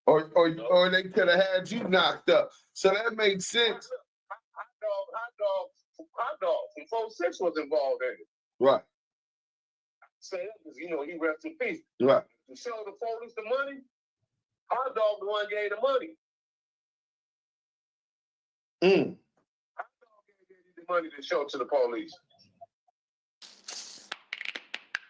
Or they could have had you knocked up. So that makes sense. Hot dog from 46 was involved in it. Right. Say that because he rest in peace. Right. To show the police the money, Hot dog the one gave the money. Hot dog gave the money to show to the police.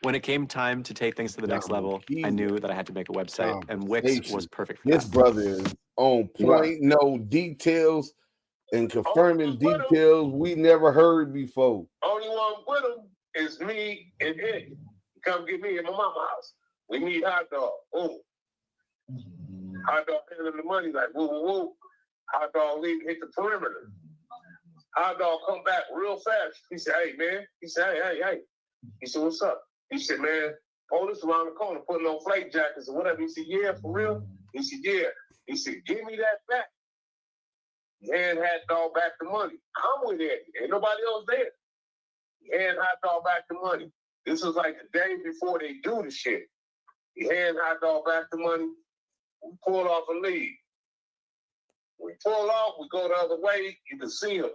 When it came time to take things to the next level, I knew that I had to make a website, and Wix was perfect for This that. brother is on point, no details, and confirming details we never heard before. Only one with him is me and Eddie. Come get me at my mama's house. We meet Hot Dog. Ooh. Hot Dog handling the money like woo woo woo. Hot Dog leave, hit the perimeter. Hot Dog come back real fast. He said, hey man. He said, hey. He said, what's up? He said, man, police around the corner putting on flak jackets or whatever. He said, yeah, for real? He said, yeah. He said, give me that back. Hand Hot Dog back the money. I'm with Eddie. Ain't nobody else there. Hand Hot Dog back the money. This was like the day before they do the shit. He hand Hot Dog back the money. We pull off and leave. We pull off, we go the other way, you can see him.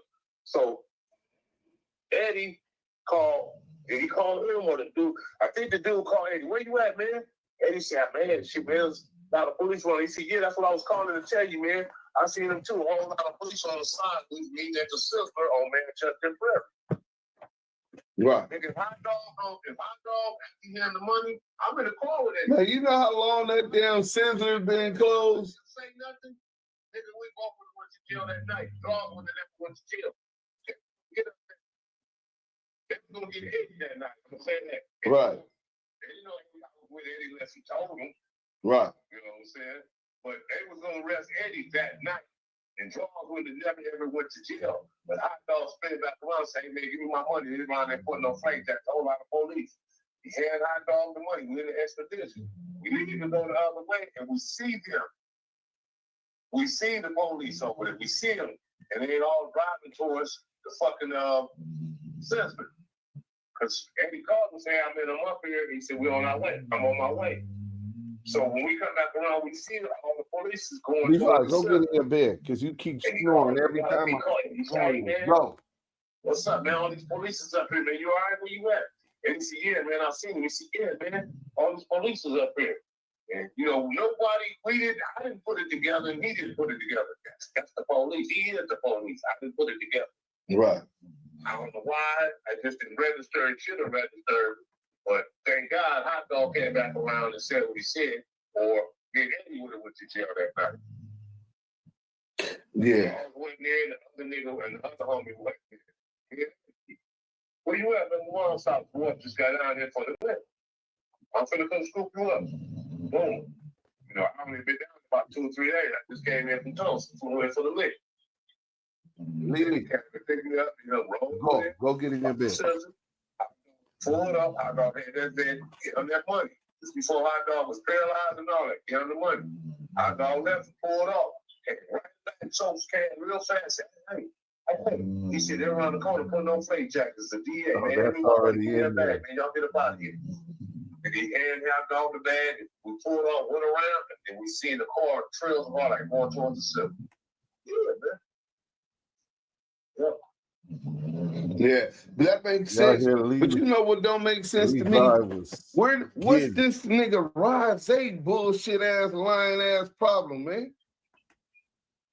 So Eddie called. Did he call him or the dude? I think the dude called Eddie. Where you at, man? Eddie said, man, shit, man, there's a lot of police on. He said, yeah, that's what I was calling to tell you, man. I seen them too. A whole lot of police on the side. We was meeting at the Silver on Manchester Prairie. Right. Nigga, if Hot Dog after him the money, I'm in the car with Eddie. Now, you know how long that damn Sizzler been closed? Say nothing. Nigga, we both went to jail that night. Dog went to jail. Get up there. They was gonna get Eddie that night. I'm saying that. Right. And you know, I was with Eddie unless he told him. Right. You know what I'm saying? But they was gonna arrest Eddie that night. And Dog would have never ever went to jail. But Hot Dog spin back around saying, man, give me my money. They around there putting no flake jackets, a whole lot of police. He had Hot Dog the money. We in the expedition. We didn't even go the other way, and we see them. We see the police over there. We see them, and they all driving towards the fucking Sesame. Because Eddie called and said, I'm up here. He said, we're on our way. I'm on my way. So when we come back around, we see all the police is going Levi, towards go the get in center. your bed because you keep And he snoring called, every time he I called. He said, "Hey, man, go. what's up, man? All these police is up here, man. You all right? Where you at?" And he said, "Yeah, man, I seen him." He said, "Yeah, man, all these police is up here." And, you know, I didn't put it together, and he didn't put it together. That's the police. He is the police. I didn't put it together. Right. I don't know why. I just didn't register. It should have registered. But thank God, Hot Dog came back around and said what he said, or Big Eddie would have went to jail that night. Yeah. I went there, and the other nigga and the other homie went there. Yeah. Where you at, man? One stop. What? Just got down here for the clip. I'm finna come scoop you up. Boom. You know, I only been down about 2 or 3 days. I just came in from Tulsa, went for the lick. Lily, Pick me up, you know, roll. go get in your bed. Pull it up. Hot Dog had that bed, get on that money. Just before Hot Dog was paralyzed and all that, get on the money. Hot Dog left, pulled off. And right back, so came real fast. Said, hey. He said, they're around the corner, putting on fake jackets. The DA, man. That's already in there. Man, y'all get up out of here. And he handed Hot Dog the bag. We pulled off, went around, and we seen the car trails apart like going towards the city. Yeah, man. Yeah, that makes sense. But you know what don't make sense to me? What's this nigga Rod bullshit ass, lying ass problem, man?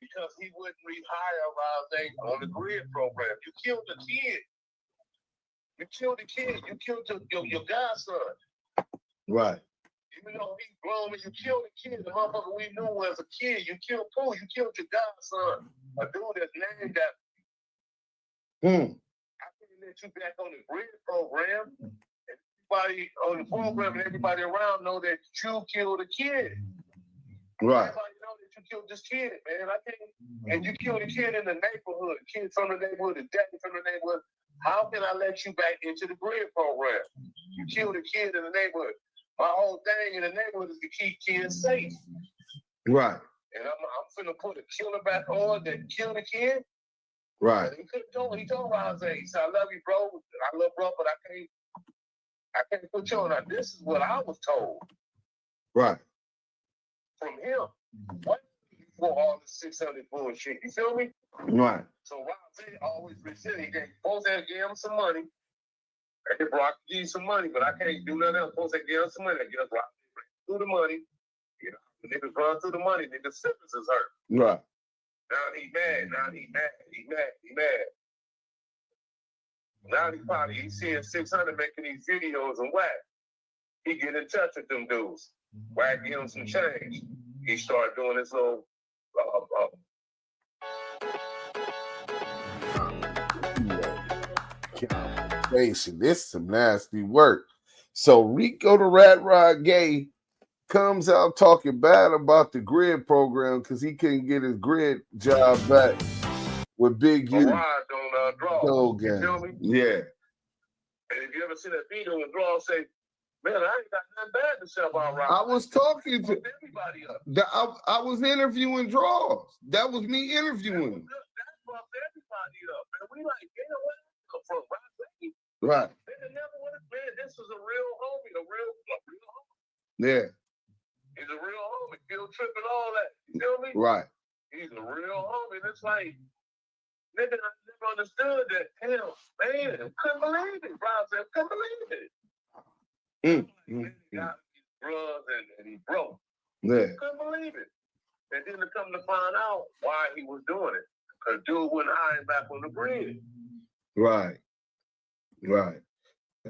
Because he wouldn't rehire Rod on the grid program. You killed the kid. You killed the kid. You killed your godson. Right. Even though he's grown and you killed the kid, the motherfucker we knew as a kid, you killed Pooh, you killed your godson. A dude that's named that. I couldn't let you back on the grid program. Everybody on the program and everybody around know that you killed a kid. Right. Everybody know that you killed this kid, man. I can't. And you killed a kid in the neighborhood. A kid from the neighborhood, a daddy from the neighborhood. How can I let you back into the grid program? You killed a kid in the neighborhood. My whole thing in the neighborhood is to keep kids safe. Right. And I'm finna put a killer back on that killed a kid. Right. And he told Rose, he said, I love you, bro. I love bro, but I can't put you on. Now, this is what I was told. Right. From him. What for all the 600 bullshit? You feel me? Right. So Rose always presented. They supposed to give him some money. Hey, bro, I can give you some money, but I can't do nothing else. Supposed to give him some money. I get Rose through the money. You know, the niggas run through the money. Niggas' symptoms is hurt. Right. Now he mad. Now he mad. Now he's seeing 600 making these videos and whack. He get in touch with them dudes. Whack give him some change. He started doing this little This is some nasty work. So Rico the Rat Rod Gay comes out talking bad about the grid program because he couldn't get his grid job back with Big U. Draw. You feel me? Yeah. And if you ever see that video and Draw say, man, I ain't got nothing bad to say about Rod. I was talking to everybody up. I was interviewing Draws. That was me interviewing him. That fucked everybody up, man. We like, damn, where did you come from, Rod? Right. Man, never would have been. This is a real homie, a real homie. Yeah. He's a real homie. Field trip and all that. You feel me? Right. He's a real homie. And it's like, nigga, I never understood that. Hell, man, couldn't believe it. Rob said, couldn't believe it. He got these drugs and he broke. Yeah. Couldn't believe it. And then to come to find out why he was doing it. Because dude wouldn't hire him back on the grid. Right. Right.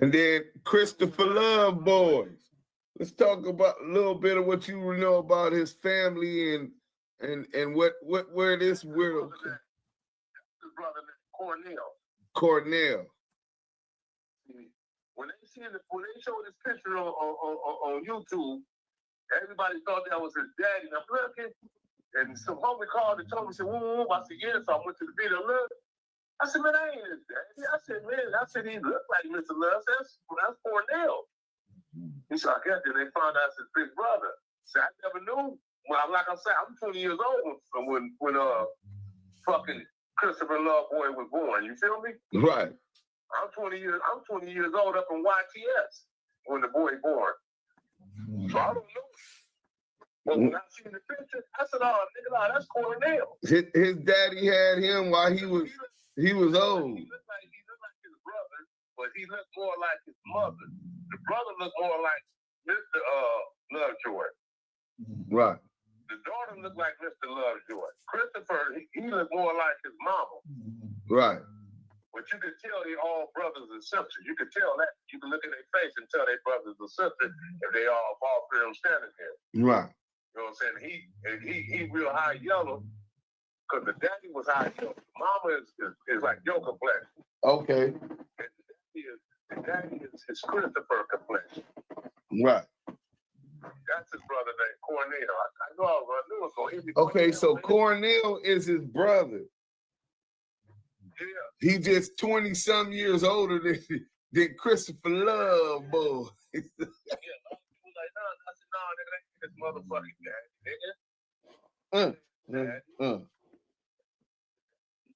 And then Christopher Love Boys. Let's talk about a little bit of what you know about his family and where this world. His brother Cornell. Cornell. When they showed this picture on YouTube, everybody thought that was his daddy. And I'm looking, and some homie called and told me, said, whoa. I said, yeah. So I went to the video, look. I said, man, that ain't his daddy. I said, he looked like Mr. Love. That's Cornell. He said, I guess then they found out it's his big brother. So I never knew. Well, like I said, I'm 20 years old when fucking Christopher Love Boy was born. You feel me? Right. I'm 20 years old up in YTS when the boy born. So I don't know. But when I seen the picture, I said, "Oh, nigga, nah, that's Cornell." His daddy had him while he was old. He looked like his brother, but he looked more like his mother. The brother looked more like Mr. Lovejoy. Right. The daughter looked like Mr. Lovejoy. Christopher, he looked more like his mama. Right. But you could tell they all brothers and sisters. You could tell that. You can look at their face and tell they brothers and sisters if they all three of them standing there. Right. You know what I'm saying? He real high yellow because the daddy was high yellow. Mama is like your complexion. Okay. And the daddy is Christopher complexion. Right. That's his brother named Cornell. I knew I knew it was going to be Okay, Cornell, so man. Cornell is his brother. Yeah. He just 20-some years older than Christopher Love, boy. Yeah, he was like, no, I said, no, nigga, that ain't his motherfucking daddy, nigga.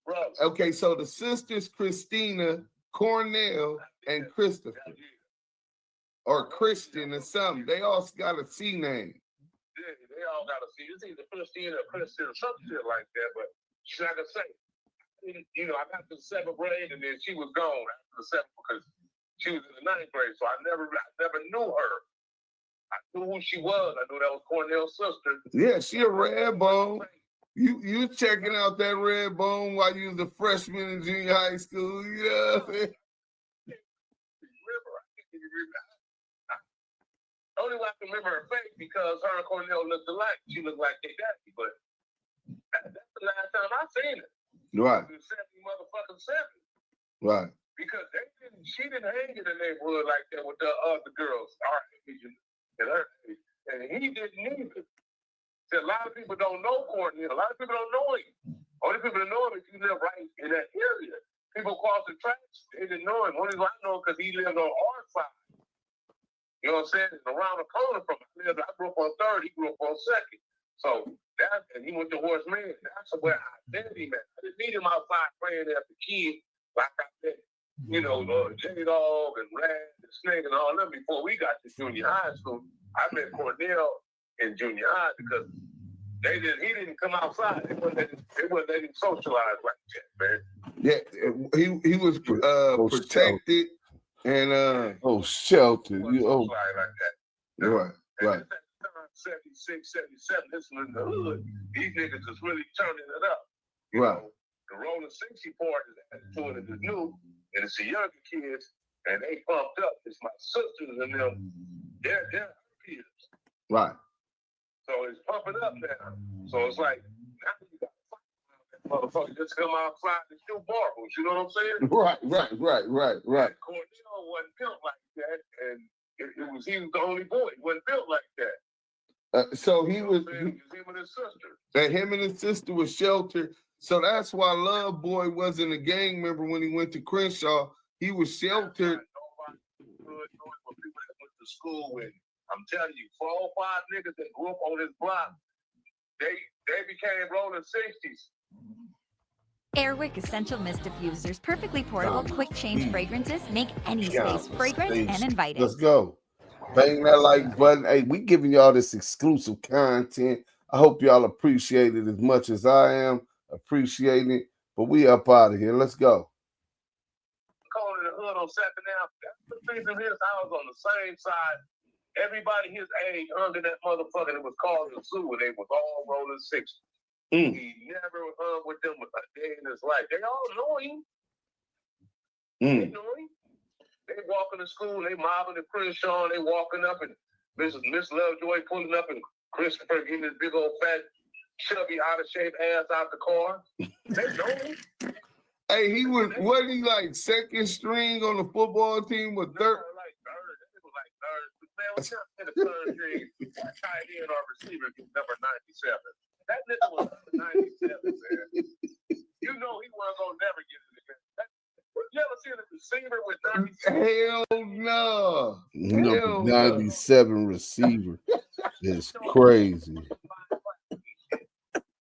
Brother. Okay, so the sisters Christina, Cornell, and Christopher. Or Christian or something. They all got a C name. Yeah, they all got a C. It's either Christina or Christian or some shit like that, but she's not gonna say. You know, I got to the 7th grade and then she was gone after the 7th because she was in the 9th grade, so I never knew her. I knew who she was. I knew that was Cornell's sister. Yeah, she a red bone. You checking out that red bone while you was a freshman in junior high school, you know what I mean? Only way I can remember her face because her and Cornell looked alike. She looked like their daddy, but that's the last time I seen her. Right. It was 70 motherfucking 7. Right. Because she didn't hang in the neighborhood like that with the other girls, our age and her age. And he didn't either. See, a lot of people don't know Cornell. A lot of people don't know him. Only people that know him if you live right in that area. People cross the tracks, they didn't know him. Only I know because he lived on our side. You know what I'm saying? It's around the corner from me. I grew up on 3rd, he grew up on 2nd. So and he went to Horse Man. That's where I met him at. I didn't meet him outside playing as a kid, like I said, you know, J-Dog and Rad and Snake and all them before we got to junior high school. I met Cornell in junior high because he didn't come outside. They wouldn't let him socialize like that, man. Yeah, he was protected and sheltered. Like that. Right, right. 76, 77, this was in the hood. These niggas is really turning it up. You Right. know, the Rollin 60 part is added to it is new, and it's the younger kids, and they pumped up. It's my sisters and them. They're peers. Right. So it's pumping up now. So it's like, now you got motherfucker just come outside and shoot marbles. You know what I'm saying? Right. Cornell wasn't built like that, and he was the only boy. He wasn't built like that. So he was him and his sister. And him and his sister was sheltered. So that's why Love Boy wasn't a gang member when he went to Crenshaw. He was sheltered. Nobody good knowing what people that went to school with. I'm telling you, 4 or 5 niggas that grew up on this block, they became Rollin 60s. Airwick Essential Mist Diffusers, perfectly portable, quick change fragrances, make any space fragrant and inviting. Let's go. Bang that like button. Hey, we giving y'all this exclusive content. I hope y'all appreciate it as much as I am appreciating it. But we up out of here. Let's go. Calling the hood on 2nd Ave. That's the reason his house on the same side. Everybody his age under that motherfucker that was called the zoo, and they was all Rollin 60. He never hung with them a day in his life. They all know him. They know him. They walking to school, they mobbing the Crenshaw, they walking up, and Miss Lovejoy pulling up, and Christopher getting his big old fat, chubby, out of shape ass out the car. They know him. Hey, wasn't he like 2nd string on the football team with third? Like third. It was like third. Man, what's up in the 3rd string? Tight end or receiver, number 97. That nigga was number 97, man. You know he wasn't gonna never get it again. You ever seen a receiver with 97? Hell no. Number 97 receiver is crazy.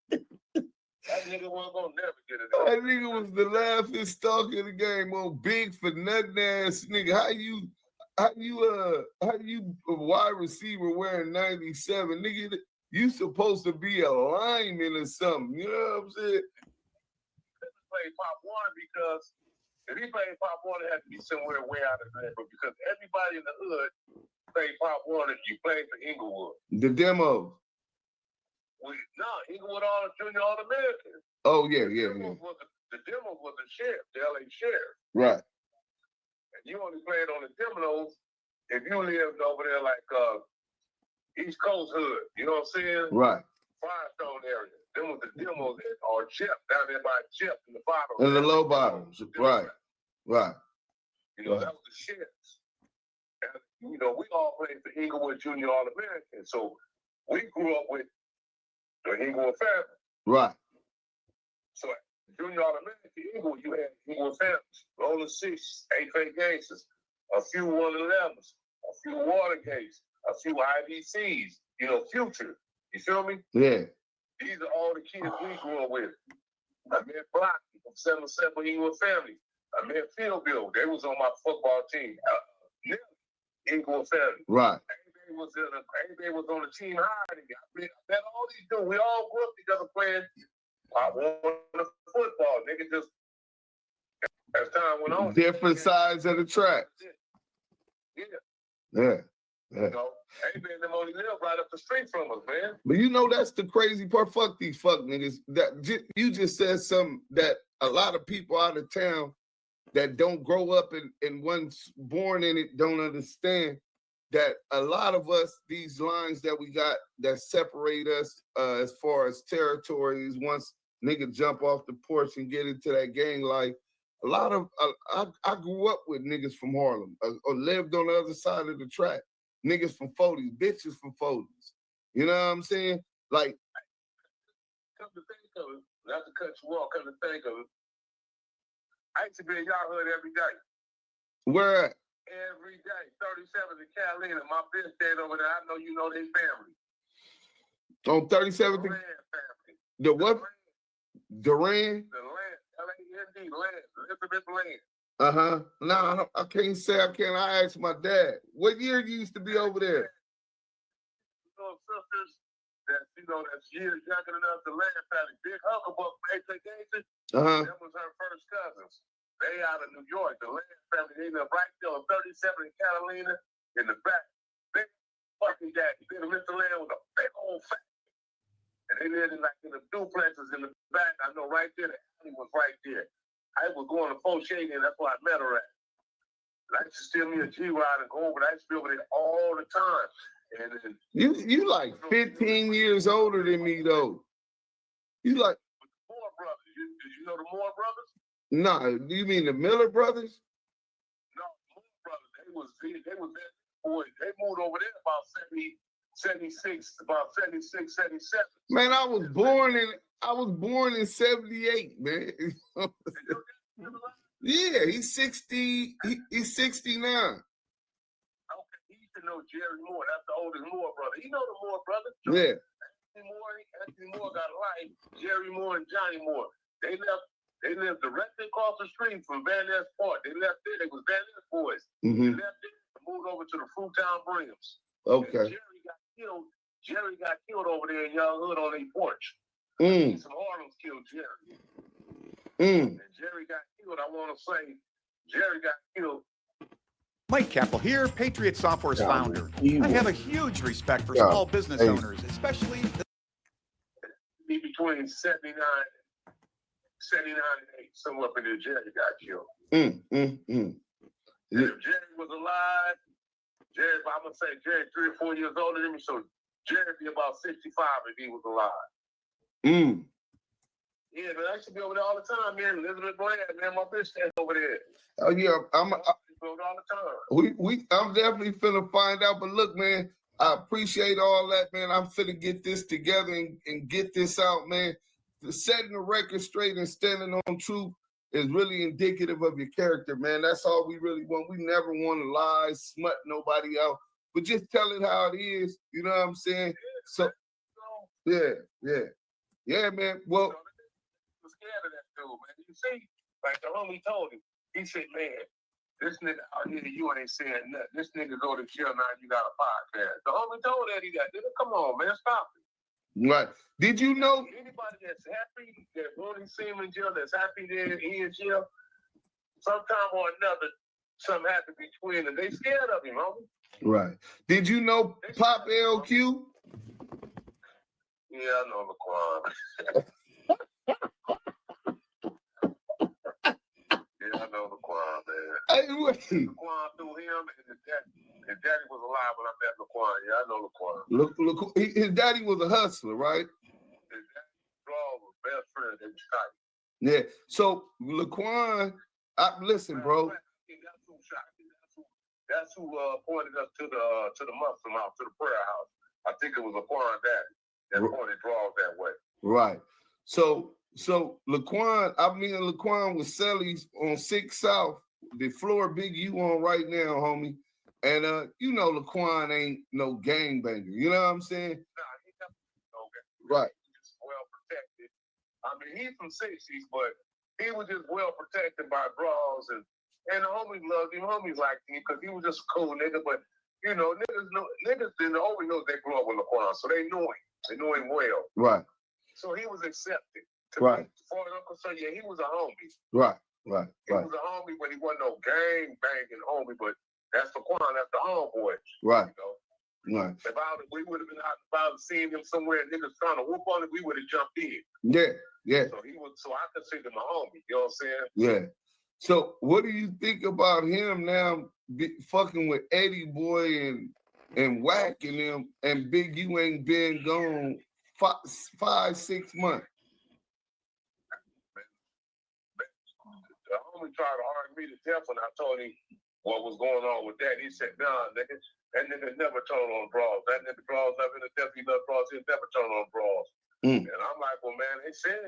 That nigga wasn't gonna never get it. That nigga was the laughing stock of the game. Oh, big for nothing ass nigga. How you a wide receiver wearing 97? Nigga, You supposed to be a lineman or something. You know what I'm saying? Play Pop Warner because if he played Pop Warner, it had to be somewhere way out of there. But because everybody in the hood played Pop Warner, you played for Inglewood. The demo. Inglewood all Junior All American. Oh yeah. The demo was the sheriff, the LA sheriff. Right. And you only played on the demos if you lived over there like East Coast hood. You know what I'm saying? Right. Firestone area. Them was the demos or Chip down there by Chip in the bottom. In the low bottoms. Right. You know, that was the sheriffs. And, you know, we all played for Inglewood Junior All American. So we grew up with the Inglewood family. Right. So Junior All American Inglewood, you had Inglewood families, Rollin 6, 8 Gangsters, a few 111s, a few Watergates, a few IVCs, you know, Future. You feel me? Yeah. These are all the kids we grew up with. I met Blocky from 7-7 Inglewood family. I met Fieldville. They was on my football team. Inglewood family. Right. Everybody was on the team hiding. I met all these dudes. We all grew up together playing Pop Warner football. Nigga just, as time went on. Different sides of the track. Yeah. You know, everybody them only live right up the street from us, man. But you know that's the crazy part. Fuck these fuck niggas. You just said something that a lot of people out of town that don't grow up and once born in it don't understand that a lot of us, these lines that we got that separate us as far as territories, once niggas jump off the porch and get into that gang life, a lot of, I grew up with niggas from Harlem or lived on the other side of the track. Niggas from 40s, bitches from 40s. You know what I'm saying? Like, come to think of it, not to cut you off, come to think of it, I used to be in y'all hood every day. Where at? Every day. 37th in Catalina. My bitch stayed over there. I know you know they family. On 37th? The Land family. The what? Duran? The Land. L-A-N-D, Land. Elizabeth Land. Uh-huh. No, I can't say I can't. I asked my dad. What year you used to be over there? Sisters that's years younger than us, the Land family. Big Hucklebuck from accusations. That was her first cousins. They out of New York. The Land family, they live right there on 37 in Catalina in the back. Big fucking daddy. Then Mr. Land was a big old family. And they lived in the duplexes in the back. I know right there, the alley was right there. I was going to Faux Shady, and that's where I met her at. And I used to steal me a G-Ride and go over there. I used to be over there all the time. And then, you like 15 years older than me, though. You like... The Moore brothers. Did you know the Moore brothers? No, do you mean the Miller brothers? No, the Moore brothers. They was there. Boys, they moved over there about 76, 77. Man, I was born in 78, man. Yeah, he's 60. He's 69. Okay, he used to know Jerry Moore. That's the oldest Moore brother. You know the Moore brother? Yeah. Anthony Moore got a life. Jerry Moore and Johnny Moore. They lived directly across the street from Van Ness Park. They left there. They was Van Ness boys. They left there and moved over to the Fruitown Brighams. Okay. And Jerry got killed over there in y'all hood on their porch. Some Harlems killed Jerry. And Jerry got killed. I want to say Jerry got killed. Mike Keppel here, Patriot Software's founder. I have a huge respect for small business owners, especially between 79 and 8, somewhere up in there, Jerry got killed. If Jerry was alive, I'm going to say Jerry 3 or 4 years older than me, so Jerry be about 65 if he was alive. Yeah, man, I should be over there all the time, man. Elizabeth Bland, man, my bitch stands over there. Oh yeah, I'm all the time. I'm definitely finna find out. But look, man, I appreciate all that, man. I'm finna get this together and get this out, man. Setting the record straight and standing on truth is really indicative of your character, man. That's all we really want. We never want to lie, smut nobody out, but just tell it how it is. You know what I'm saying? So, yeah, man. Well, I'm scared of that dude, man. You see, like the homie told him, he said, man, this nigga out here, you ain't saying nothing. This nigga go to jail now, you got a podcast. The homie told that he got, come on, man, stop it. Right. Did you know anybody that's happy that Rollin see him in jail, that's happy that he in jail, sometime or another, something happened between them. They scared of him, homie. Right. Did you know Pop LQ? Yeah, I know Laquan. Yeah, I know Laquan, man. Hey, wait. Laquan threw him, and his daddy was alive when I met Laquan. Yeah, I know Laquan. Look, his daddy was a hustler, right? His daddy was best friend. They was tight. Yeah. So Laquan, listen, bro. That's who pointed us to the Muslim house, to the prayer house. I think it was Laquan daddy that pointed draws that way. Right. So Laquan, me and Laquan was Sellies on 6 South, the floor Big U on right now, homie. And you know Laquan ain't no gangbanger. You know what I'm saying? Nah, he definitely no gangbanger. Right. He's just well protected. I mean, he's from 60s, but he was just well protected by bras and the homies loved him. Homies liked him because he was just a cool nigga. But you know, niggas didn't always know they grew up with Laquan, so they knew him. They knew him well. Right. So he was accepted. Right. For Uncle Son, yeah, he was a homie. Right. He was a homie, but he wasn't no gang banging homie. But that's Laquan. That's the homeboy. Right. You know? Right. If we would have been out about seeing him somewhere and niggas trying to whoop on him, we would have jumped in. Yeah. Yeah. So I consider him a homie. You know what I'm saying? Yeah. So what do you think about him now fucking with Eddieboy and whacking him, and Big U ain't been gone 5-6 months? The homie tried to argue me to death when I told him what was going on with that. He said, nah, nigga, that nigga never turned on bras. That nigga bras never in the death, he loved bras, he never turned on bras. And I'm like, well, man, they said.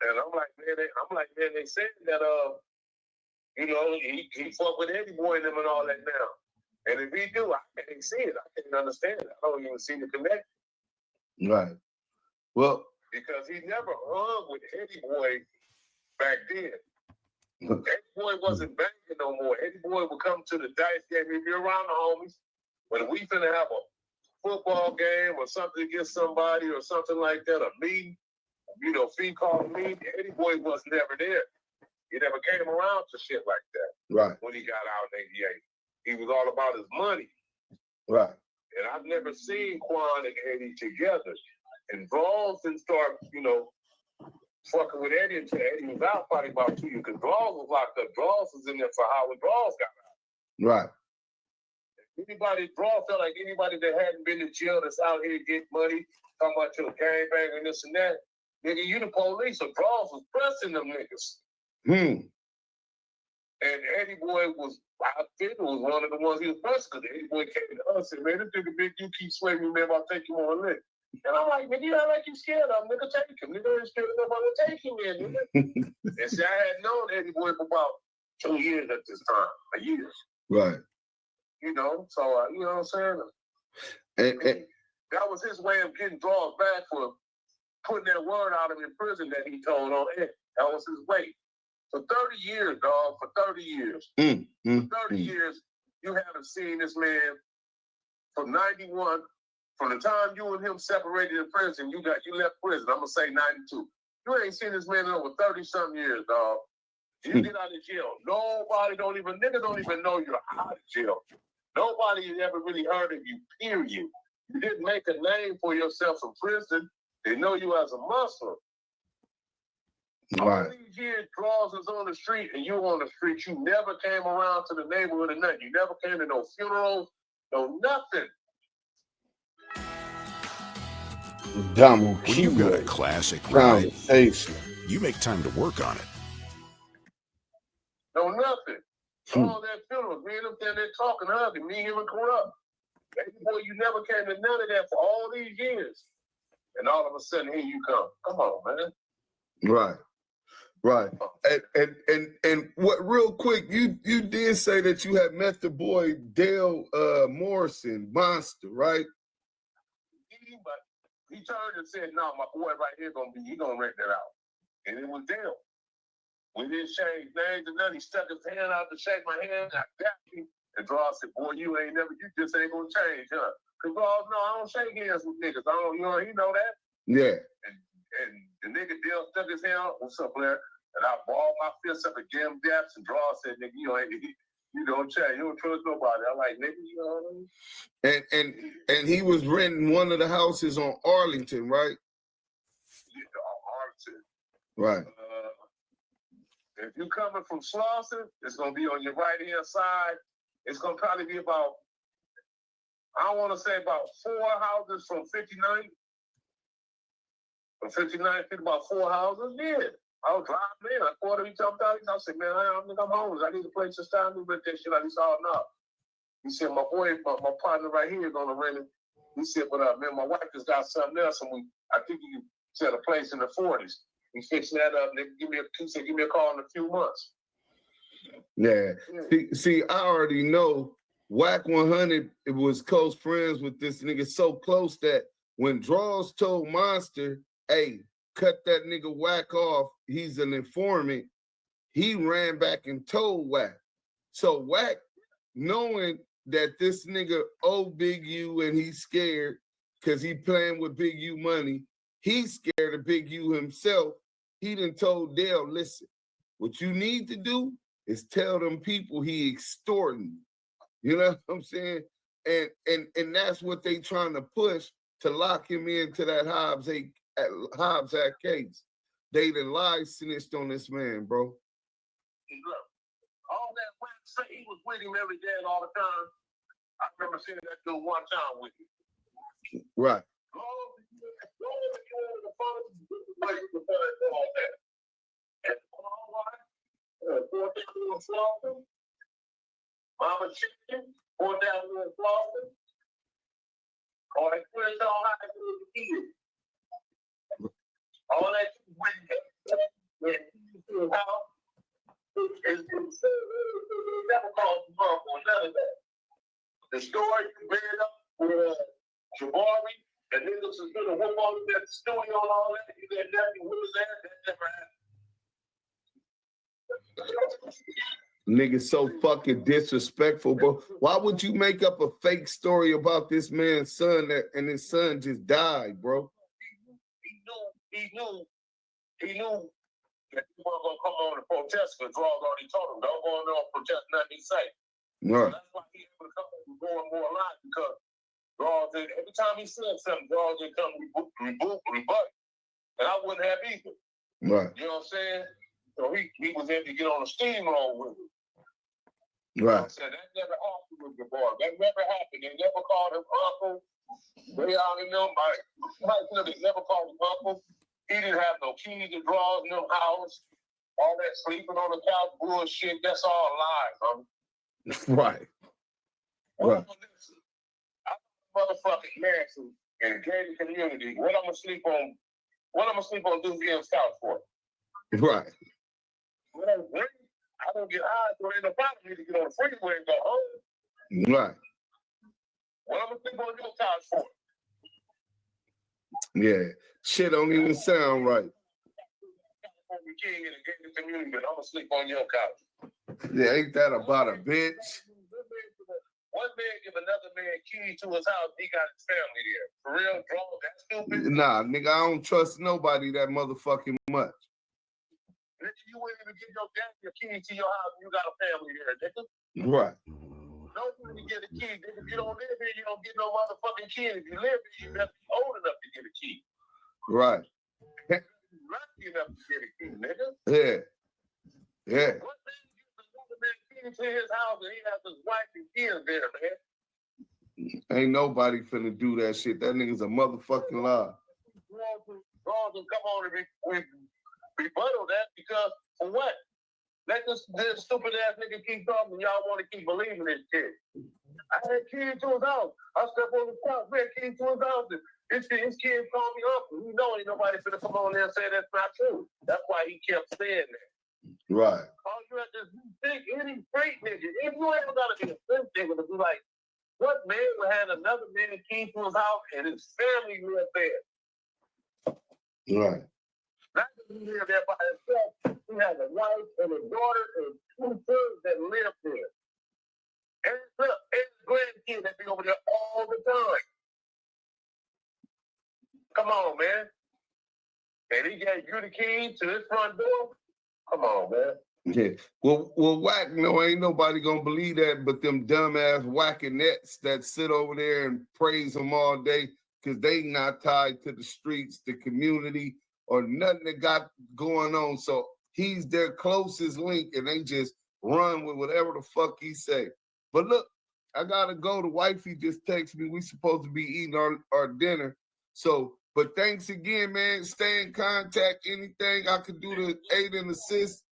And I'm like, man, they said that, you know, he fuck with Eddieboy and them and all that now. And if he do, I can't see it. I can't understand it. I don't even see the connection. Right. Well, because he never hung with Eddieboy back then. Eddieboy wasn't banging no more. Eddieboy would come to the dice game. If you're around the homies, when we finna have a football game or something against somebody or something like that, a meeting, you know, fee call meeting, Eddieboy was never there. He never came around to shit like that. Right. When he got out in 88. He was all about his money. Right. And I've never seen Quan and Eddie together. And Draws didn't start, you know, fucking with Eddie until Eddie was out probably about 2 years. Because Draws was locked up. Draws was in there for Howard. Draws got out. Right. Draws felt like anybody that hadn't been to jail that's out here getting money, talking about your gangbang and this and that, nigga, you the police. So Draws was pressing them niggas. And Eddieboy was, I think it was one of the ones he was pressing, because Eddieboy came to us and said, man, this nigga Big, you keep swinging me, man, I'll take you on a lick. And I'm like, nigga, you not like you scared of him, nigga, take him. Nigga, ain't scared of nobody, take him in, nigga. And see, I had known Eddieboy for about 2 years at this time, a year. Right. You know, so, you know what I'm saying? And that was his way of getting Draws back for putting that word out of him in prison that he told on Ed. That was his way. For 30 years, dog, for 30 years. For 30 years, you haven't seen this man from 91, from the time you and him separated in prison, you left prison, I'm going to say 92. You ain't seen this man in over 30-something years, dog. You get out of jail. Niggas don't even know you're out of jail. Nobody ever really heard of you, period. You didn't make a name for yourself in prison. They know you as a Muslim. Right. All these years, Draws is on the street, and you on the street. You never came around to the neighborhood or nothing. You never came to no funerals, no nothing. Damu, when you've got a classic ride, you make time to work on it. No nothing. All that funerals, me and them standing there talking, hugging, me, him, and Corrupt. Boy, you never came to none of that for all these years. And all of a sudden, here you come. Come on, man. Right. Right. And what real quick, you did say that you had met the boy Dale Morrison, Monster, right? He turned and said, no, my boy right here he gonna rent that out. And it was Dale. We didn't change names and nothing. He stuck his hand out to shake my hand. I got him. And Draw said, boy, you just ain't gonna change, huh? Cause no, I don't shake hands with niggas. I don't, you know that. Yeah. And the nigga Dale stuck his hand out. What's up, Blair? And I balled my fist up and gave him daps and draws. Said, nigga, you don't chat. You don't trust nobody. I'm like, nigga, you know what I mean? And he was renting one of the houses on Arlington, right? Yeah, on Arlington. Right. If you coming from Slauson, it's gonna be on your right hand side. It's gonna probably be about, I want to say about 4 houses from 59. From 59 to about 4 houses. Yeah. I was driving in. I called him. He jumped out. I said, man, I'm homeless. I need a place to stay. I need to rent that shit. He said, oh, no. He said, my partner right here is going to rent it. He said, but man, my wife has got something else. And I think you said a place in the 40s. He fixed that up. And give me a call in a few months. Yeah. See, I already know Whack 100 was close friends with this nigga, so close that when Draws told Monster, hey, cut that nigga Whack off, he's an informant, he ran back and told Whack. So Whack, knowing that this nigga owe Big U and he's scared because he playing with Big U money, he's scared of Big U himself. He done told Dale, listen, what you need to do is tell them people he extorting. You know what I'm saying? And that's what they trying to push to lock him into that Hobbs Act case. They done lied snitched on this man, bro. Look, all that Whack say he was with him every day and all the time. I remember seeing that dude one time with him. Right. Mama chicken, going down to the Florida. All that friends all I do is the kids. All that when you house is never called the mom or none of that. The story you read up with Jabari and niggas is gonna whip all of that studio and all that. You got nothing who was there, that never happened. Nigga so fucking disrespectful, bro. Why would you make up a fake story about this man's son and his son just died, bro? He knew that he wasn't gonna come on and protest because Draws already told him, don't go on there and protest nothing he say. Right. So that's why he able to come on and go on more line because Draws did, every time he said something, Draws did come rebut. And I wouldn't have either. Right. You know what I'm saying? So he was able to get on a steamroll with him. Right. So that never happened with the boy. That never happened. They never called him uncle. They already know they never called him uncle. He didn't have no keys to Draws, no house. All that sleeping on the couch bullshit, that's all lies, homie. Right. Right. I'm motherfucking Nancy in the gated community. What I'm gonna sleep on Duse M's couch for? Right. I don't get high, so ain't no problem for me to get on the freeway and go home. Right. What I'm gonna sleep on your couch for? Yeah. Shit don't even sound right. King in the gated community, but I'm gonna sleep on your couch. Yeah, ain't that about a bitch? One man give another man keys to his house, he got his family there. For real, bro, that's stupid. Nah, nigga, I don't trust nobody that motherfucking much. Nigga, you wouldn't even give your dad your keys to your house and you got a family there, nigga. Right. Don't really get a key, nigga. If you don't live here, you don't get no motherfucking key. If you live here, you have to be old enough to get a key. Right. Lucky enough to get a key, nigga. Yeah. Yeah. What man gives another man key to his house and he has his wife and kids there, man? Ain't nobody finna do that shit. That nigga's a motherfucking lie. Draws will come on and rebuttal that because for what? Let this stupid ass nigga keep talking. Y'all want to keep believing this shit. I had kids to his house. I stepped on the couch. We had kids to his house. His kids call me uncle. You know ain't nobody finna come on there and say that's not true. That's why he kept saying that. Right. All you have to think any straight nigga. If you ever gotta be a straight nigga to be like, what man would have another man key to his house and his family lived there? Right. Not that he lived there by himself. He has a wife and a daughter and 2 sons that live there. And look, and grandkids that be over there all the time. Come on, man. And he gave you the key to his front door? Come on, man. Yeah. Well, whack, no, ain't nobody gonna believe that but them dumbass whacking-nets that sit over there and praise him all day because they not tied to the streets, the community, or nothing that got going on. So he's their closest link, and they just run with whatever the fuck he say. But look, I gotta go. The wifey just texted me. We supposed to be eating our dinner. So, but thanks again, man. Stay in contact. Anything I could do to aid and assist.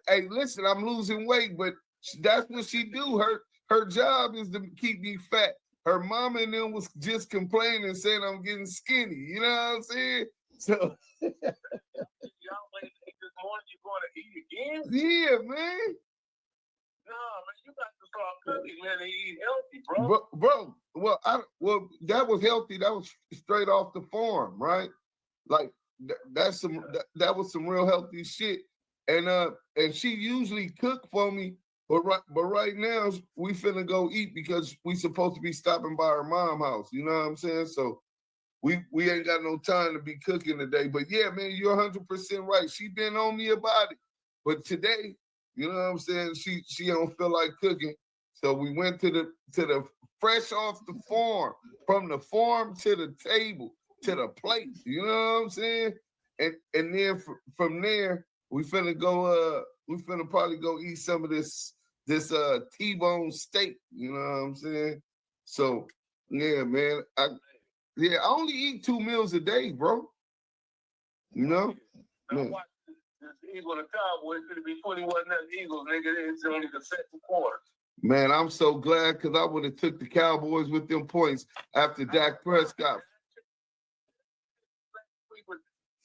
Hey, listen, I'm losing weight, but that's what she do. Her job is to keep me fat. Her mama and them was just complaining, saying I'm getting skinny. You know what I'm saying? So y'all wait this morning, you going to eat again? Yeah, man. No, man, you got to start cooking, man, and eat healthy, bro. Well, that was healthy. That was straight off the farm, right? Like that was some real healthy shit. And she usually cook for me, but right now we finna go eat because we supposed to be stopping by her mom's house. You know what I'm saying? So we ain't got no time to be cooking today. But yeah, man, you're 100% right. She been on me about it. But today, you know what I'm saying? She don't feel like cooking. So we went to the fresh off the farm, from the farm to the table, to the plate. You know what I'm saying? And then from there, we finna probably go eat some of this T-bone steak. You know what I'm saying? So yeah, man. I only eat 2 meals a day, bro. You know? Now watch this Eagle and Cowboys gonna be 21-0 Eagles, nigga. It's only the second quarter. Man, I'm so glad because I would have took the Cowboys with them points after Dak Prescott.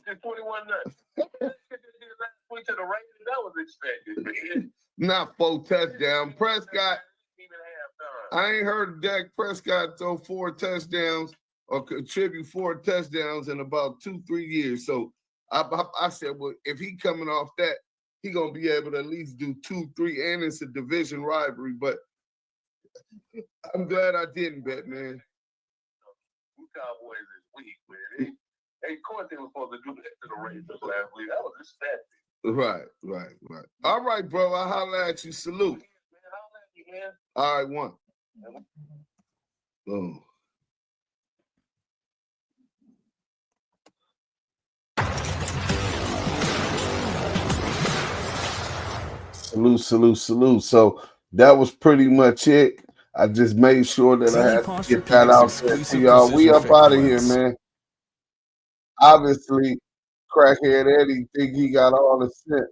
21-0. Went to the Raiders, that was expected. Not 4 touchdowns. Prescott. I ain't heard Dak Prescott throw 4 touchdowns or contribute 4 touchdowns in about 2-3 years. So I said, well, if he coming off that, he gonna be able to at least do 2-3, and it's a division rivalry. But I'm glad I didn't bet, man. Cowboys is weak, man. Of course they were supposed to do that to the Raiders last week. That was expected. Right. All right, bro. I'll holler at you. Salute. Man, holler at you, man. All right, one. Boom. Salute. So that was pretty much it. I just made sure that I had to get that out there to y'all. We up out of here, man. Obviously, crackhead Eddie think he got all the sense,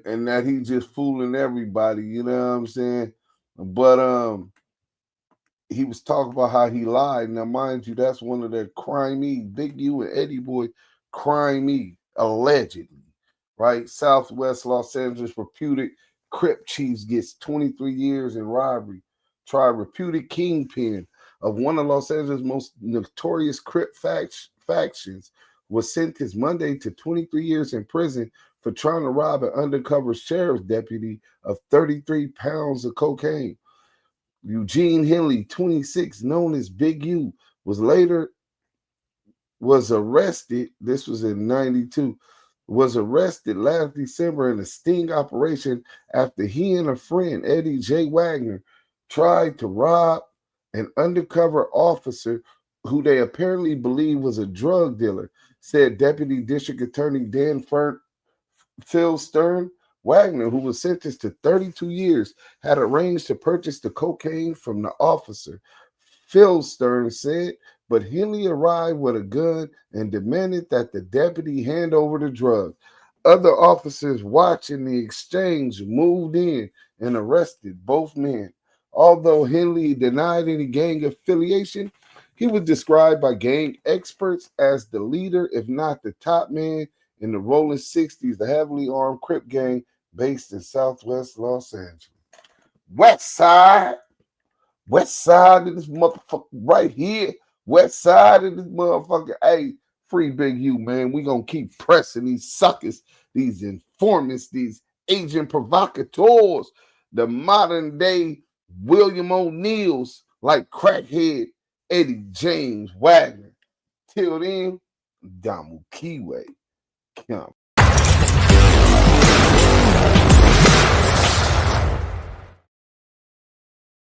and that he just fooling everybody. You know what I'm saying? But he was talking about how he lied. Now, mind you, that's one of their crimey, Big U and Eddieboy, crimey, allegedly, right? Southwest Los Angeles reputed Crip chiefs gets 23 years in robbery. Reputed kingpin of one of Los Angeles' most notorious Crip factions was sentenced Monday to 23 years in prison for trying to rob an undercover sheriff's deputy of 33 pounds of cocaine. Eugene Henley, 26, known as Big U, was arrested. This was in 92. Was arrested last December in a sting operation after he and a friend, Eddie J. Wagner, tried to rob an undercover officer who they apparently believe was a drug dealer, said Deputy District Attorney Phil Stern. Wagner, who was sentenced to 32 years, had arranged to purchase the cocaine from the officer, Phil Stern said, but Henley arrived with a gun and demanded that the deputy hand over the drugs. Other officers watching the exchange moved in and arrested both men. Although Henley denied any gang affiliation, he was described by gang experts as the leader, if not the top man, in the Rollin 60s, the heavily armed Crip gang based in Southwest Los Angeles. West side of this motherfucker right here. West side of this motherfucker. Hey, free Big U, man. We gonna keep pressing these suckers, these informants, these agent provocateurs, the modern day William O'Neill's like crackhead Eddie James Wagner. Till then, Damu Kiwe.